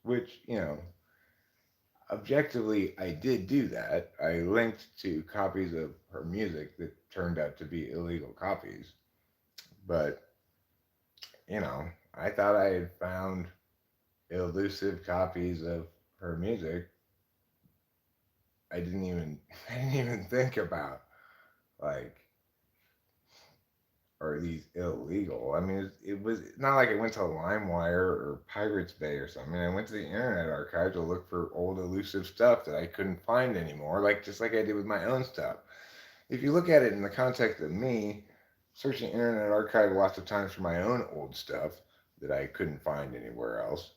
Which, objectively, I did do that. I linked to copies of her music that turned out to be illegal copies. But, I thought I had found elusive copies of her music. I didn't even I didn't even think about like are these illegal? I mean, it was not like I went to LimeWire or Pirates Bay or something. I went to the Internet Archive to look for old elusive stuff that I couldn't find anymore, just like I did with my own stuff. If you look at it in the context of me searching Internet Archive lots of times for my own old stuff that I couldn't find anywhere else,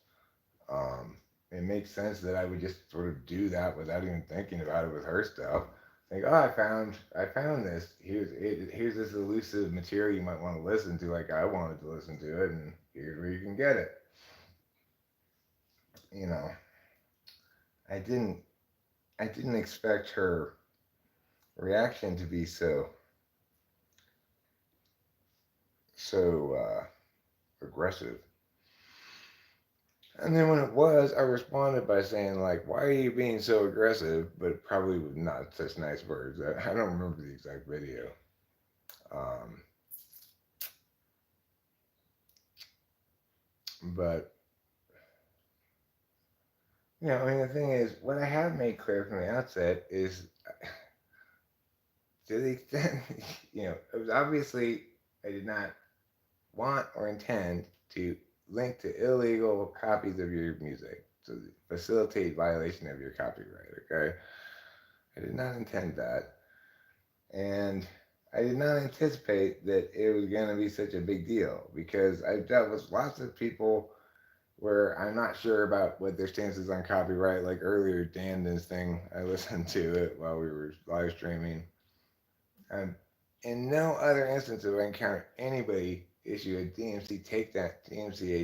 it makes sense that I would just sort of do that without even thinking about it with her stuff. Like, oh, I found this. Here's this elusive material you might want to listen to, like I wanted to listen to it, and here's where you can get it. You know, I didn't expect her reaction to be so aggressive. And then when it was, I responded by saying, like, why are you being so aggressive? But probably with not such nice words. I don't remember the exact video. But, I mean, the thing is, what I have made clear from the outset is to the extent, it was obviously, I did not want or intend to link to illegal copies of your music to facilitate violation of your copyright, okay? I did not intend that. And I did not anticipate that it was going to be such a big deal because I've dealt with lots of people where I'm not sure about what their stance is on copyright. Like earlier, Dan, this thing, I listened to it while we were live streaming. And in no other instance have I encountered anybody issue a DMCA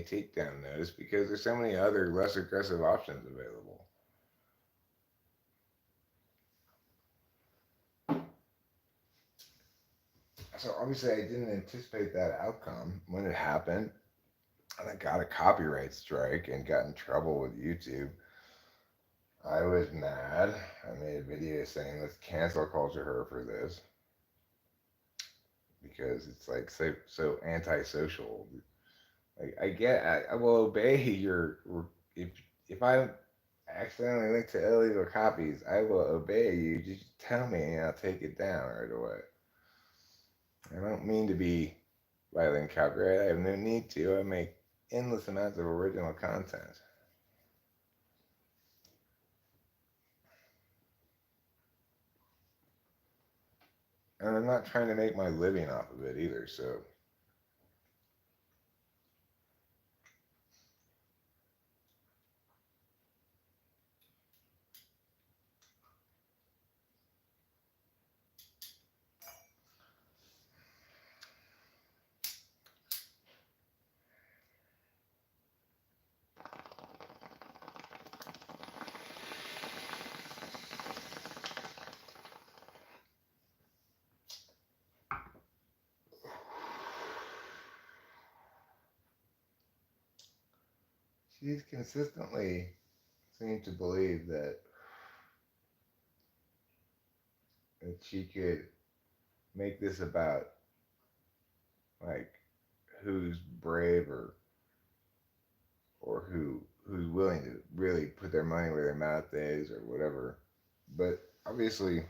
takedown notice because there's so many other less aggressive options available. So obviously I didn't anticipate that outcome when it happened. And I got a copyright strike and got in trouble with YouTube. I was mad. I made a video saying let's cancel culture her for this because it's like so antisocial. Like I will obey your if if I accidentally link to illegal copies, I will obey you. Just tell me and I'll take it down right away. I don't mean to be violating copyright. I have no need to. I make endless amounts of original content. And I'm not trying to make my living off of it either, so she's consistently seemed to believe that she could make this about like who's brave or who's willing to really put their money where their mouth is or whatever. But obviously,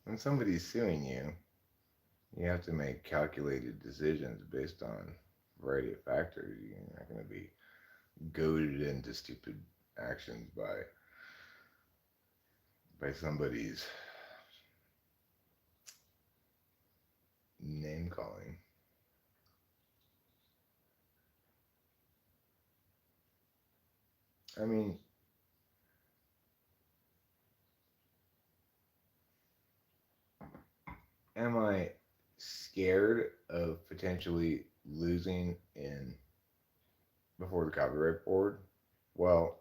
when somebody's suing you, you have to make calculated decisions based on a variety of factors. You're not going to be goaded into stupid actions by somebody's name calling. I mean, am I scared of potentially losing in before the copyright board? Well,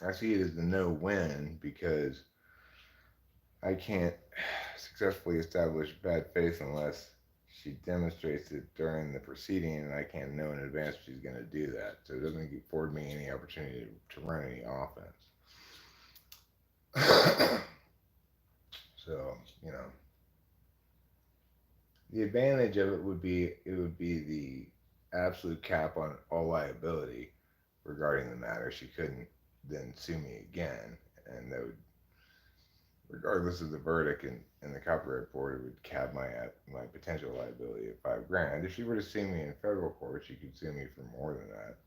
I see it as a no-win because I can't successfully establish bad faith unless she demonstrates it during the proceeding, and I can't know in advance she's going to do that. So it doesn't afford me any opportunity to run any offense. So, you know, the advantage of it would be the absolute cap on all liability regarding the matter. She couldn't then sue me again, and that would, regardless of the verdict in the copyright board, it would cap my potential liability at $5,000. If she were to sue me in federal court, she could sue me for more than that.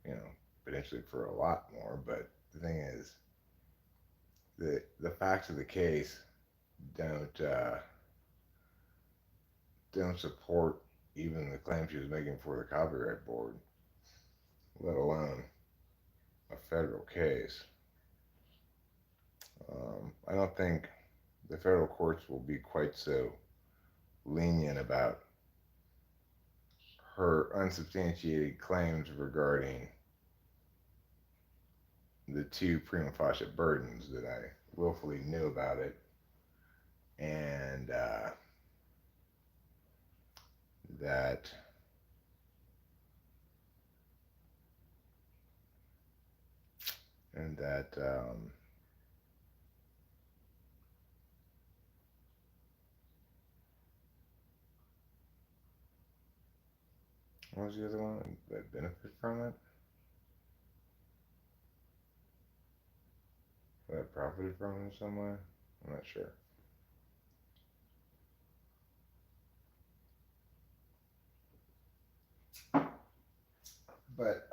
You know, potentially for a lot more. But the thing is, the facts of the case don't don't support even the claim she was making for the copyright board, let alone a federal case. I don't think the federal courts will be quite so lenient about her unsubstantiated claims regarding the two prima facie burdens that I willfully knew about it and that and that what was the other one that benefit from it? That profited from it in some way? I'm not sure. But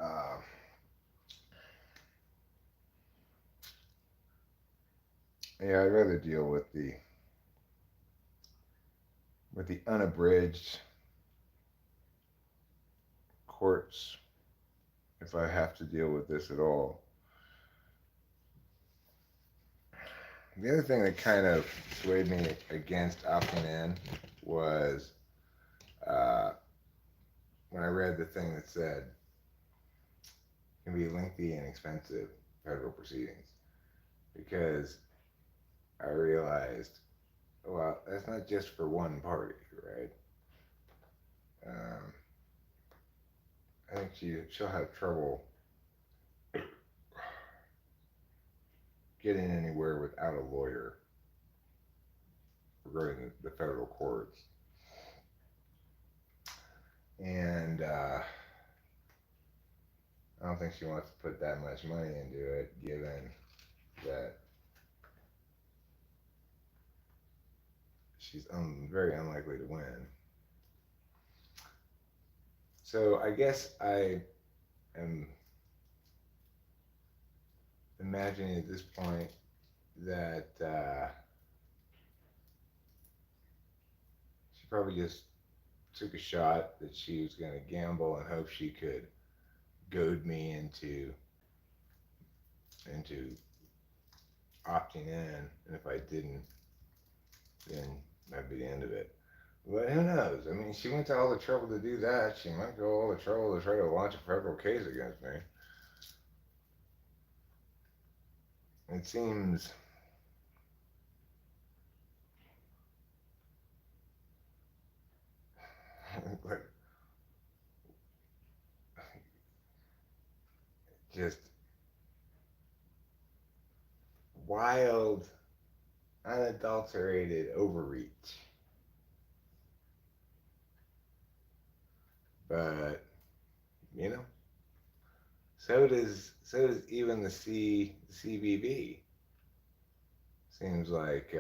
Yeah, I'd rather deal with the unabridged courts if I have to deal with this at all. The other thing that kind of swayed me against opting in was uh, when I read the thing that said it can be lengthy and expensive federal proceedings, because I realized, well, that's not just for one party, right? Um, I think she'll have trouble getting anywhere without a lawyer regarding the federal courts. And I don't think she wants to put that much money into it, given that she's very unlikely to win. So I guess I am imagining at this point that she probably just took a shot that she was going to gamble and hope she could goad me into opting in, and if I didn't, then that'd be the end of it. But who knows? I mean, she went to all the trouble to do that. She might go all the trouble to try to launch a federal case against me. It seems like just wild, unadulterated overreach. But you know, so does even the CBB. Seems like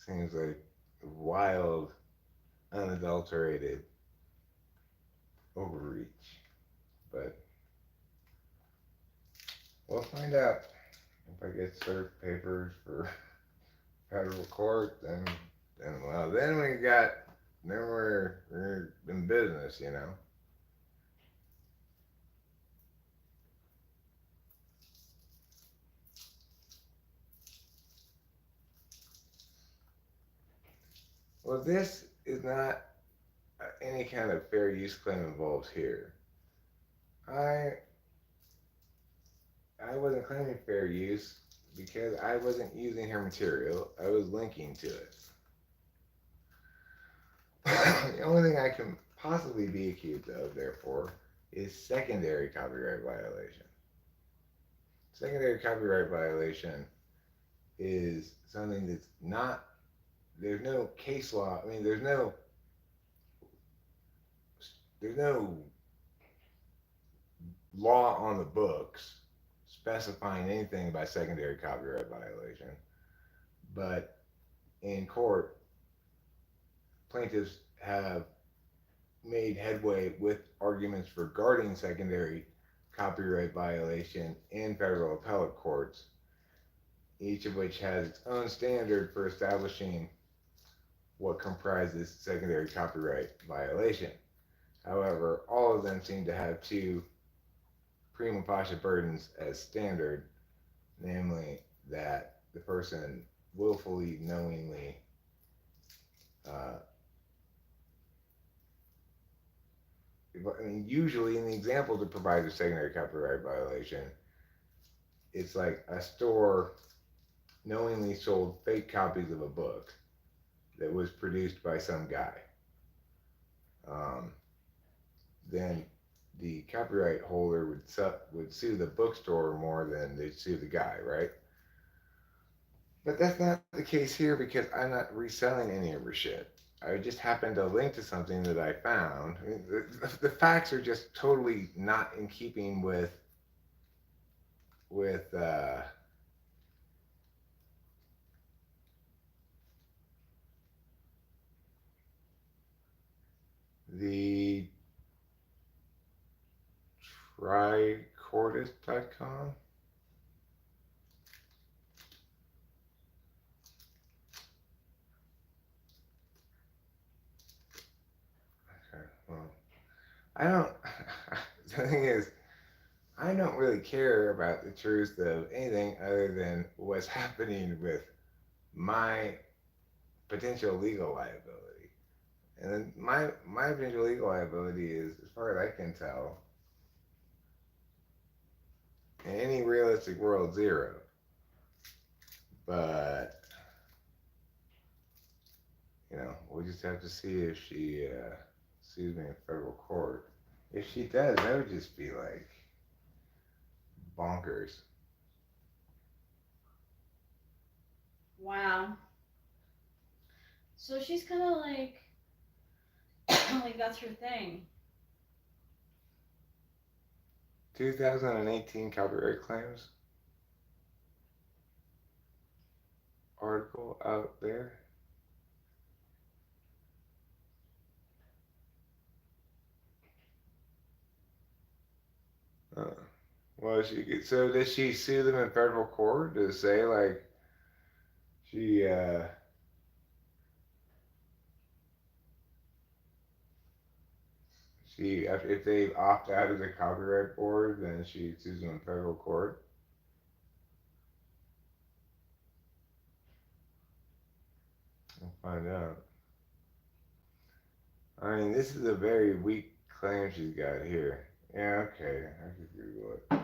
seems like wild, unadulterated overreach. But we'll find out if I get served papers for federal court. Then well, then we're in business, you know. Well, this is not any kind of fair use claim involved here. I I wasn't claiming fair use because I wasn't using her material. I was linking to it. The only thing I can possibly be accused of, therefore, is secondary copyright violation. Secondary copyright violation is something that's not, there's no case law. I mean, there's no law on the books specifying anything about secondary copyright violation. But in court, plaintiffs have made headway with arguments regarding secondary copyright violation in federal appellate courts, each of which has its own standard for establishing what comprises secondary copyright violation. However, all of them seem to have two prima facie burdens as standard, namely that the person willfully, knowingly uh, I mean, usually in the example that provides a secondary copyright violation, it's like a store knowingly sold fake copies of a book that was produced by some guy. Um, then the copyright holder would sue the bookstore more than they'd sue the guy, right? But that's not the case here because I'm not reselling any of her shit. I just happened to link to something that I found. I mean, the facts are just totally not in keeping with the Tricordis.com. Okay, well, I don't. The thing is, I don't really care about the truth of anything other than what's happening with my potential legal liability. And then my potential legal liability is, as far as I can tell, in any realistic world, zero. But we'll just have to see if she sues me in federal court. If she does, that would just be like bonkers. Wow. So she's kind of like, like that's her thing. 2018 copyright claims article out there. Uh, well, so does she sue them in federal court to say like she she if they opt out of the copyright board, then she sues them in federal court? We'll find out. I mean, this is a very weak claim she's got here. Yeah, okay, I could Google it.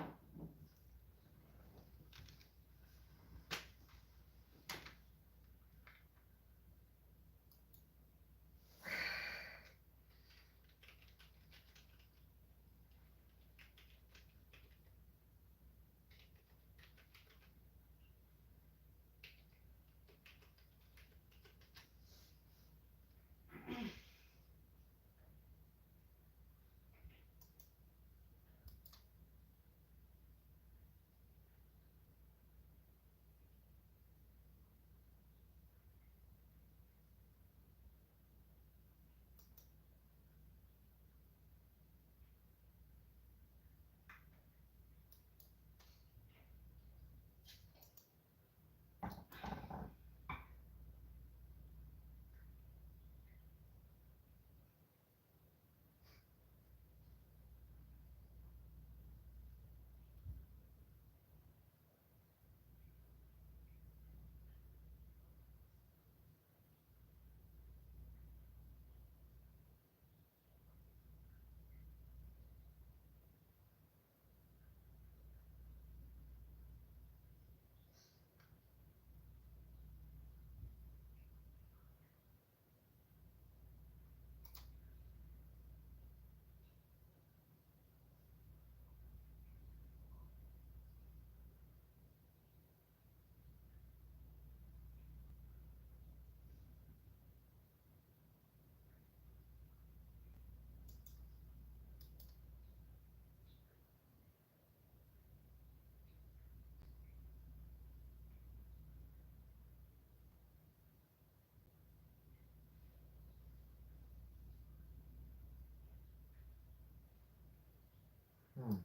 Hmm.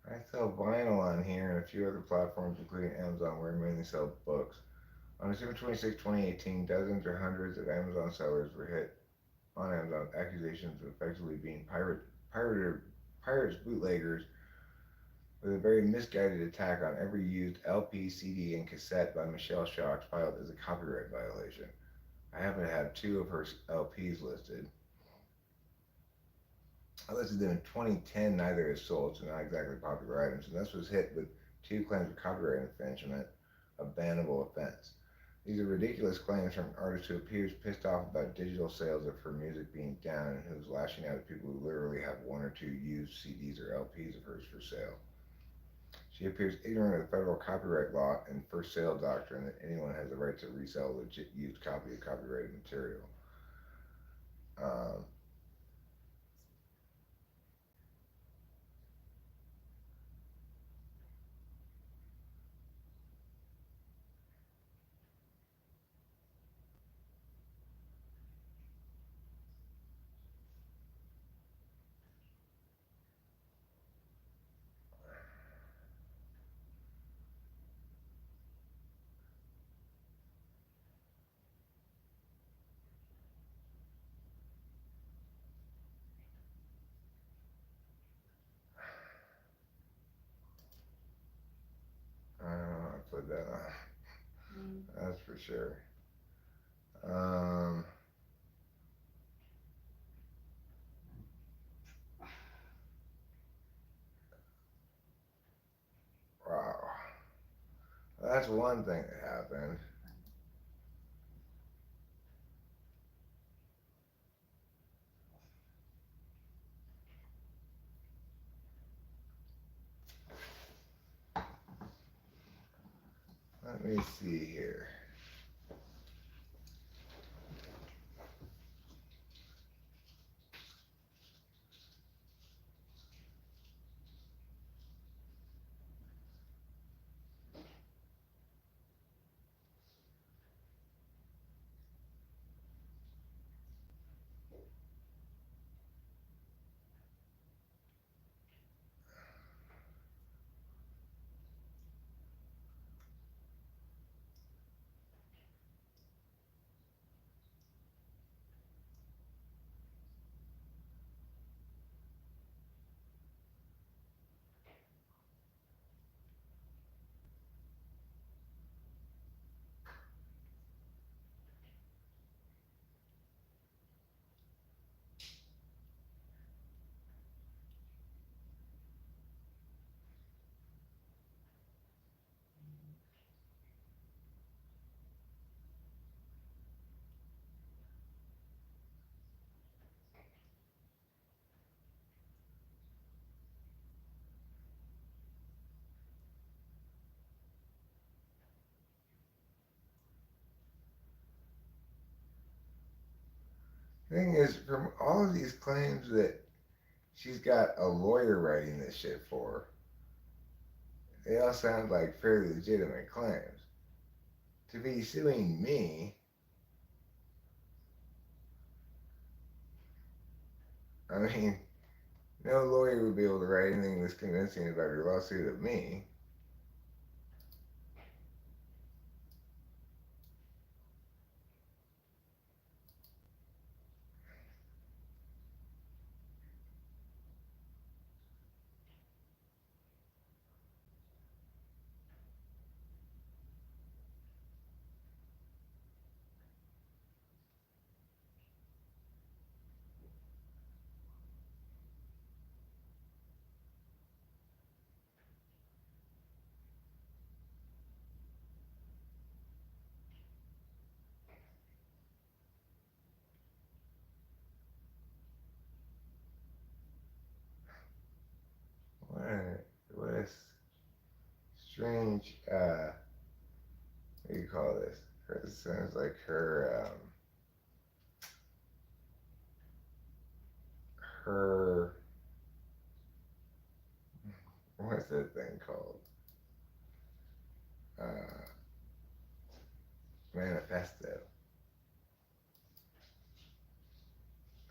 I sell vinyl on here and a few other platforms, including Amazon, where I mainly sell books. On December 26, 2018, dozens or hundreds of Amazon sellers were hit on Amazon accusations of effectively being pirates, bootleggers, with a very misguided attack on every used LP, CD, and cassette by Michelle Shocks filed as a copyright violation. I happen to have two of her LPs listed. I listed them in 2010, neither is sold, so not exactly popular items, and this was hit with two claims of copyright infringement, a bannable offense. These are ridiculous claims from an artist who appears pissed off about digital sales of her music being down and who's lashing out at people who literally have one or two used CDs or LPs of hers for sale. She appears ignorant of the federal copyright law and first sale doctrine that anyone has the right to resell a legit used copy of copyrighted material. Um, Mm. That's for sure. Um, wow. That's one thing that happened. Let me see here. Thing is, from all of these claims that she's got a lawyer writing this shit for, they all sound like fairly legitimate claims. To be suing me, I mean, no lawyer would be able to write anything this convincing about her lawsuit of me. What a strange, what do you call this? It sounds like her, what's that thing called? Uh, manifesto.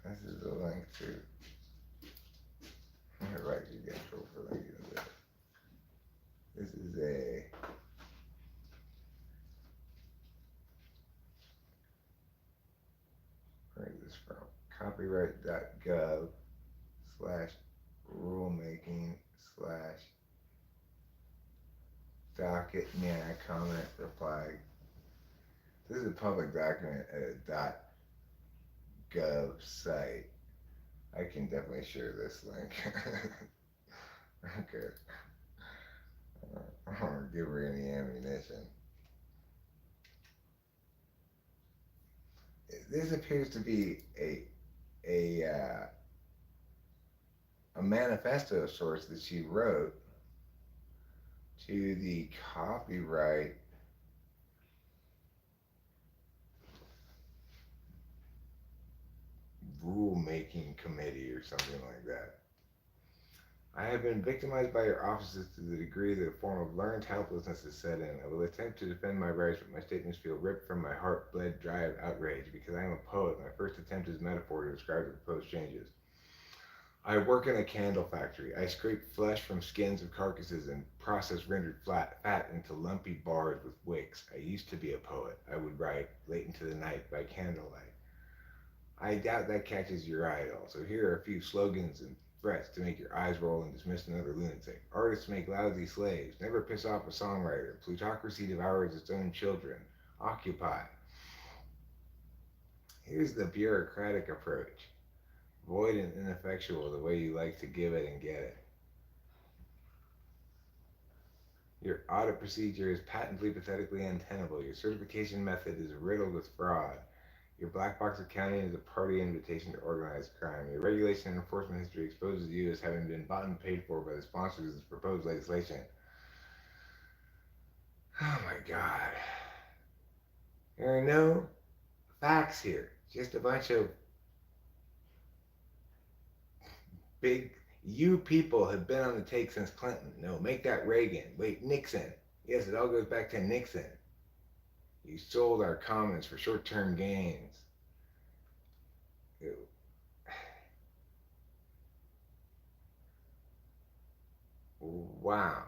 This is a link to, I'm gonna write you again for linking to this. This is where is this from? Copyright.gov slash rulemaking slash docket, yeah, comment, reply. This is a public document at a .gov site. I can definitely share this link. Okay. I don't want to give her any ammunition. This appears to be a a manifesto of sorts that she wrote to the copyright rulemaking committee or something like that. I have been victimized by your offices to the degree that a form of learned helplessness is set in. I will attempt to defend my rights, but my statements feel ripped from my heart, bled dry of outrage. Because I am a poet, my first attempt is metaphor to describe the proposed changes. I work in a candle factory. I scrape flesh from skins of carcasses and process rendered fat into lumpy bars with wicks. I used to be a poet. I would write late into the night by candlelight. I doubt that catches your eye at all. So here are a few slogans and threats to make your eyes roll and dismiss another lunatic. Artists make lousy slaves. Never piss off a songwriter. Plutocracy devours its own children. Occupy. Here's the bureaucratic approach. Void and ineffectual the way you like to give it and get it. Your audit procedure is patently, pathetically untenable. Your certification method is riddled with fraud. Your black box accounting is a party invitation to organized crime. Your regulation and enforcement history exposes you as having been bought and paid for by the sponsors of this proposed legislation. Oh my God. There are no facts here. Just a bunch of big. You people have been on the take since Clinton. No, make that Reagan. Wait, Nixon. Yes, it all goes back to Nixon. You sold our commons for short-term gains. Ew. Wow.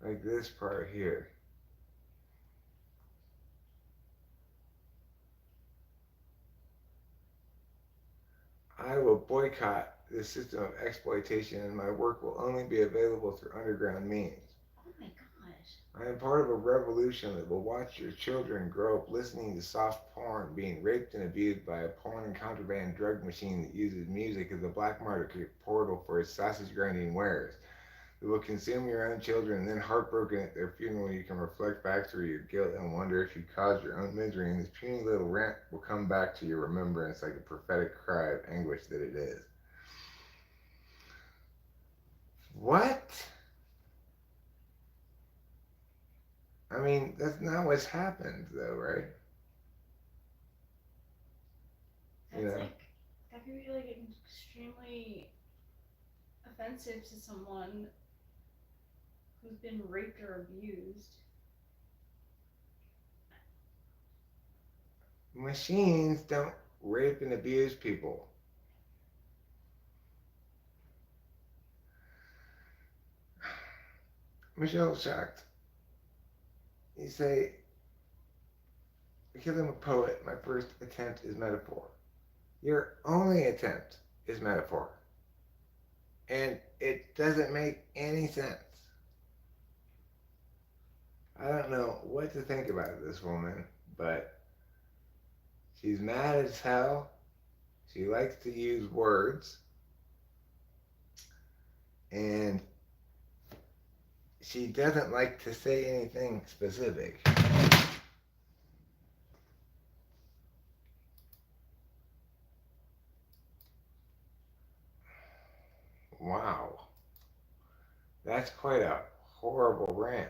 Like this part here. I will boycott this system of exploitation, and my work will only be available through underground means. Oh my gosh. I am part of a revolution that will watch your children grow up listening to soft porn, being raped and abused by a porn and contraband drug machine that uses music as a black market portal for its sausage grinding wares. It will consume your own children, and then heartbroken at their funeral, you can reflect back through your guilt and wonder if you caused your own misery, and this puny little rant will come back to your remembrance like a prophetic cry of anguish that it is. What? I mean, that's not what's happened, though, right? That's You know? like, that could be like extremely offensive to someone who's been raped or abused. Machines don't rape and abuse people. Michelle shocked. You say, because I'm a poet, my first attempt is metaphor. Your only attempt is metaphor. And it doesn't make any sense. I don't know what to think about this woman, but she's mad as hell. She likes to use words. And she doesn't like to say anything specific. Wow. That's quite a horrible rant.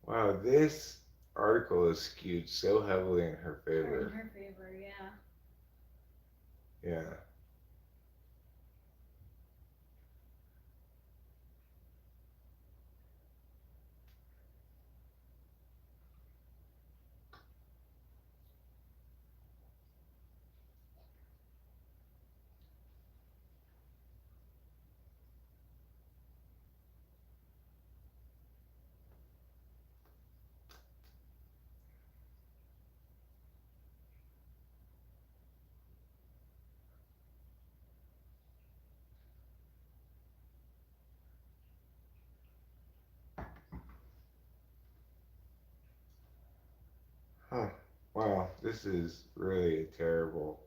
Wow, this article is skewed so heavily in her Or in favor. her favor, yeah. Yeah. Huh. Wow, this is really a terrible,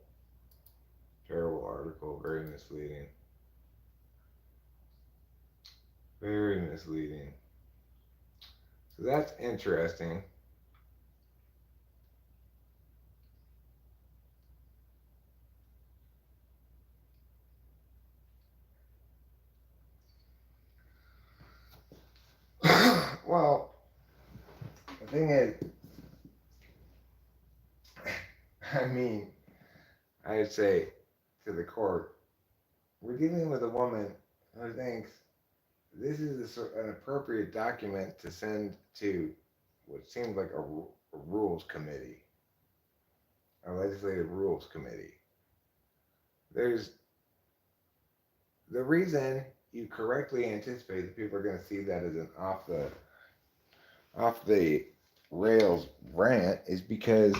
terrible article. Very misleading. Very misleading. So that's interesting. thing is, I mean, I'd say to the court, we're dealing with a woman who thinks this is an appropriate document to send to what seems like a rules committee, a legislative rules committee. There's the reason you correctly anticipate that people are going to see that as an off the rails rant is because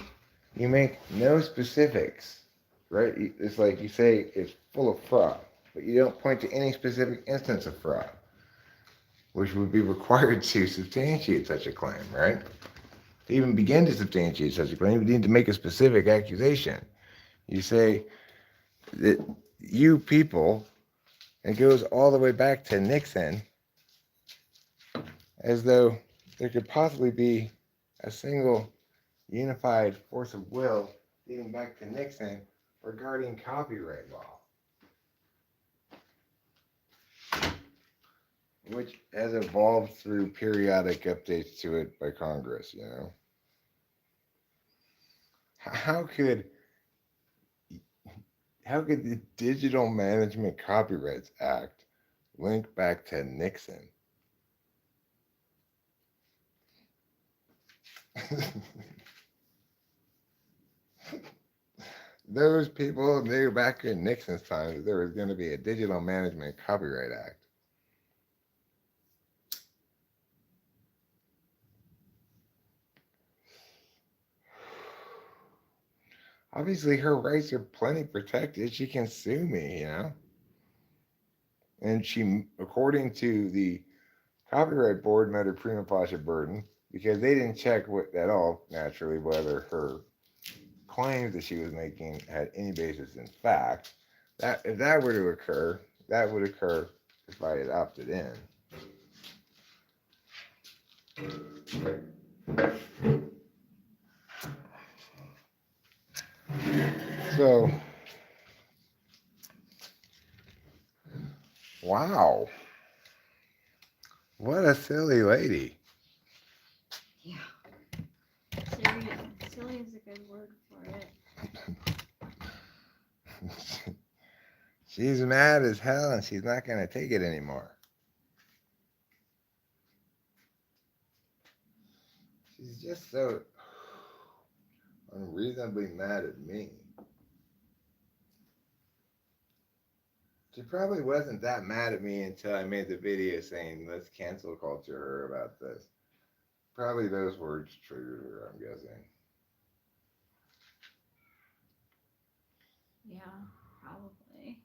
you make no specifics, right? It's like you say it's full of fraud, but you don't point to any specific instance of fraud, which would be required to substantiate such a claim, right? To even begin to substantiate such a claim, you need to make a specific accusation. You say that you people, and it goes all the way back to Nixon, as though there could possibly be a single unified force of will dating back to Nixon regarding copyright law, which has evolved through periodic updates to it by Congress, you know. How could the Digital Management Copyrights Act link back to Nixon? Those people knew back in Nixon's time that there was going to be a Digital Management Copyright Act. Obviously, her rights are plenty protected. She can sue me, you know. And she, according to the Copyright Board, met her prima facie burden because they didn't check at all, naturally, whether her claims that she was making had any basis in fact. That if that were to occur, that would occur if I had opted in. So, wow, what a silly lady. Yeah. Silly is a good word for it. She's mad as hell and she's not going to take it anymore. She's just so unreasonably mad at me. She probably wasn't that mad at me until I made the video saying, let's cancel culture her about this. Probably those words triggered her, I'm guessing. Yeah, probably.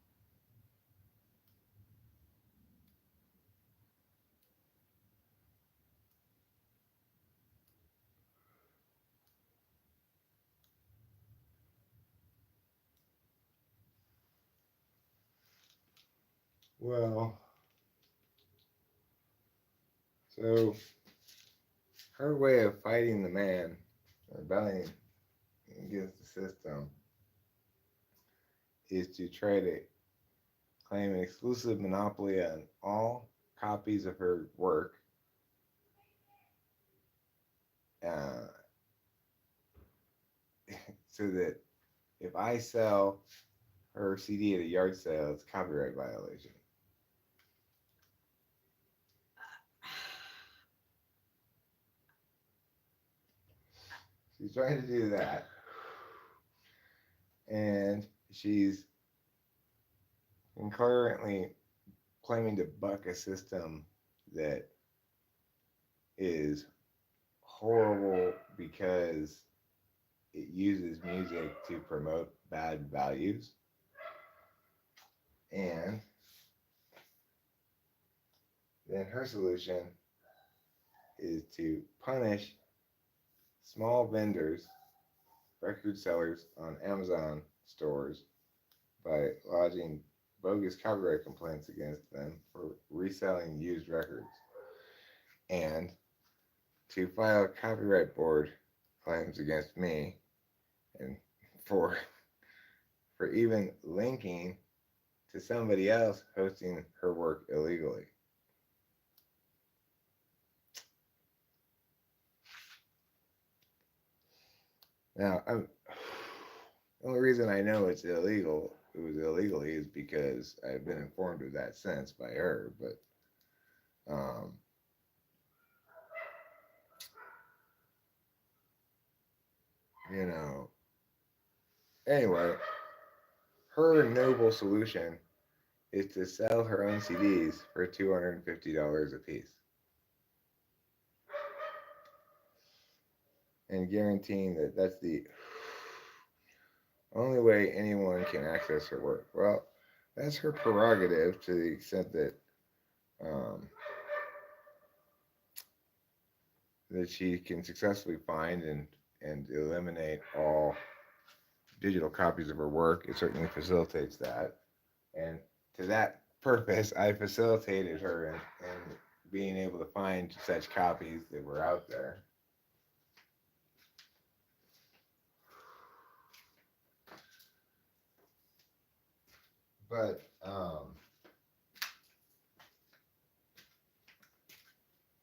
Well, so her way of fighting the man, rebelling against the system, is to try to claim an exclusive monopoly on all copies of her work, uh, so that if I sell her CD at a yard sale, it's a copyright violation. She's trying to do that. And she's concurrently claiming to buck a system that is horrible because it uses music to promote bad values. And then her solution is to punish small vendors, record sellers on Amazon stores by lodging bogus copyright complaints against them for reselling used records, and to file copyright board claims against me and for even linking to somebody else hosting her work illegally. Now, the only reason I know it's illegal, it was illegally, is because I've been informed of that since by her. But, you know, anyway, her noble solution is to sell her own CDs for $250 a piece, and guaranteeing that that's the only way anyone can access her work. Well, that's her prerogative to the extent that um, that she can successfully find and eliminate all digital copies of her work. It certainly facilitates that, and to that purpose, I facilitated her in being able to find such copies that were out there. But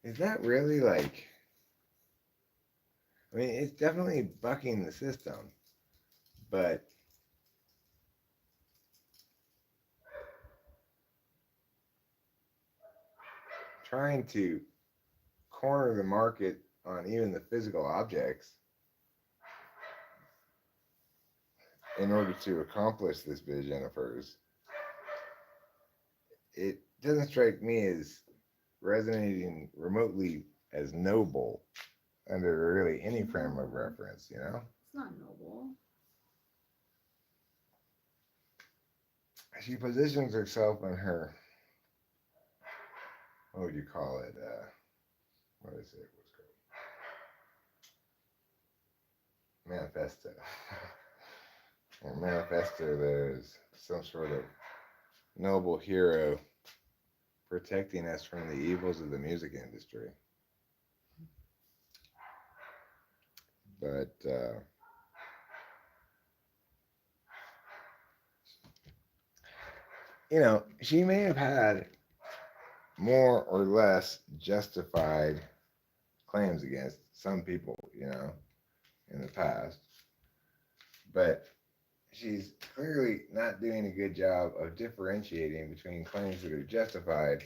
is that really like? I mean, it's definitely bucking the system, but trying to corner the market on even the physical objects in order to accomplish this vision of hers, it doesn't strike me as resonating remotely as noble under really any frame of reference, you know? It's not noble. She positions herself in her, what would you call it? What is it? What's it called? Manifesto. In manifesto, there's some sort of noble hero protecting us from the evils of the music industry. But you know, she may have had more or less justified claims against some people, you know, in the past. But she's clearly not doing a good job of differentiating between claims that are justified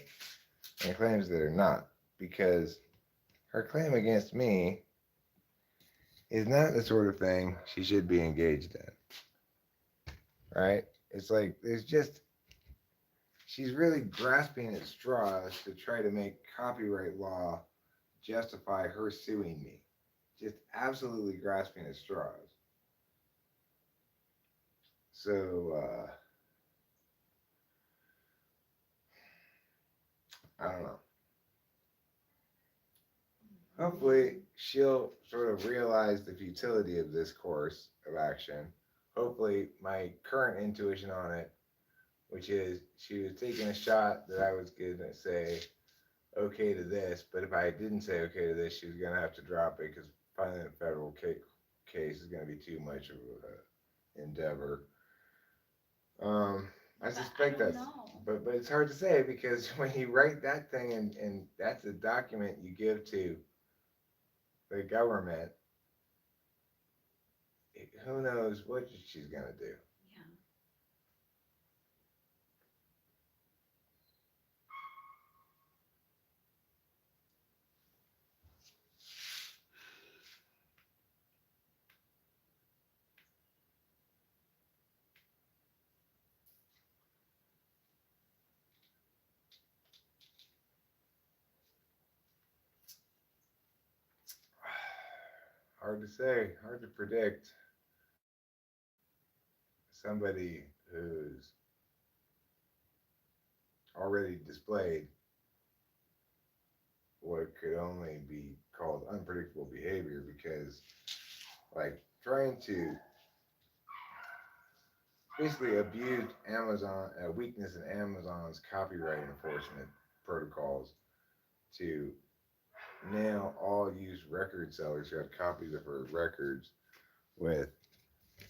and claims that are not. Because her claim against me is not the sort of thing she should be engaged in. Right? It's like there's just, she's really grasping at straws to try to make copyright law justify her suing me. Just absolutely grasping at straws. So, I don't know. Hopefully, she'll sort of realize the futility of this course of action. Hopefully, my current intuition on it, which is she was taking a shot that I was going to say okay to this, but if I didn't say okay to this, she was going to have to drop it because filing a federal case is going to be too much of an endeavor. I suspect that's, but it's hard to say because when you write that thing and that's a document you give to the government, who knows what she's gonna do. Yeah. Hard to say, hard to predict. Somebody who's already displayed what could only be called unpredictable behavior because, like, trying to basically abuse Amazon, a weakness in Amazon's copyright enforcement protocols to nail all used record sellers who had copies of her records with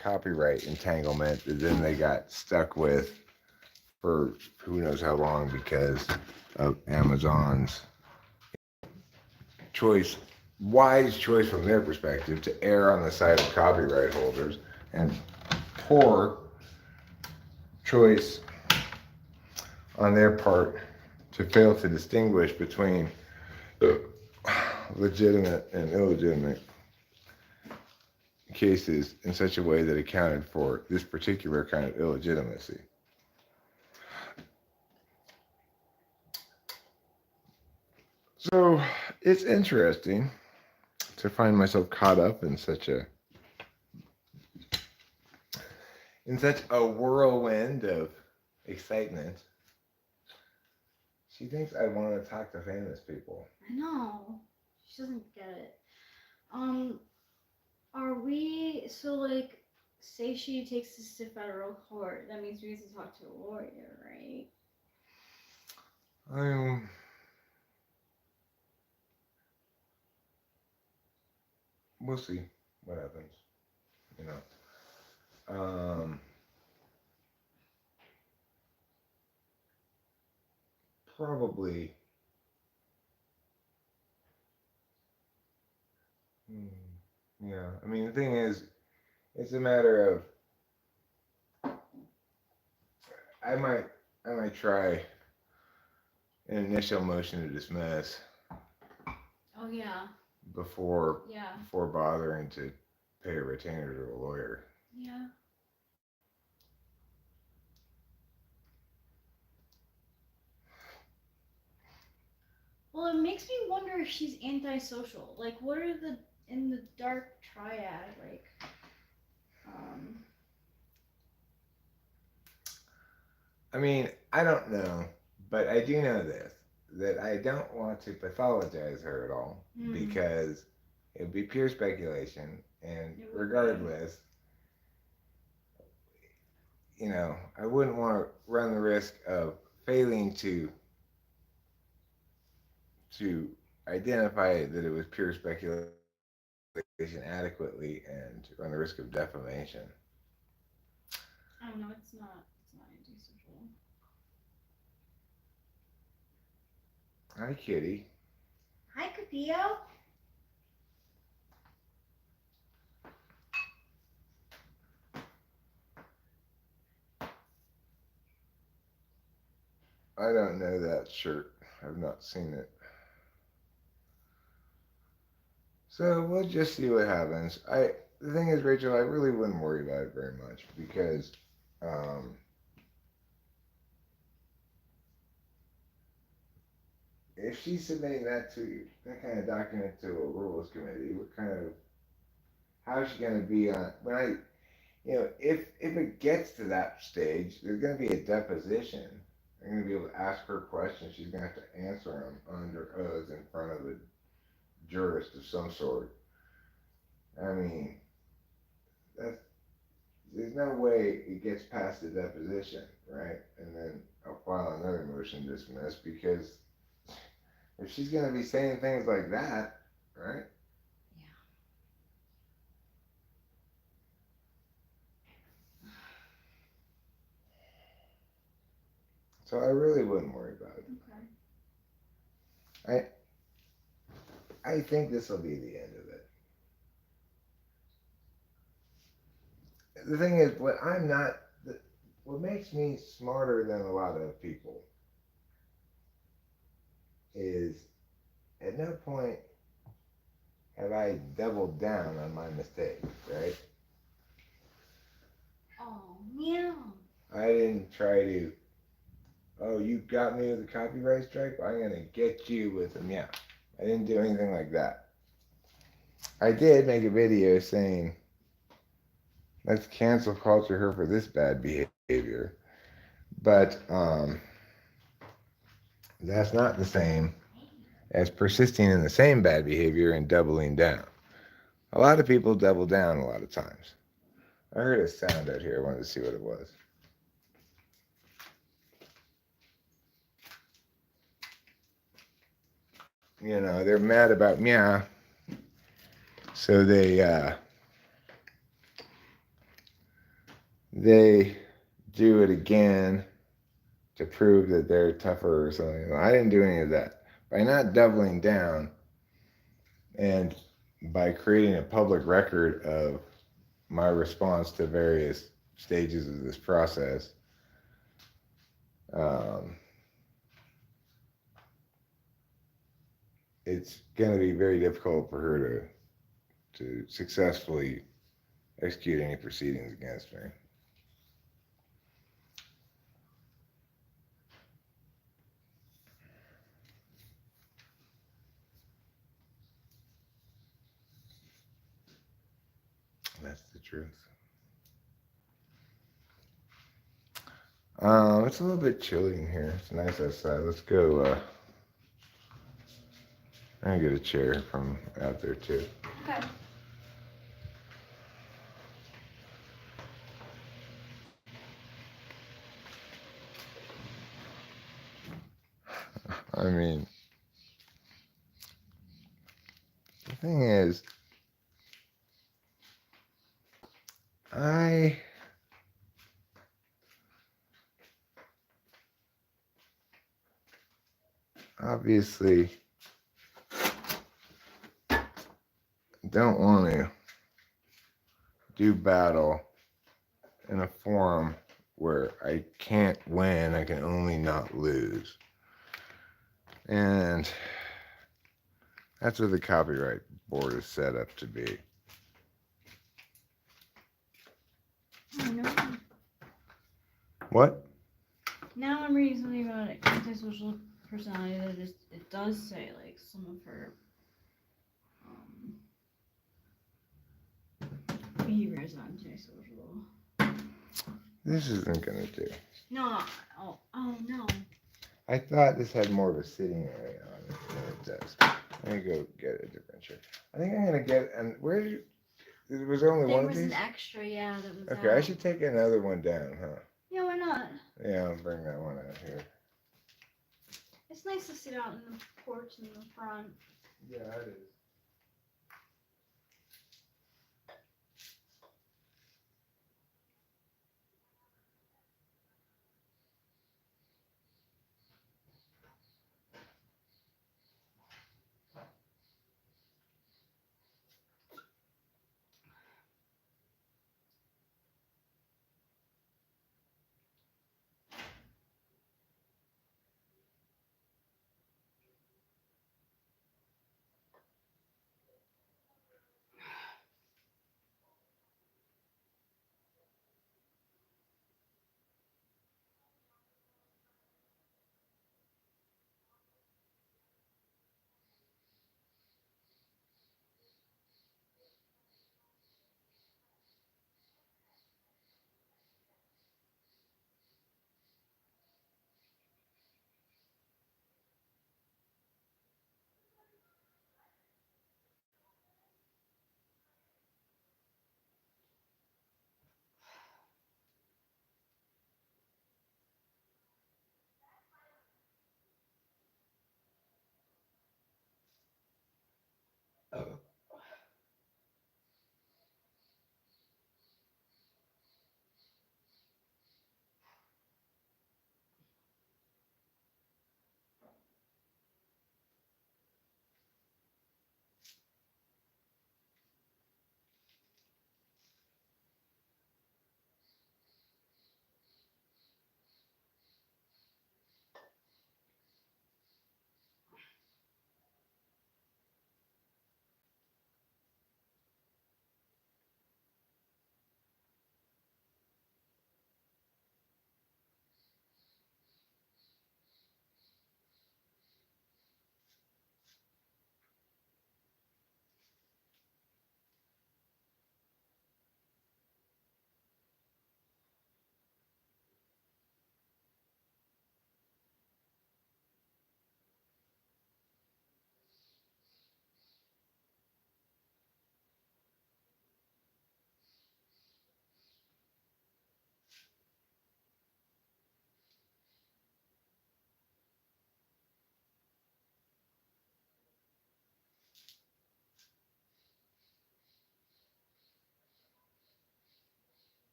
copyright entanglement that then they got stuck with for who knows how long because of Amazon's choice wise choice from their perspective to err on the side of copyright holders, and poor choice on their part to fail to distinguish between legitimate and illegitimate cases in such a way that accounted for this particular kind of illegitimacy. So it's interesting to find myself caught up in such a whirlwind of excitement. She thinks I want to talk to famous people. I know. She doesn't get it. Are we, so like, say she takes this to federal court, that means we have to talk to a lawyer, right? We'll see what happens. You know. Probably. Yeah. I mean, the thing is, it's a matter of I might try an initial motion to dismiss Oh, yeah. before Yeah. bothering to pay a retainer to a lawyer. Yeah. Well, it makes me wonder if she's antisocial. Like, what are in the dark triad, like, I mean, I don't know, but I do know this, that I don't want to pathologize her at all, because it would be pure speculation, and regardless, you know, I wouldn't want to run the risk of failing to identify that it was pure speculation adequately and run the risk of defamation. I don't know, it's not antisocial. Hi, kitty. Hi, Capillo. I don't know that shirt. I've not seen it. So we'll just see what happens. The thing is, Rachel, I really wouldn't worry about it very much, because if she's submitting that kind of document to a rules committee, how is she going to be on if it gets to that stage, there's going to be a deposition. They're going to be able to ask her questions. She's going to have to answer them under oath in front of a jurist of some sort. I mean, there's no way it gets past the deposition, right? And then I'll file another motion to dismiss, because if she's going to be saying things like that, right? Yeah. So I really wouldn't worry about it. Okay. I think this will be the end of it. The thing is, what makes me smarter than a lot of people is, at no point have I doubled down on my mistake, right? Oh, meow. I didn't try to, oh, you got me with a copyright strike, well, I'm going to get you with a meow. I didn't do anything like that. I did make a video saying, let's cancel culture her for this bad behavior. But that's not the same as persisting in the same bad behavior and doubling down. A lot of people double down a lot of times. I heard a sound out here. I wanted to see what it was. You know, they're mad about meow, so they do it again to prove that they're tougher or something. I didn't do any of that. By not doubling down, And by creating a public record of my response to various stages of this process, it's going to be very difficult for her to successfully execute any proceedings against me. That's the truth. It's a little bit chilly in here. It's nice outside. Let's go. I'm gonna get a chair from out there too. Okay. I mean, the thing is, I obviously don't want to do battle in a forum where I can't win, I can only not lose. And that's what the copyright board is set up to be. Oh, no. What? Now I'm reading something about antisocial personality that it does say like some of her behavior is antisocial. This isn't gonna do. No. Oh no. I thought this had more of a sitting area on it than it does. Let me go get a different chair. I think I'm gonna get, and where did you, was there only There one of was these? an extra, yeah, that was Okay, I out. should take another one down, huh? Yeah, why not? Yeah, I'll bring that one out here. It's nice to sit out in the porch in the front. Yeah, it is.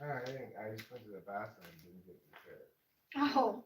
I just went to the bathroom and didn't get the chair. Oh.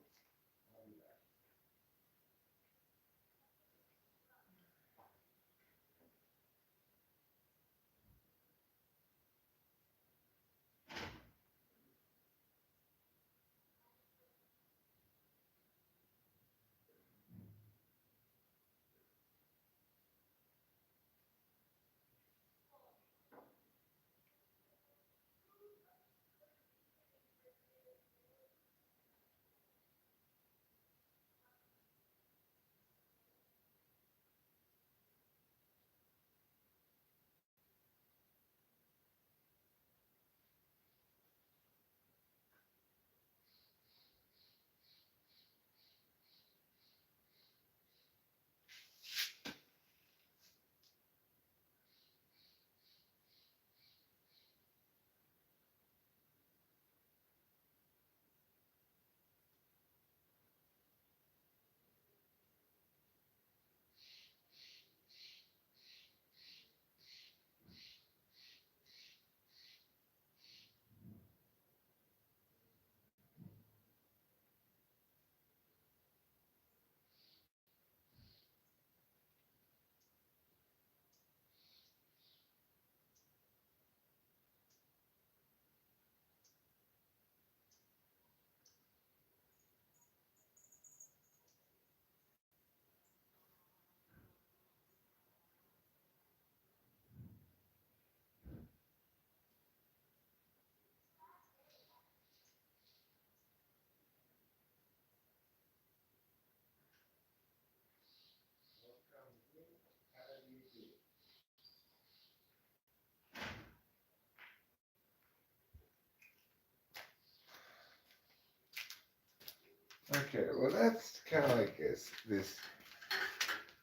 Okay, well that's kind of like this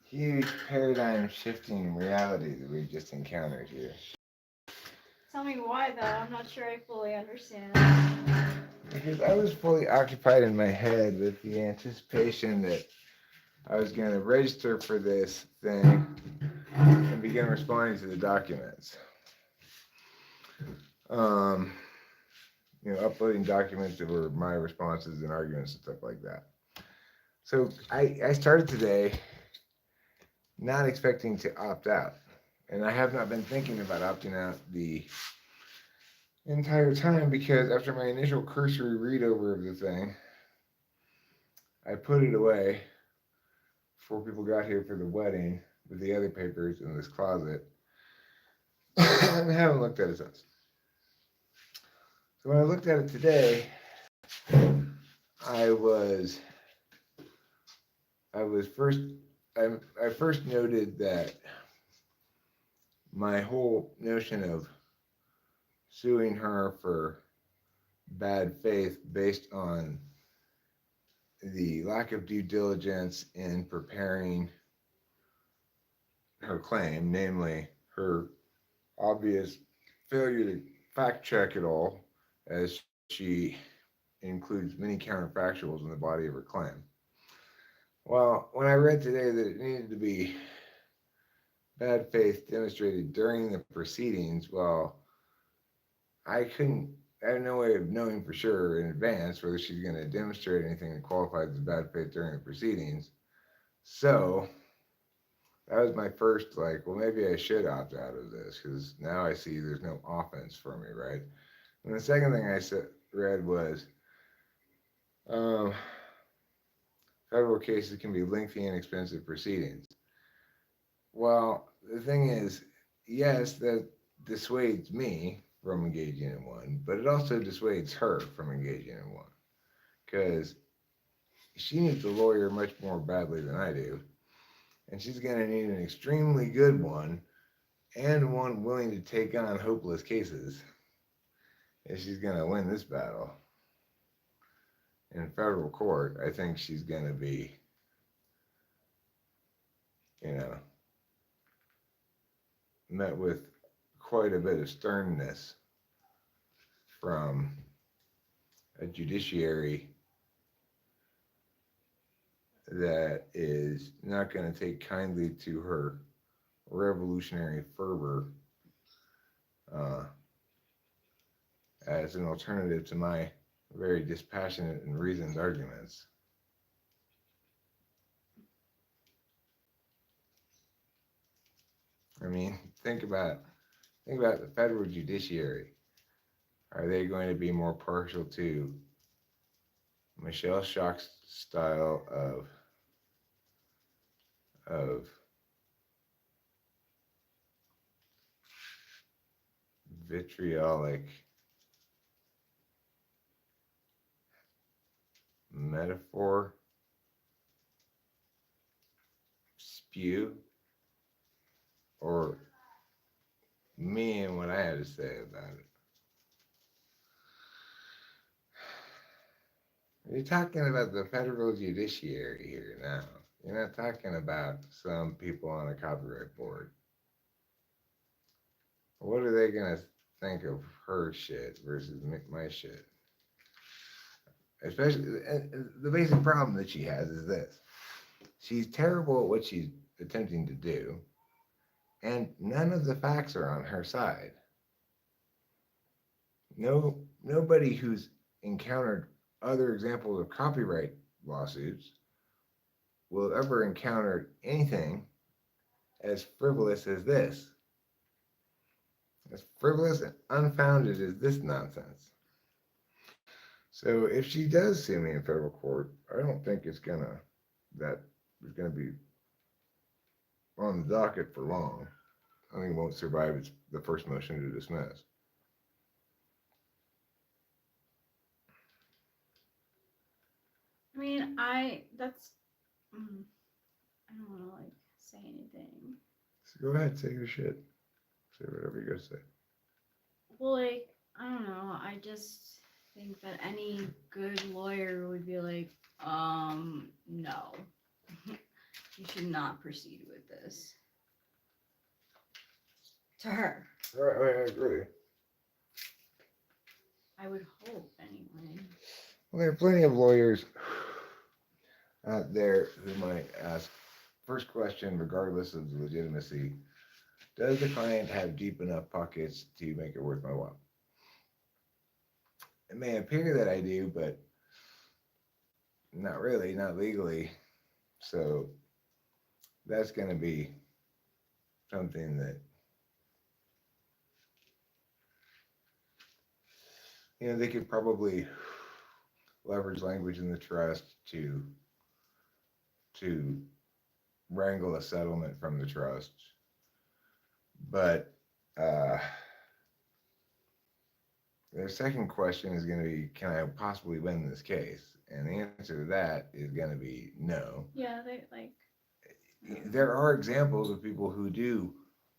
huge paradigm shifting reality that we just encountered here. Tell me why though. I'm not sure I fully understand. Because I was fully occupied in my head with the anticipation that I was going to register for this thing and begin responding to the documents. Um, uploading documents that were my responses and arguments and stuff like that. So I started today not expecting to opt out. And I have not been thinking about opting out the entire time because after my initial cursory read over of the thing, I put it away before people got here for the wedding with the other papers in this closet. And I haven't looked at it since. So when I looked at it today, I was I was first I first noted that my whole notion of suing her for bad faith based on the lack of due diligence in preparing her claim, namely her obvious failure to fact check it all, as she includes many counterfactuals in the body of her claim. Well, when I read today that it needed to be bad faith demonstrated during the proceedings, well, I have no way of knowing for sure in advance whether she's going to demonstrate anything that qualifies as bad faith during the proceedings. So that was my first, like, well, maybe I should opt out of this because now I see there's no offense for me, right? And the second thing read was um, federal cases can be lengthy and expensive proceedings. Well, the thing is, yes, that dissuades me from engaging in one, but it also dissuades her from engaging in one because she needs a lawyer much more badly than I do, and she's going to need an extremely good one and one willing to take on hopeless cases if she's going to win this battle. In federal court, I think she's going to be, you know, met with quite a bit of sternness from a judiciary that is not going to take kindly to her revolutionary fervor uh, as an alternative to my very dispassionate and reasoned arguments. I mean, think about the federal judiciary. Are they going to be more partial to Michelle Schock's style of vitriolic metaphor spew, or me and what I had to say about it? You're talking about the federal judiciary here now. You're not talking about some people on a copyright board. What are they gonna think of her shit versus my shit? Especially, the basic problem that she has is this: she's terrible at what she's attempting to do, and none of the facts are on her side. Nobody who's encountered other examples of copyright lawsuits will ever encounter anything as frivolous as this. As frivolous and unfounded as this nonsense. So if she does sue me in federal court, I don't think it's gonna be on the docket for long. I think it won't survive the first motion to dismiss. I mean, I don't want to like say anything. So go ahead, say your shit. Say whatever you gotta say. Well, like, I don't know. I just think that any good lawyer would be like, no. You should not proceed with this. To her. Right, I agree. I would hope, anyway. Well, there are plenty of lawyers out there who might ask, first question, regardless of the legitimacy, does the client have deep enough pockets to make it worth my while? It may appear that I do, but not really, not legally. So that's going to be something that, they could probably leverage language in the trust to wrangle a settlement from the trust. But their second question is going to be, can I possibly win this case? And the answer to that is going to be no. Yeah, they like. There are examples of people who do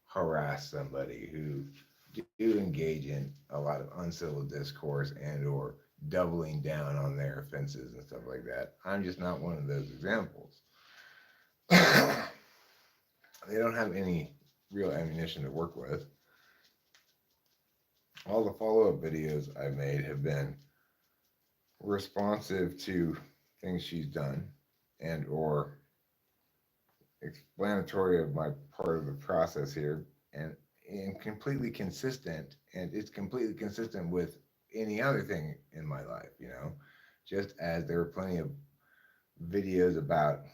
harass somebody, who do engage in a lot of uncivil discourse and or doubling down on their offenses and stuff like that. I'm just not one of those examples. They don't have any real ammunition to work with. All the follow-up videos I've made have been responsive to things she's done and or explanatory of my part of the process here, and completely consistent, and it's completely consistent with any other thing in my life, just as there are plenty of videos about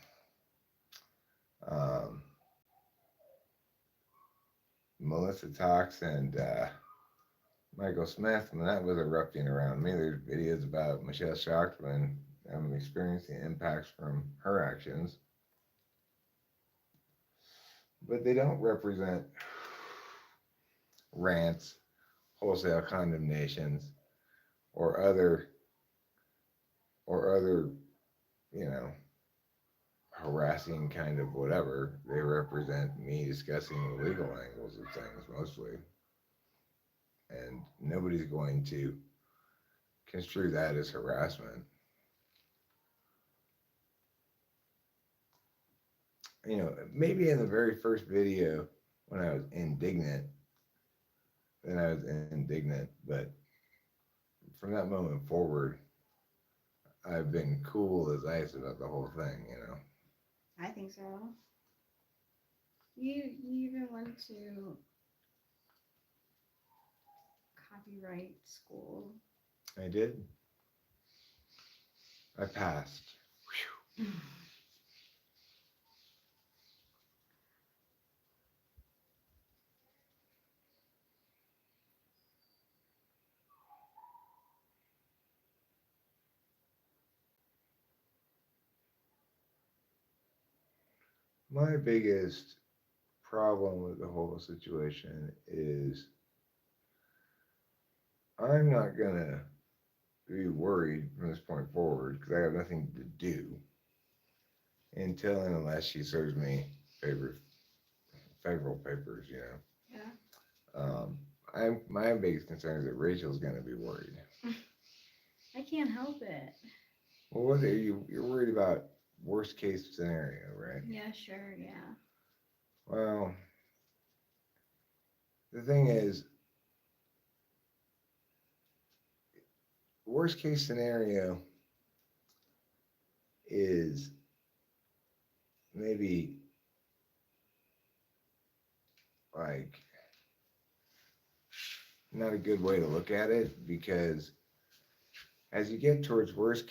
Melissa Talks and Michael Smith when that was erupting around me. There's videos about Michelle Schock when I'm experiencing impacts from her actions. But they don't represent rants, wholesale condemnations, or other, harassing kind of whatever. They represent me discussing the legal angles of things mostly. And nobody's going to construe that as harassment. Maybe in the very first video when I was indignant, but from that moment forward, I've been cool as ice about the whole thing, I think so. You even went to copyright school. I did. I passed. My biggest problem with the whole situation is I'm not gonna be worried from this point forward because I have nothing to do until and unless she serves me favor, favorable papers, you know. Yeah. My biggest concern is that Rachel's gonna be worried. I can't help it. Well, what are you? You're worried about worst case scenario, right? Yeah, sure, yeah. Well, the thing is, worst case scenario is maybe like not a good way to look at it because as you get towards worse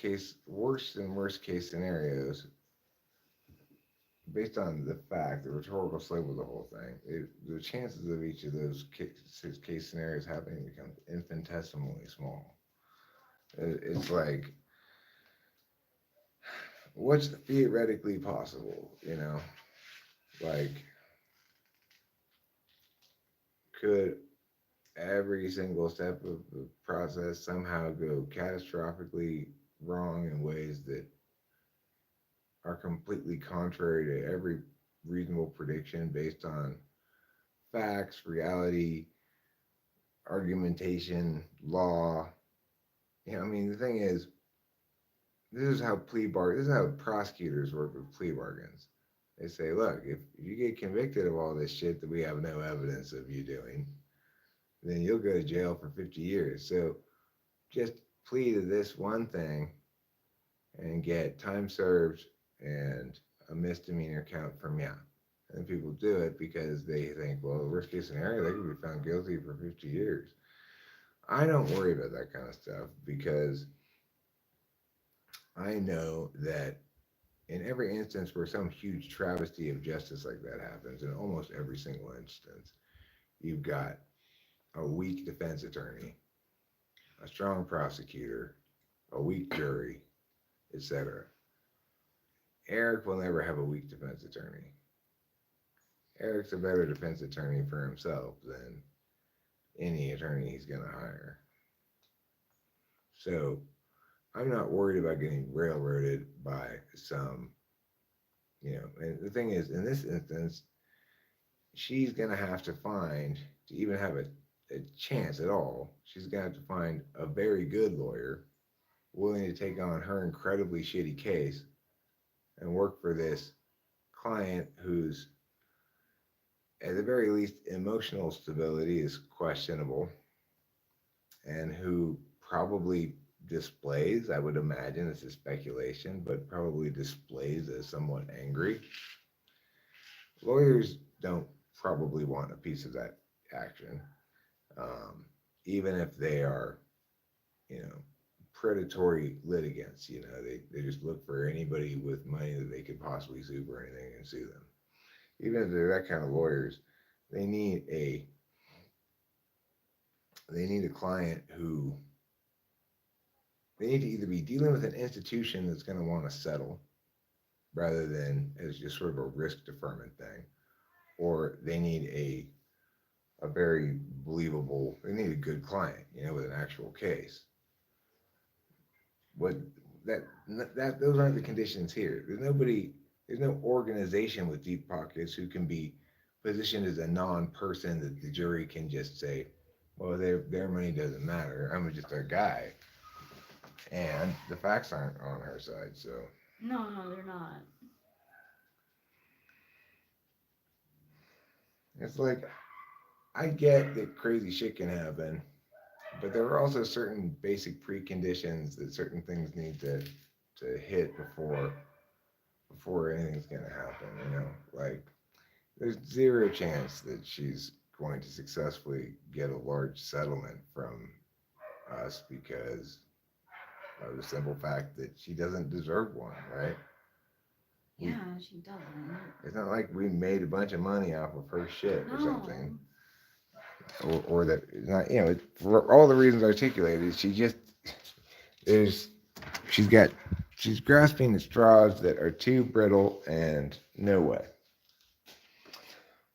and worst case scenarios, based on the fact, the rhetorical slave of the whole thing, the chances of each of those case scenarios happening become infinitesimally small. It's like, what's theoretically possible, you know? Like, could every single step of the process somehow go catastrophically wrong in ways that are completely contrary to every reasonable prediction based on facts, reality, argumentation, law? You know, I mean, the thing is, this is how prosecutors work with plea bargains. They say, look, if you get convicted of all this shit that we have no evidence of you doing, then you'll go to jail for 50 years. So just plea to this one thing and get time served and a misdemeanor count from you. And people do it because they think, well, the worst case scenario, they could be found guilty for 50 years. I don't worry about that kind of stuff because I know that in every instance where some huge travesty of justice like that happens, in almost every single instance, you've got a weak defense attorney, a strong prosecutor, a weak jury, etc. Eric will never have a weak defense attorney. Eric's a better defense attorney for himself than any attorney he's going to hire. So I'm not worried about getting railroaded by some, you know, and the thing is, in this instance, she's going to have to find, to even have a chance at all, she's going to have to find a very good lawyer willing to take on her incredibly shitty case and work for this client whose, at the very least, emotional stability is questionable and who probably displays, I would imagine, this is speculation, but probably displays as somewhat angry. Lawyers don't probably want a piece of that action, even if they are, you know, predatory litigants. You know, they just look for anybody with money that they could possibly sue for anything and sue them. Even if they're that kind of lawyers, they need a client who they need to either be dealing with an institution that's going to want to settle rather than as just sort of a risk deferment thing, or they need a very believable, they need a good client, you know, with an actual case. What that those aren't the conditions here. There's no organization with deep pockets who can be positioned as a non-person that the jury can just say, well, their money doesn't matter. I'm just a guy, and the facts aren't on her side. So No, no, they're not. it's like I get that crazy shit can happen, but there are also certain basic preconditions that certain things need to hit before anything's gonna happen. You know, like there's zero chance that she's going to successfully get a large settlement from us because of the simple fact that she doesn't deserve one, right? Yeah, she doesn't. It's not like we made a bunch of money off of her shit or No. something. Or that, not, you know, for all the reasons articulated, she just is, she's grasping at straws that are too brittle and no way.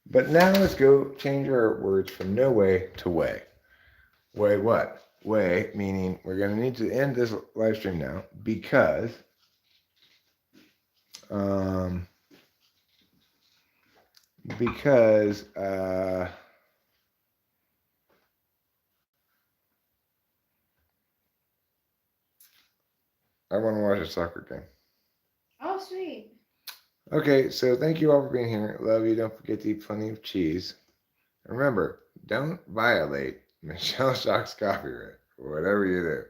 But now let's go change our words from no way to way. Way what? Way meaning we're going to need to end this live stream now because I want to watch a soccer game. Oh, sweet. Okay, so thank you all for being here. Love you. Don't forget to eat plenty of cheese. Remember, don't violate Michelle Shock's copyright, whatever you do.